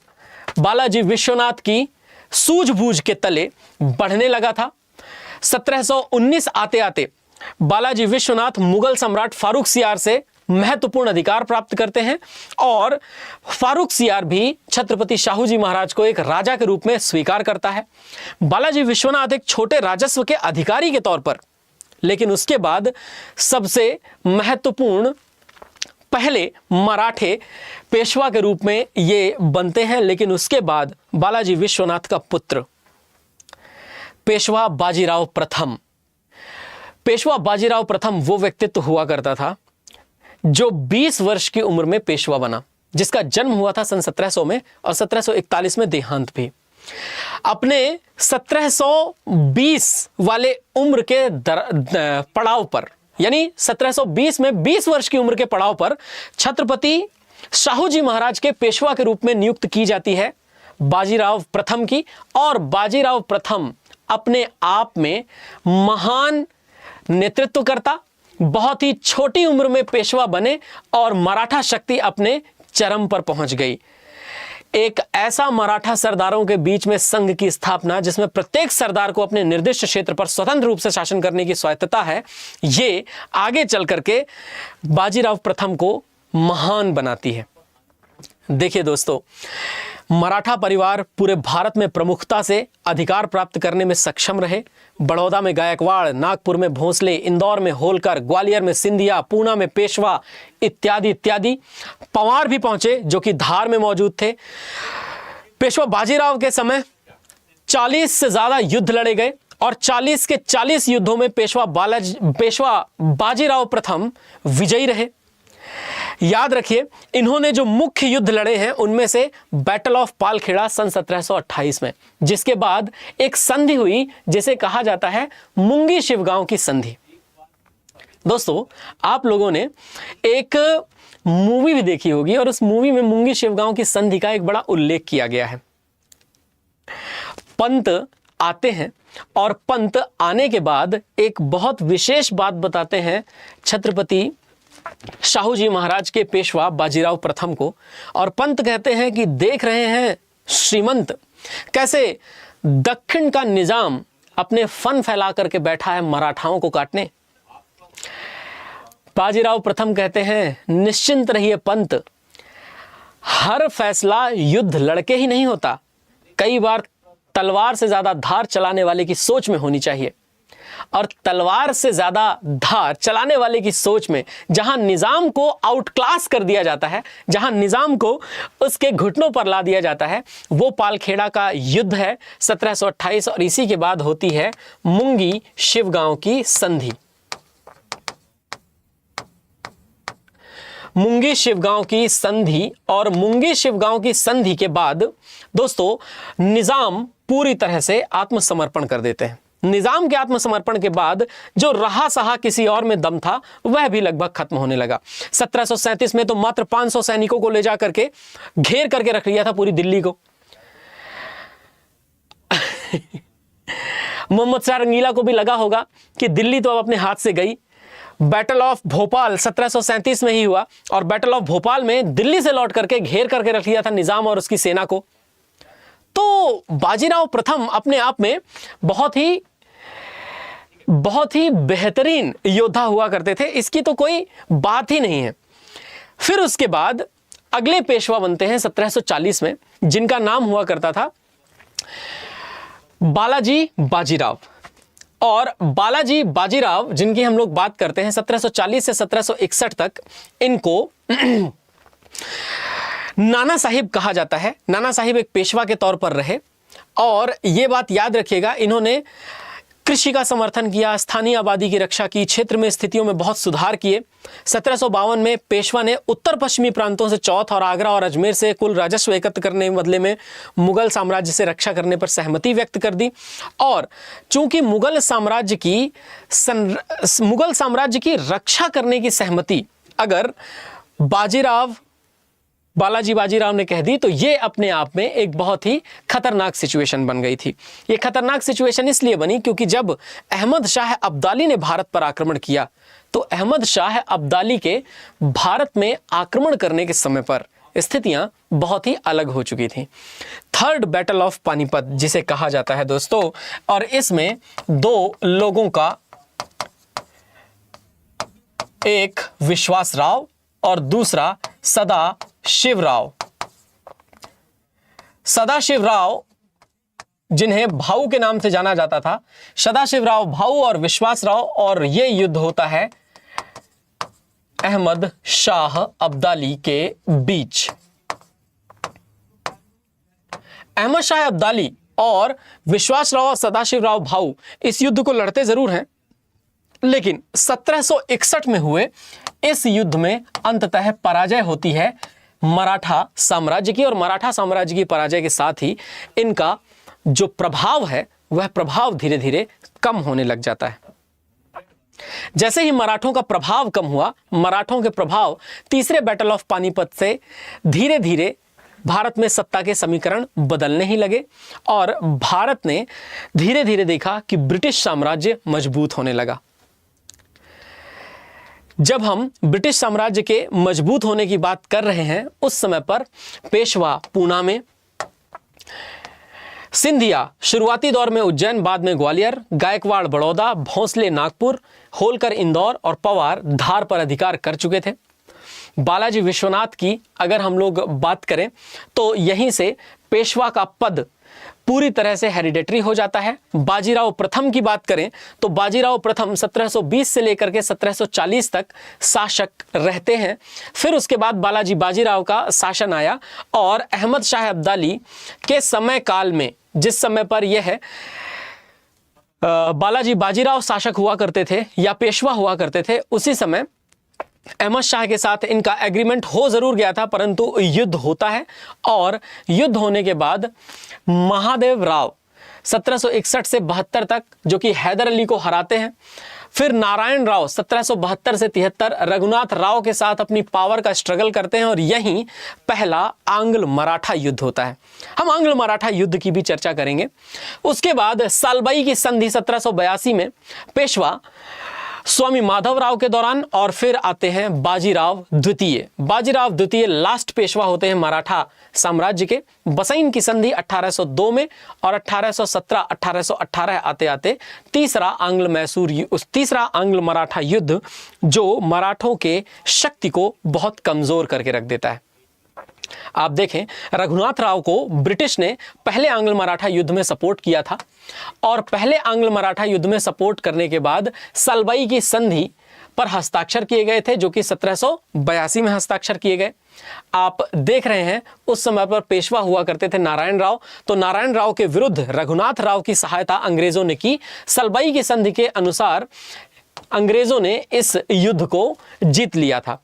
बालाजी विश्वनाथ की सूझबूझ के तले बढ़ने लगा था। 1719 आते आते बालाजी विश्वनाथ मुगल सम्राट फारूक सियार से महत्वपूर्ण अधिकार प्राप्त करते हैं, और फारूक सियार भी छत्रपति शाहू जी महाराज को एक राजा के रूप में स्वीकार करता है। बालाजी विश्वनाथ एक छोटे राजस्व के अधिकारी के तौर पर, लेकिन उसके बाद सबसे महत्वपूर्ण पहले मराठे पेशवा के रूप में ये बनते हैं। लेकिन उसके बाद बालाजी विश्वनाथ का पुत्र पेशवा बाजीराव प्रथम, पेशवा बाजीराव प्रथम वो व्यक्तित्व हुआ करता था जो 20 वर्ष की उम्र में पेशवा बना, जिसका जन्म हुआ था सन 1700 में और 1741 में देहांत भी। अपने 1720 वाले उम्र के पड़ाव पर, यानी 1720 में 20 वर्ष की उम्र के पड़ाव पर छत्रपति शाहू जी महाराज के पेशवा के रूप में नियुक्त की जाती है बाजीराव प्रथम की। और बाजीराव प्रथम अपने आप में महान नेतृत्वकर्ता, बहुत ही छोटी उम्र में पेशवा बने और मराठा शक्ति अपने चरम पर पहुंच गई। एक ऐसा मराठा सरदारों के बीच में संघ की स्थापना जिसमें प्रत्येक सरदार को अपने निर्दिष्ट क्षेत्र पर स्वतंत्र रूप से शासन करने की स्वायत्तता है, ये आगे चल करके बाजीराव प्रथम को महान बनाती है। देखिए दोस्तों, मराठा परिवार पूरे भारत में प्रमुखता से अधिकार प्राप्त करने में सक्षम रहे। बड़ौदा में गायकवाड़, नागपुर में भोंसले, इंदौर में होलकर, ग्वालियर में सिंधिया, पूना में पेशवा इत्यादि इत्यादि। पंवार भी पहुंचे जो कि धार में मौजूद थे। पेशवा बाजीराव के समय 40 से ज्यादा युद्ध लड़े गए और 40 के 40 युद्धों में पेशवा बाजीराव प्रथम विजयी रहे। याद रखिए, इन्होंने जो मुख्य युद्ध लड़े हैं उनमें से बैटल ऑफ पालखेड़ा सन 1728 में, जिसके बाद एक संधि हुई जिसे कहा जाता है मुंगी शिवगांव की संधि। दोस्तों, आप लोगों ने एक मूवी भी देखी होगी और उस मूवी में मुंगी शिवगांव की संधि का एक बड़ा उल्लेख किया गया है। पंत आते हैं और पंत आने के बाद एक बहुत विशेष बात बताते हैं छत्रपति शाहू जी महाराज के पेशवा बाजीराव प्रथम को, और पंत कहते हैं कि देख रहे हैं श्रीमंत, कैसे दक्षिण का निजाम अपने फन फैला करके बैठा है मराठाओं को काटने। बाजीराव प्रथम कहते हैं निश्चिंत रहिए पंत, हर फैसला युद्ध लड़के ही नहीं होता, कई बार तलवार से ज्यादा धार चलाने वाले की सोच में होनी चाहिए। और तलवार से ज्यादा धार चलाने वाले की सोच में जहां निजाम को आउटक्लास कर दिया जाता है, जहां निजाम को उसके घुटनों पर ला दिया जाता है, वो पालखेड़ा का युद्ध है 1728। और इसी के बाद होती है मुंगी शिवगांव की संधि। मुंगी शिवगांव की संधि, और मुंगी शिवगांव की संधि के बाद दोस्तों निजाम पूरी तरह से आत्मसमर्पण कर देते हैं। निजाम के आत्मसमर्पण के बाद जो रहा सहा किसी और में दम था वह भी लगभग खत्म होने लगा। 1737 में तो मात्र 500 सैनिकों को ले जा करके घेर करके रख लिया था पूरी दिल्ली को। मोहम्मद शाह रंगीला को भी लगा होगा कि दिल्ली तो अब अपने हाथ से गई। बैटल ऑफ भोपाल 1737 में ही हुआ और बैटल ऑफ भोपाल में दिल्ली से लौट करके घेर करके रख लिया था निजाम और उसकी सेना को। तो बाजीराव प्रथम अपने आप में बहुत ही बेहतरीन योद्धा हुआ करते थे, इसकी तो कोई बात ही नहीं है। फिर उसके बाद अगले पेशवा बनते हैं 1740 में, जिनका नाम हुआ करता था बालाजी बाजीराव। और बालाजी बाजीराव जिनकी हम लोग बात करते हैं 1740 से 1761 तक, इनको नाना साहिब कहा जाता है। नाना साहिब एक पेशवा के तौर पर रहे और यह बात याद रखिएगा, इन्होंने कृषि का समर्थन किया, स्थानीय आबादी की रक्षा की, क्षेत्र में स्थितियों में बहुत सुधार किए। 1752 में पेशवा ने उत्तर पश्चिमी प्रांतों से चौथ और आगरा और अजमेर से कुल राजस्व एकत्र करने के बदले में मुगल साम्राज्य से रक्षा करने पर सहमति व्यक्त कर दी। और चूंकि मुगल साम्राज्य की रक्षा करने की सहमति अगर बालाजी बाजीराव ने कह दी तो ये अपने आप में एक बहुत ही खतरनाक सिचुएशन बन गई थी। ये खतरनाक सिचुएशन इसलिए बनी क्योंकि जब अहमद शाह अब्दाली ने भारत पर आक्रमण किया तो अहमद शाह अब्दाली के भारत में आक्रमण करने के समय पर स्थितियां बहुत ही अलग हो चुकी थी। थर्ड बैटल ऑफ पानीपत जिसे कहा जाता है दोस्तों, और इसमें दो लोगों का, एक विश्वासराव और दूसरा सदाशिवराव। सदाशिवराव जिन्हें भाऊ के नाम से जाना जाता था, सदाशिवराव भाऊ और विश्वासराव, और यह युद्ध होता है अहमद शाह अब्दाली के बीच। अहमद शाह अब्दाली और विश्वासराव और सदाशिवराव भाऊ इस युद्ध को लड़ते जरूर हैं, लेकिन 1761 में हुए इस युद्ध में अंततः पराजय होती है मराठा साम्राज्य की। और मराठा साम्राज्य की पराजय के साथ ही इनका जो प्रभाव है वह प्रभाव धीरे धीरे कम होने लग जाता है। जैसे ही मराठों का प्रभाव कम हुआ, मराठों के प्रभाव तीसरे बैटल ऑफ पानीपत से धीरे धीरे भारत में सत्ता के समीकरण बदलने ही लगे और भारत ने धीरे धीरे देखा कि ब्रिटिश साम्राज्य मजबूत होने लगा। जब हम ब्रिटिश साम्राज्य के मजबूत होने की बात कर रहे हैं, उस समय पर पेशवा पूना में, सिंधिया शुरुआती दौर में उज्जैन, बाद में ग्वालियर, गायकवाड़ बड़ौदा, भोंसले नागपुर, होलकर इंदौर और पवार धार पर अधिकार कर चुके थे। बालाजी विश्वनाथ की अगर हम लोग बात करें तो यहीं से पेशवा का पद पूरी तरह से हेरिडेटरी हो जाता है। बाजीराव प्रथम की बात करें तो बाजीराव प्रथम 1720 से लेकर के 1740 तक शासक रहते हैं। फिर उसके बाद बालाजी बाजीराव का शासन आया और अहमद शाह अब्दाली के समय काल में, जिस समय पर यह है बालाजी बाजीराव शासक हुआ करते थे या पेशवा हुआ करते थे, उसी समय अहमद शाह के साथ इनका एग्रीमेंट हो जरूर गया था, परंतु युद्ध होता है और युद्ध होने के बाद महादेव राव 1761 से 72 तक जो कि हैदर अली को हराते हैं। फिर नारायण राव 1772 से 73 रघुनाथ राव के साथ अपनी पावर का स्ट्रगल करते हैं और यहीं पहला आंग्ल मराठा युद्ध होता है। हम आंग्ल मराठा युद्ध की भी चर्चा करेंगे। उसके बाद सालबाई की संधि 1782 में पेशवा स्वामी माधवराव के दौरान, और फिर आते हैं बाजीराव द्वितीय। बाजीराव द्वितीय लास्ट पेशवा होते हैं मराठा साम्राज्य के। बसैन की संधि 1802 में और 1817-1818 आते आते तीसरा आंग्ल मराठा युद्ध जो मराठों के शक्ति को बहुत कमजोर करके रख देता है। आप देखें, रघुनाथ राव को ब्रिटिश ने पहले आंग्ल मराठा युद्ध में सपोर्ट किया था और पहले आंग्ल मराठा युद्ध में सपोर्ट करने के बाद सलबाई की संधि पर हस्ताक्षर किए गए थे, जो कि 1782 में हस्ताक्षर किए गए। आप देख रहे हैं उस समय पर पेशवा हुआ करते थे नारायण राव, तो नारायण राव के विरुद्ध रघुनाथ राव की सहायता अंग्रेजों ने की। सलबाई की संधि के अनुसार अंग्रेजों ने इस युद्ध को जीत लिया था।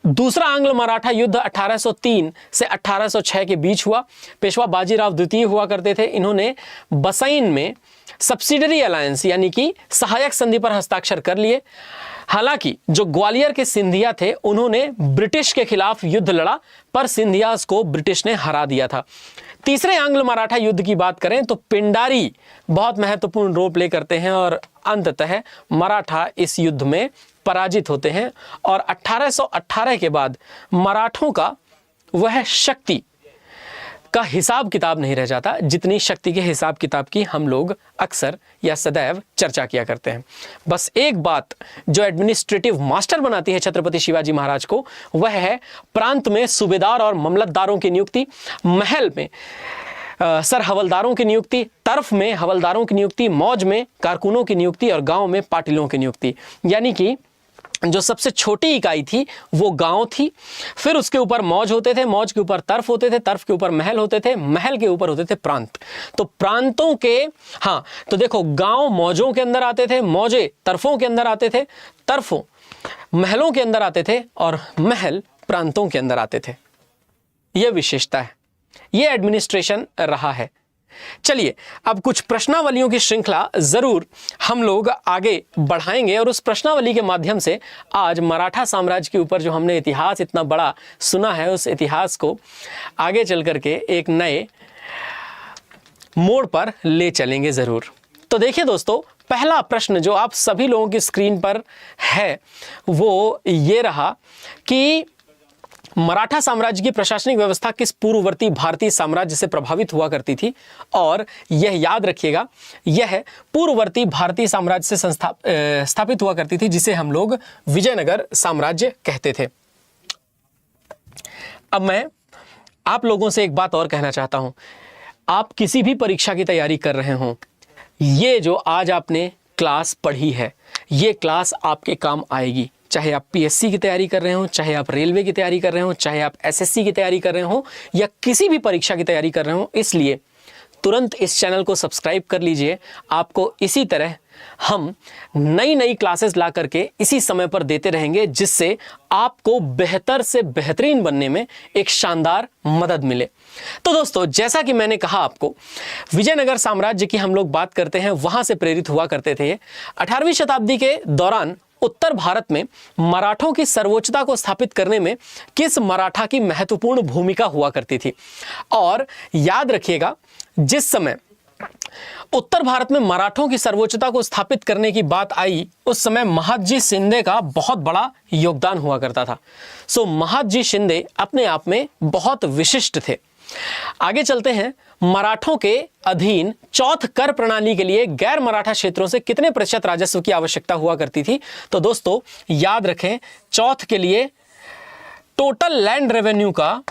दूसरा आंग्ल मराठा युद्ध 1803 से 1806 के बीच हुआ। पेशवा बाजीराव द्वितीय हुआ करते थे। इन्होंने बसैन में सब्सिडरी अलायंस यानी कि सहायक संधि पर हस्ताक्षर कर लिए। हालांकि जो ग्वालियर के सिंधिया थे उन्होंने ब्रिटिश के खिलाफ युद्ध लड़ा, पर सिंधियास को ब्रिटिश ने हरा दिया था। तीसरे आंग्ल मराठा युद्ध की बात करें तो पिंडारी बहुत महत्वपूर्ण रोल प्ले करते हैं और अंततः मराठा इस युद्ध में पराजित होते हैं और 1818 के बाद मराठों का वह शक्ति का हिसाब किताब नहीं रह जाता जितनी शक्ति के हिसाब किताब की हम लोग अक्सर या सदैव चर्चा किया करते हैं। बस एक बात जो एडमिनिस्ट्रेटिव मास्टर बनाती है छत्रपति शिवाजी महाराज को, वह है प्रांत में सूबेदार और ममलतदारों की नियुक्ति, महल में सर हवलदारों की नियुक्ति, तर्फ में हवलदारों की नियुक्ति, मौज में कारकुनों की नियुक्ति और गांव में पाटिलों की नियुक्ति। यानी कि जो सबसे छोटी इकाई थी वो गांव थी, फिर उसके ऊपर मौज होते थे, मौज के ऊपर तर्फ होते थे, तर्फ के ऊपर महल होते थे, महल के ऊपर होते थे प्रांत। तो प्रांतों के तो देखो गांव मौजों के अंदर आते थे, मौजे तर्फों के अंदर आते थे, तर्फों महलों के अंदर आते थे और महल प्रांतों के अंदर आते थे। यह विशेषता है, यह एडमिनिस्ट्रेशन रहा है। चलिए अब कुछ प्रश्नावलियों की श्रृंखला जरूर हम लोग आगे बढ़ाएंगे और उस प्रश्नावली के माध्यम से आज मराठा साम्राज्य के ऊपर जो हमने इतिहास इतना बड़ा सुना है उस इतिहास को आगे चल करके एक नए मोड़ पर ले चलेंगे जरूर। तो देखिए दोस्तों, पहला प्रश्न जो आप सभी लोगों की स्क्रीन पर है वो ये रहा कि मराठा साम्राज्य की प्रशासनिक व्यवस्था किस पूर्ववर्ती भारतीय साम्राज्य से प्रभावित हुआ करती थी, और यह याद रखिएगा यह पूर्ववर्ती भारतीय साम्राज्य से स्थापित हुआ करती थी जिसे हम लोग विजयनगर साम्राज्य कहते थे। अब मैं आप लोगों से एक बात और कहना चाहता हूं, आप किसी भी परीक्षा की तैयारी कर रहे हों, ये जो आज आपने क्लास पढ़ी है ये क्लास आपके काम आएगी। चाहे आप पीएससी की तैयारी कर रहे हो, चाहे आप रेलवे की तैयारी कर रहे हो, चाहे आप एसएससी की तैयारी कर रहे हो या किसी भी परीक्षा की तैयारी कर रहे हो, इसलिए तुरंत इस चैनल को सब्सक्राइब कर लीजिए। आपको इसी तरह हम नई नई क्लासेस ला करके इसी समय पर देते रहेंगे जिससे आपको बेहतर से बेहतरीन बनने में एक शानदार मदद मिले। तो दोस्तों, जैसा कि मैंने कहा आपको विजयनगर साम्राज्य की हम लोग बात करते हैं, वहां से प्रेरित हुआ करते थे। 18वीं शताब्दी के दौरान उत्तर भारत में मराठों की सर्वोच्चता को स्थापित करने में किस मराठा की महत्वपूर्ण भूमिका हुआ करती थी। और याद रखिएगा, जिस समय उत्तर भारत में मराठों की सर्वोच्चता को स्थापित करने की बात आई उस समय महादजी शिंदे का बहुत बड़ा योगदान हुआ करता था। सो महादजी शिंदे अपने आप में बहुत विशिष्ट थे। आगे चलते हैं, मराठों के अधीन चौथ कर प्रणाली के लिए गैर मराठा क्षेत्रों से कितने प्रतिशत राजस्व की आवश्यकता हुआ करती थी। तो दोस्तों याद रखें, चौथ के लिए टोटल लैंड रेवेन्यू का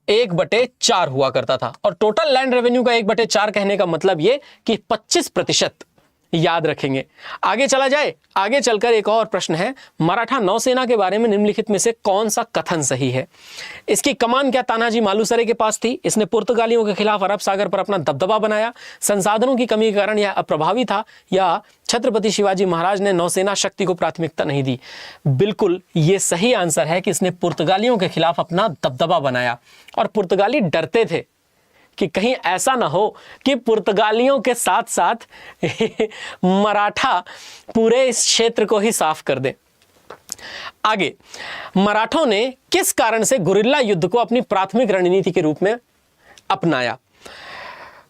1/4 हुआ करता था। और टोटल लैंड रेवेन्यू का 1/4 कहने का मतलब यह कि 25% याद रखेंगे। आगे चला जाए, आगे चलकर एक और प्रश्न है, मराठा नौसेना के बारे में निम्नलिखित में से कौन सा कथन सही है। इसकी कमान क्या तानाजी मालुसरे के पास थी? इसने पुर्तगालियों के खिलाफ अरब सागर पर अपना दबदबा बनाया? संसाधनों की कमी के कारण यह अप्रभावी था? या छत्रपति शिवाजी महाराज ने नौसेना शक्ति को प्राथमिकता नहीं दी? बिल्कुल ये सही आंसर है कि इसने पुर्तगालियों के खिलाफ अपना दबदबा बनाया और पुर्तगाली डरते थे कि कहीं ऐसा ना हो कि पुर्तगालियों के साथ साथ मराठा पूरे इस क्षेत्र को ही साफ कर दे। आगे, मराठों ने किस कारण से गुरिल्ला युद्ध को अपनी प्राथमिक रणनीति के रूप में अपनाया?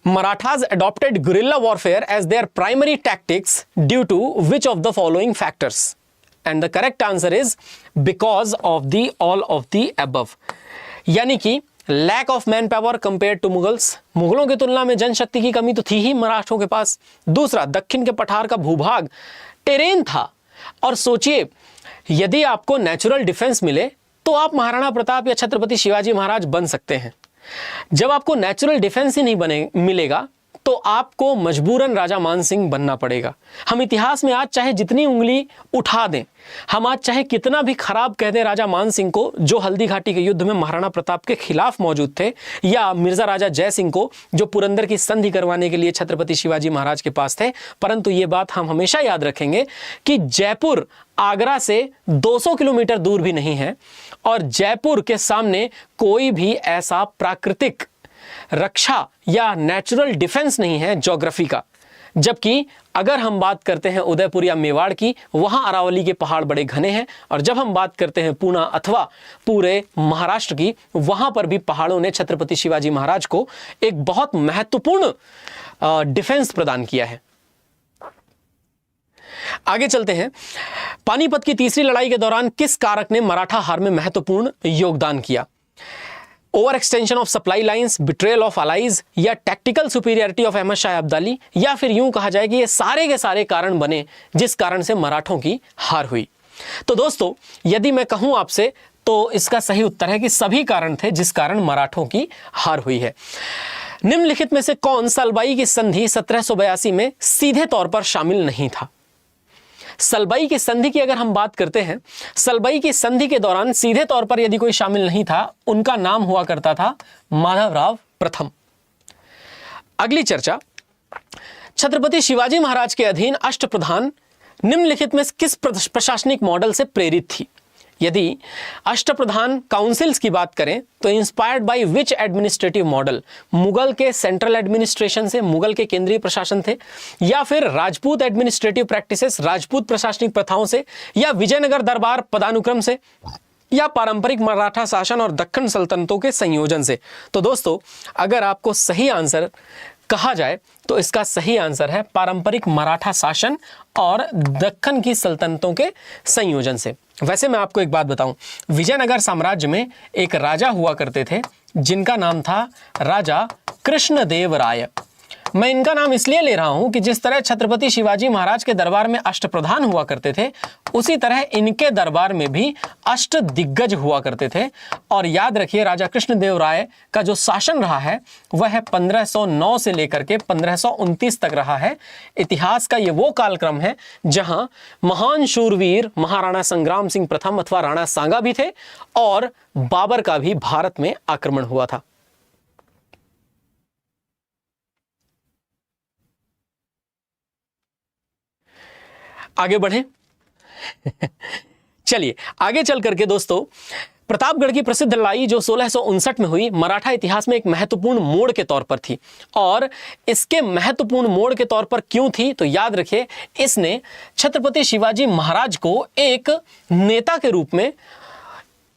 Marathas adopted guerrilla warfare as their primary tactics due to which of the following factors? And the correct answer is because of the all of the above. यानी कि lack of man power compare to Mughals, मुगलों की तुलना में जनशक्ति की कमी तो थी ही मराठों के पास। दूसरा, दक्षिण के पठार का भूभाग टेरेन था। और सोचिए, यदि आपको नेचुरल डिफेंस मिले तो आप महाराणा प्रताप या छत्रपति शिवाजी महाराज बन सकते हैं। जब आपको नेचुरल डिफेंस ही नहीं मिलेगा तो आपको मजबूरन राजा मान सिंह बनना पड़ेगा। हम इतिहास में आज चाहे जितनी उंगली उठा दें, हम आज चाहे कितना भी खराब कह दें राजा मान सिंह को, जो हल्दी घाटी के युद्ध में महाराणा प्रताप के खिलाफ मौजूद थे, या मिर्जा राजा जय सिंह को जो पुरंदर की संधि करवाने के लिए छत्रपति शिवाजी महाराज के पास थे, परंतु ये बात हम हमेशा याद रखेंगे कि जयपुर आगरा से 200 किलोमीटर दूर भी नहीं है और जयपुर के सामने कोई भी ऐसा प्राकृतिक रक्षा या नेचुरल डिफेंस नहीं है ज्योग्राफी का। जबकि अगर हम बात करते हैं उदयपुर या मेवाड़ की, वहां अरावली के पहाड़ बड़े घने हैं, और जब हम बात करते हैं पूना अथवा पूरे महाराष्ट्र की, वहां पर भी पहाड़ों ने छत्रपति शिवाजी महाराज को एक बहुत महत्वपूर्ण डिफेंस प्रदान किया है। आगे चलते हैं। पानीपत की तीसरी लड़ाई के दौरान किस कारक ने मराठा हार में महत्वपूर्ण योगदान किया? Over extension of supply lines, betrayal of allies, या tactical superiority of Ahmad Shah Abdali, या फिर यूं कहा जाए कि ये सारे के सारे कारण बने जिस कारण से मराठों की हार हुई। तो दोस्तों, यदि मैं कहूं आपसे तो इसका सही उत्तर है कि सभी कारण थे जिस कारण मराठों की हार हुई है। निम्नलिखित में से कौन सलबाई की संधि 1782 में सीधे तौर पर शामिल नहीं था? सलबाई की संधि की अगर हम बात करते हैं, सलबाई की संधि के दौरान सीधे तौर पर यदि कोई शामिल नहीं था, उनका नाम हुआ करता था माधवराव प्रथम। अगली चर्चा, छत्रपति शिवाजी महाराज के अधीन अष्टप्रधान निम्नलिखित में किस प्रशासनिक मॉडल से प्रेरित थी? यदि अष्टप्रधान काउंसिल्स की बात करें तो inspired by which administrative model? Mughal के सेंट्रल एडमिनिस्ट्रेशन से, मुगल के केंद्रीय प्रशासन थे, या फिर राजपूत एडमिनिस्ट्रेटिव प्रैक्टिसेस, राजपूत प्रशासनिक प्रथाओं से, या विजयनगर दरबार पदानुक्रम से, या पारंपरिक मराठा शासन और दक्कन सल्तनतों के संयोजन से? तो दोस्तों, अगर आपको सही आंसर कहा जाए तो इसका सही आंसर है पारंपरिक मराठा शासन और दक्कन की सल्तनतों के संयोजन से। वैसे मैं आपको एक बात बताऊं, विजयनगर साम्राज्य में एक राजा हुआ करते थे जिनका नाम था राजा कृष्णदेव राय। मैं इनका नाम इसलिए ले रहा हूं कि जिस तरह छत्रपति शिवाजी महाराज के दरबार में अष्टप्रधान हुआ करते थे, उसी तरह इनके दरबार में भी अष्ट दिग्गज हुआ करते थे। और याद रखिए, राजा कृष्णदेव राय का जो शासन रहा है वह 1509 से लेकर के 1529 तक रहा है। इतिहास का ये वो कालक्रम है जहां महान शूरवीर महाराणा संग्राम सिंह प्रथम अथवा राणा सांगा भी थे और बाबर का भी भारत में आक्रमण हुआ था। आगे बढ़ें। चलिए आगे चल करके दोस्तों, प्रतापगढ़ की प्रसिद्ध लड़ाई जो 1659 में हुई, मराठा इतिहास में एक महत्वपूर्ण मोड़ के तौर पर थी। और इसके महत्वपूर्ण मोड़ के तौर पर क्यों थी? तो याद रखिए, इसने छत्रपति शिवाजी महाराज को एक नेता के रूप में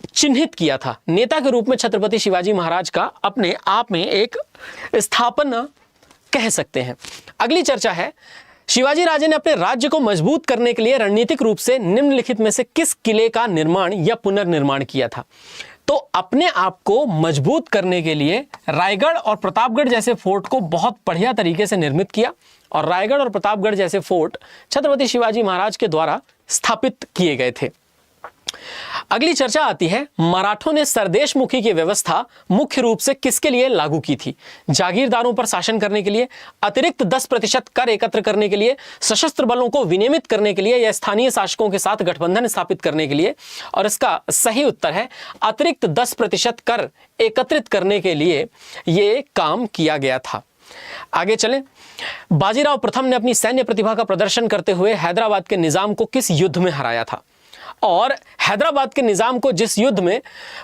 चिन्हित किया था। नेता के रूप में छत्रपति शिवाजी महाराज का अपने आप में एक स्थापना कह सकते हैं। अगली चर्चा है, शिवाजी राजे ने अपने राज्य को मजबूत करने के लिए रणनीतिक रूप से निम्नलिखित में से किस किले का निर्माण या पुनर्निर्माण किया था? तो अपने आप को मजबूत करने के लिए रायगढ़ और प्रतापगढ़ जैसे फोर्ट को बहुत बढ़िया तरीके से निर्मित किया, और रायगढ़ और प्रतापगढ़ जैसे फोर्ट छत्रपति शिवाजी महाराज के द्वारा स्थापित किए गए थे। अगली चर्चा आती है, मराठों ने सरदेशमुखी की व्यवस्था मुख्य रूप से किसके लिए लागू की थी? जागीरदारों पर शासन करने के लिए, अतिरिक्त 10% कर एकत्र करने के लिए, सशस्त्र बलों को विनियमित करने के लिए, या स्थानीय शासकों के साथ गठबंधन स्थापित करने के लिए? और इसका सही उत्तर है अतिरिक्त 10% कर एकत्रित करने के लिए यह काम किया गया था। आगे चलें। बाजीराव प्रथम ने अपनी सैन्य प्रतिभा का प्रदर्शन करते हुए हैदराबाद के निजाम को किस युद्ध में हराया था? और हैदराबाद के निजाम को जिस युद्ध में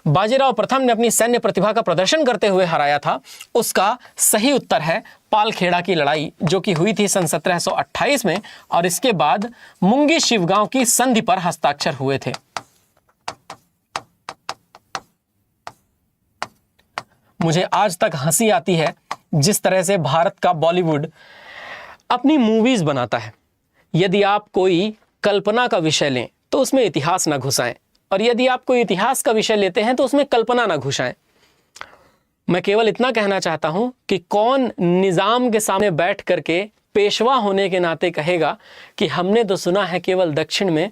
बाजीराव प्रथम ने अपनी सैन्य प्रतिभा का प्रदर्शन करते हुए हराया था, उसका सही उत्तर है पालखेड़ा की लड़ाई, जो कि हुई थी सन 1728 में, और इसके बाद मुंगी शिवगांव की संधि पर हस्ताक्षर हुए थे। मुझे आज तक हंसी आती है जिस तरह से भारत का बॉलीवुड अपनी मूवीज बनाता है। यदि आप कोई कल्पना का विषय लें तो उसमें इतिहास ना घुसाएं, और यदि आप कोई इतिहास का विषय लेते हैं तो उसमें कल्पना ना घुसाएं। मैं केवल इतना कहना चाहता हूं कि कौन निजाम के सामने बैठ करके पेशवा होने के नाते कहेगा कि हमने तो सुना है केवल दक्षिण में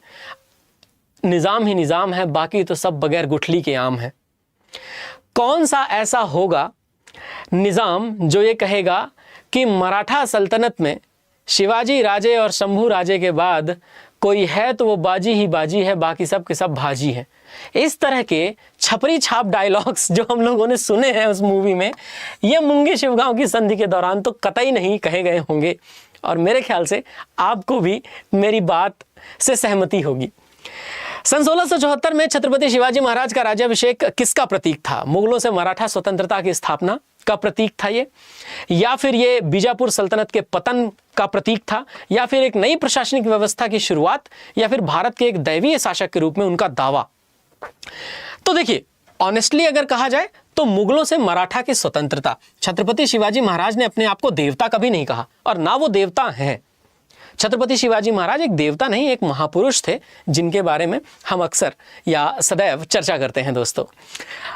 निजाम ही निजाम है, बाकी तो सब बगैर गुठली के आम है। कौन सा ऐसा होगा निजाम जो ये कहेगा कि मराठा सल्तनत में शिवाजी राजे और शंभू राजे के बाद कोई है तो वो बाजी ही बाजी है, बाकी सब के सब भाजी है। इस तरह के छपरी छाप डायलॉग्स जो हम लोगों ने सुने हैं उस मूवी में, ये मुंगी शिवगांव की संधि के दौरान तो कतई नहीं कहे गए होंगे, और मेरे ख्याल से आपको भी मेरी बात से सहमति होगी। सन 1674 में छत्रपति शिवाजी महाराज का राज्याभिषेक किसका प्रतीक था? मुगलों से मराठा स्वतंत्रता की स्थापना का प्रतीक था ये, या फिर ये बीजापुर सल्तनत के पतन का प्रतीक था, या फिर एक नई प्रशासनिक व्यवस्था की शुरुआत, या फिर भारत के एक दैवीय शासक के रूप में उनका दावा? तो देखिए, ऑनेस्टली अगर कहा जाए तो मुगलों से मराठा की स्वतंत्रता, छत्रपति शिवाजी महाराज ने अपने आप को देवता कभी नहीं कहा, और ना वो देवता हैं। छत्रपति शिवाजी महाराज एक देवता नहीं, एक महापुरुष थे, जिनके बारे में हम अक्सर या सदैव चर्चा करते हैं दोस्तों।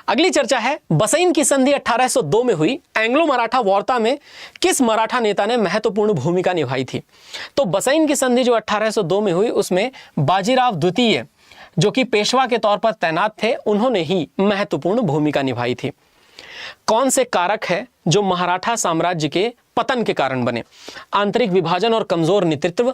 अगली चर्चा है, बसईन की संधि 1802 में हुई एंग्लो मराठा वार्ता में किस मराठा नेता ने महत्वपूर्ण भूमिका निभाई थी? तो बसईन की संधि जो 1802 में हुई, उसमें बाजीराव द्वितीय जो कि पेशवा के तौर पर तैनात थे, उन्होंने ही महत्वपूर्ण भूमिका निभाई थी। कौन से कारक है जो मराठा साम्राज्य के पतन के कारण बने? आंतरिक विभाजन और कमजोर नेतृत्व,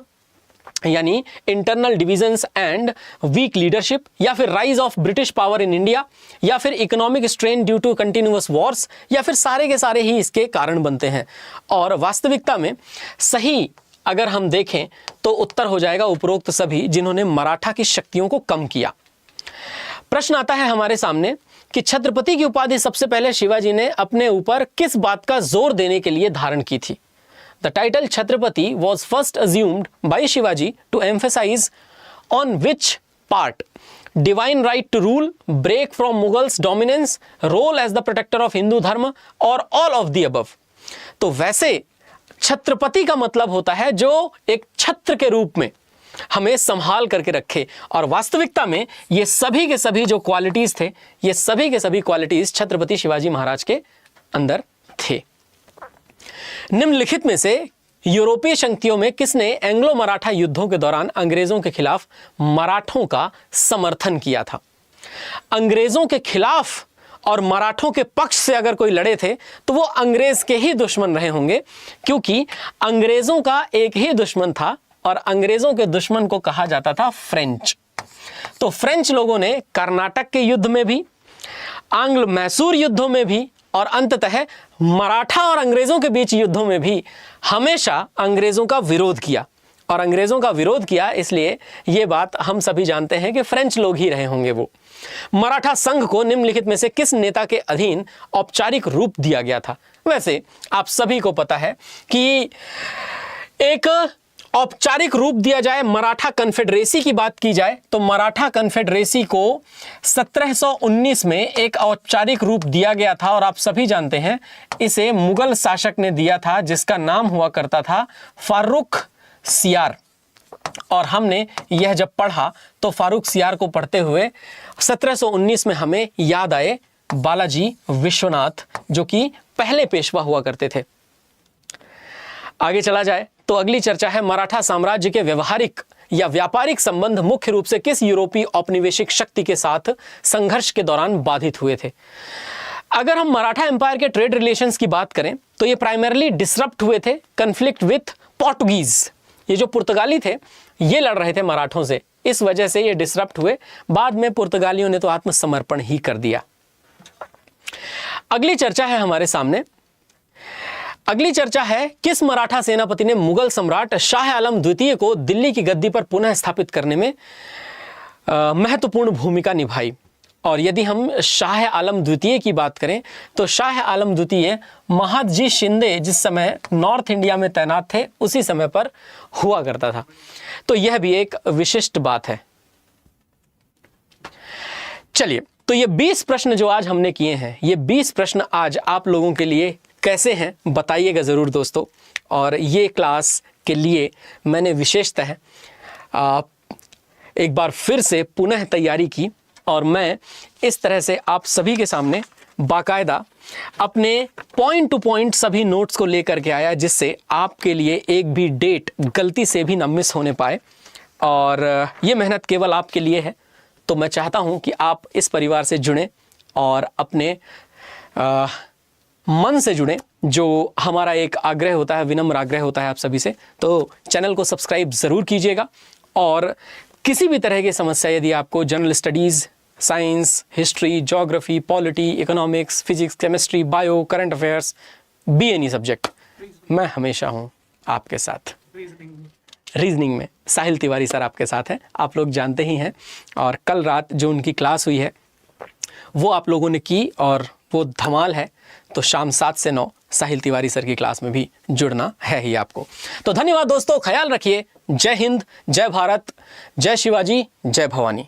यानी internal divisions and weak leadership, या फिर rise of British power in India, या फिर economic strain due to continuous wars, या फिर सारे के सारे ही इसके कारण बनते हैं। और वास्तविकता में सही अगर हम देखें तो उत्तर हो जाएगा उपरोक्त सभी, जिन्होंने मराठा की शक्तियों को कम किया। प्रश्न आता है हमारे सामने कि छत्रपति की उपाधि सबसे पहले शिवाजी ने अपने ऊपर किस बात का जोर देने के लिए धारण की थी? The title Chhatrapati was first assumed by Shivaji to emphasise on which part? Divine right to rule, break from Mughals dominance, role as the protector of Hindu dharma, और ऑल ऑफ द अबव। तो वैसे छत्रपति का मतलब होता है जो एक छत्र के रूप में हमें संभाल करके रखे, और वास्तविकता में ये सभी के सभी जो क्वालिटीज थे, ये सभी के सभी क्वालिटीज छत्रपति शिवाजी महाराज के अंदर थे। निम्नलिखित में से यूरोपीय शक्तियों में किसने एंग्लो मराठा युद्धों के दौरान अंग्रेजों के खिलाफ मराठों का समर्थन किया था? अंग्रेजों के खिलाफ और मराठों के पक्ष से अगर कोई लड़े थे तो वो अंग्रेज के ही दुश्मन रहे होंगे, क्योंकि अंग्रेजों का एक ही दुश्मन था, और अंग्रेजों के दुश्मन को कहा जाता था फ्रेंच। तो फ्रेंच लोगों ने कर्नाटक के युद्ध में भी, आंग्ल मैसूर युद्धों में भी, और अंततः मराठा और अंग्रेजों के बीच युद्धों में भी हमेशा अंग्रेजों का विरोध किया। और अंग्रेजों का विरोध किया इसलिए ये बात हम सभी जानते हैं कि फ्रेंच लोग ही रहे होंगे वो। मराठा संघ को निम्नलिखित में से किस नेता के अधीन औपचारिक रूप दिया गया था? वैसे आप सभी को पता है कि एक औपचारिक रूप दिया जाए, मराठा कन्फेडरेसी की बात की जाए तो मराठा कन्फेडरेसी को 1719 में एक औपचारिक रूप दिया गया था, और आप सभी जानते हैं इसे मुगल शासक ने दिया था, जिसका नाम हुआ करता था फारूक सियार। और हमने यह जब पढ़ा तो फारूक सियार को पढ़ते हुए 1719 में हमें याद आए बालाजी विश्वनाथ, जो कि पहले पेशवा हुआ करते थे। आगे चला जाए तो अगली चर्चा है, मराठा साम्राज्य के व्यवहारिक या व्यापारिक संबंध मुख्य रूप से किस यूरोपीय औपनिवेशिक शक्ति के साथ संघर्ष के दौरान बाधित हुए थे? अगर हम मराठा एम्पायर के ट्रेड रिलेशंस की बात करें तो ये प्राइमरली डिसरप्ट हुए थे कन्फ्लिक्ट विथ पोर्टुगीज। ये जो पुर्तगाली थे ये लड़ रहे थे मराठों से, इस वजह से ये डिसरप्ट हुए। बाद में पुर्तगालियों ने तो आत्मसमर्पण ही कर दिया। अगली चर्चा है हमारे सामने, अगली चर्चा है किस मराठा सेनापति ने मुगल सम्राट शाह आलम द्वितीय को दिल्ली की गद्दी पर पुनः स्थापित करने में महत्वपूर्ण भूमिका निभाई? और यदि हम शाह आलम द्वितीय की बात करें तो शाह आलम द्वितीय महादजी शिंदे जिस समय नॉर्थ इंडिया में तैनात थे उसी समय पर हुआ करता था। तो यह भी एक विशिष्ट बात है। चलिए, तो ये 20 प्रश्न जो आज हमने किए हैं, ये 20 प्रश्न आज आप लोगों के लिए कैसे हैं बताइएगा ज़रूर दोस्तों। और ये क्लास के लिए मैंने विशेषतः एक बार फिर से पुनः तैयारी की, और मैं इस तरह से आप सभी के सामने बाकायदा अपने पॉइंट टू पॉइंट सभी नोट्स को लेकर के आया, जिससे आपके लिए एक भी डेट गलती से भी न मिस होने पाए। और ये मेहनत केवल आपके लिए है, तो मैं चाहता हूँ कि आप इस परिवार से जुड़ें और अपने मन से जुड़ें, जो हमारा एक आग्रह होता है, विनम्र आग्रह होता है आप सभी से, तो चैनल को सब्सक्राइब ज़रूर कीजिएगा। और किसी भी तरह की समस्या यदि आपको general studies, science, history, geography, polity, economics, physics, chemistry, bio, current affairs, be any subject, मैं हमेशा हूँ आपके साथ। रीजनिंग में साहिल तिवारी सर आपके साथ हैं, आप लोग जानते ही हैं। और कल रात जो उनकी क्लास हुई है वो आप लोगों ने की और वो धमाल है। तो शाम 7 से 9 साहिल तिवारी सर की क्लास में भी जुड़ना है ही आपको। तो धन्यवाद दोस्तों, ख्याल रखिए। जय हिंद, जय भारत, जय शिवाजी, जय भवानी।